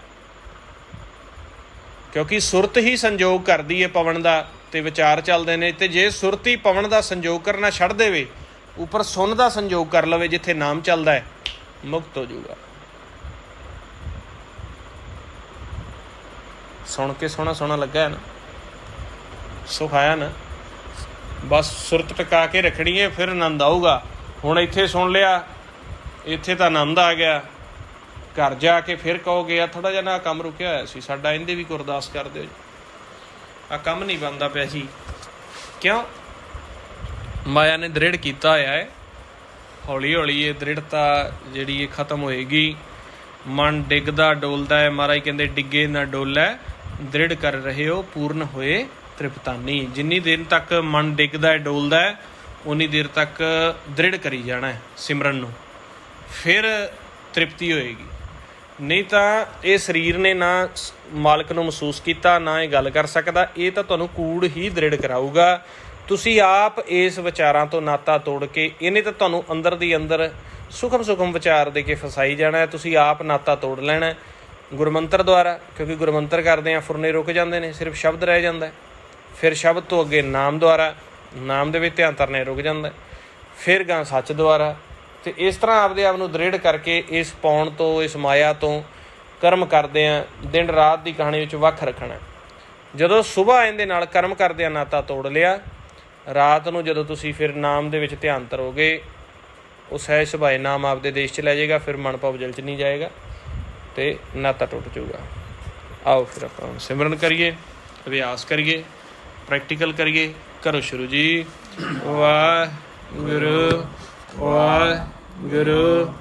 ਕਿਉਂਕਿ ਸੁਰਤ ਹੀ ਸੰਯੋਗ ਕਰਦੀ ਹੈ ਪਵਨ ਦਾ ਅਤੇ ਵਿਚਾਰ ਚੱਲਦੇ ਨੇ। ਅਤੇ ਜੇ ਸੁਰਤ ਹੀ ਪਵਨ ਦਾ ਸੰਯੋਗ ਕਰਨਾ ਛੱਡ ਦੇਵੇ, ਉੱਪਰ ਸੁੰਨ ਦਾ ਸੰਯੋਗ ਕਰ ਲਵੇ ਜਿੱਥੇ ਨਾਮ ਚੱਲਦਾ ਹੈ, ਮੁਕਤ ਹੋ ਜਾਊਗਾ। ਸੁਣ ਕੇ ਸੋਹਣਾ ਸੋਹਣਾ ਲੱਗਾ ਹੈ ਨਾ, ਸੁਖ ਆਇਆ ਨਾ। ਬਸ ਸੁਰਤ ਟਿਕਾ ਕੇ ਰੱਖਣੀ ਹੈ, ਫਿਰ ਆਨੰਦ ਆਊਗਾ। ਹੁਣ ਇੱਥੇ ਸੁਣ ਲਿਆ, ਇੱਥੇ ਤਾਂ ਆਨੰਦ ਆ ਗਿਆ। ਘਰ ਜਾ ਕੇ ਫਿਰ ਕਹੋਗੇ ਆ ਥੋੜ੍ਹਾ ਜਿਹਾ ਨਾ ਕੰਮ ਰੁਕਿਆ ਹੋਇਆ ਸੀ ਸਾਡਾ, ਇਹਦੇ ਵੀ ਕੋਈ ਅਰਦਾਸ ਕਰ ਦਿਓ ਜੀ, ਆਹ ਕੰਮ ਨਹੀਂ ਬਣਦਾ ਪਿਆ ਸੀ। ਕਿਉਂ? ਮਾਇਆ ਨੇ ਦ੍ਰਿੜ ਕੀਤਾ ਹੋਇਆ ਹੈ। ਹੌਲੀ ਹੌਲੀ ਇਹ ਦ੍ਰਿੜਤਾ ਜਿਹੜੀ ਇਹ ਖਤਮ ਹੋਏਗੀ। ਮਨ ਡਿੱਗਦਾ ਡੋਲਦਾ ਹੈ, ਮਹਾਰਾਜ ਕਹਿੰਦੇ ਡਿੱਗੇ ਨਾ ਡੋਲੈ, ਦ੍ਰਿੜ ਕਰ ਰਹੇ ਹੋ ਪੂਰਨ ਹੋਏ ਤ੍ਰਿਪਤਾਨੀ। ਜਿੰਨੀ ਦੇਰ ਤੱਕ ਮਨ ਡਿੱਗਦਾ ਡੋਲਦਾ ਹੈ, ਉਨੀ ਦੇਰ ਤੱਕ ਦ੍ਰਿੜ ਕਰੀ ਜਾਣਾ ਸਿਮਰਨ ਨੂੰ, ਫਿਰ ਤ੍ਰਿਪਤੀ ਹੋਏਗੀ। ਨਹੀਂ ਤਾਂ ਇਹ ਸਰੀਰ ਨੇ ਨਾ ਮਾਲਕ ਨੂੰ ਮਹਿਸੂਸ ਕੀਤਾ, ਨਾ ਇਹ ਗੱਲ ਕਰ ਸਕਦਾ। ਇਹ ਤਾਂ ਤੁਹਾਨੂੰ ਕੂੜ ਹੀ ਦ੍ਰਿੜ ਕਰਾਊਗਾ। ਤੁਸੀਂ ਆਪ ਇਸ ਵਿਚਾਰਾਂ ਤੋਂ ਨਾਤਾ ਤੋੜ ਕੇ, ਇਹਨੇ ਤਾਂ ਤੁਹਾਨੂੰ ਅੰਦਰ ਦੀ ਅੰਦਰ ਸੁਖਮ ਸੁਖਮ ਵਿਚਾਰ ਦੇ ਕੇ ਫਸਾਈ ਜਾਣਾ। ਤੁਸੀਂ ਆਪ ਨਾਤਾ ਤੋੜ ਲੈਣਾ ਗੁਰਮੰਤਰ ਦੁਆਰਾ, ਕਿਉਂਕਿ ਗੁਰਮੰਤਰ ਕਰਦੇ ਹਾਂ ਫੁਰਨੇ ਰੁਕ ਜਾਂਦੇ ਨੇ, ਸਿਰਫ ਸ਼ਬਦ ਰਹਿ ਜਾਂਦਾ। ਫਿਰ ਸ਼ਬਦ ਤੋਂ ਅੱਗੇ ਨਾਮ ਦੁਆਰਾ, ਨਾਮ ਦੇ ਵਿੱਚ ਧਿਆਨ ਧਰਨੇ ਰੁਕ ਜਾਂਦਾ। ਫਿਰ ਗਾਂ ਸੱਚ ਦੁਆਰਾ। ਅਤੇ ਇਸ ਤਰ੍ਹਾਂ ਆਪਦੇ ਆਪ ਨੂੰ ਦ੍ਰਿੜ ਕਰਕੇ ਇਸ ਪਾਉਣ ਤੋਂ, ਇਸ ਮਾਇਆ ਤੋਂ ਕਰਮ ਕਰਦੇ ਹਾਂ, ਦਿਨ ਰਾਤ ਦੀ ਕਹਾਣੀ ਵਿੱਚ ਵੱਖ ਰੱਖਣਾ। ਜਦੋਂ ਸੁਬਾਹ ਇਹਦੇ ਨਾਲ ਕਰਮ ਕਰਦਿਆਂ ਨਾਤਾ ਤੋੜ ਲਿਆ, ਰਾਤ ਨੂੰ ਜਦੋਂ ਤੁਸੀਂ ਫਿਰ ਨਾਮ ਦੇ ਵਿੱਚ ਧਿਆਨ ਧਰੋਗੇ, ਉਹ ਸਹਿਜ ਸੁਭਾਏ ਨਾਮ ਆਪਦੇ ਦੇਸ਼ 'ਚ ਲੈ ਜਾਏਗਾ। ਫਿਰ ਮਨ ਭਵਜਲ 'ਚ ਨਹੀਂ ਜਾਏਗਾ ਅਤੇ ਨਾਤਾ ਟੁੱਟ ਜਾਊਗਾ। ਆਓ ਫਿਰ ਆਪਾਂ ਸਿਮਰਨ ਕਰੀਏ, ਅਭਿਆਸ ਕਰੀਏ, ਪ੍ਰੈਕਟੀਕਲ ਕਰੀਏ। ਕਰੋ ਸ਼ੁਰੂ ਜੀ। ਵਾਹਿਗੁਰੂ ਵਾਹਿਗੁਰੂ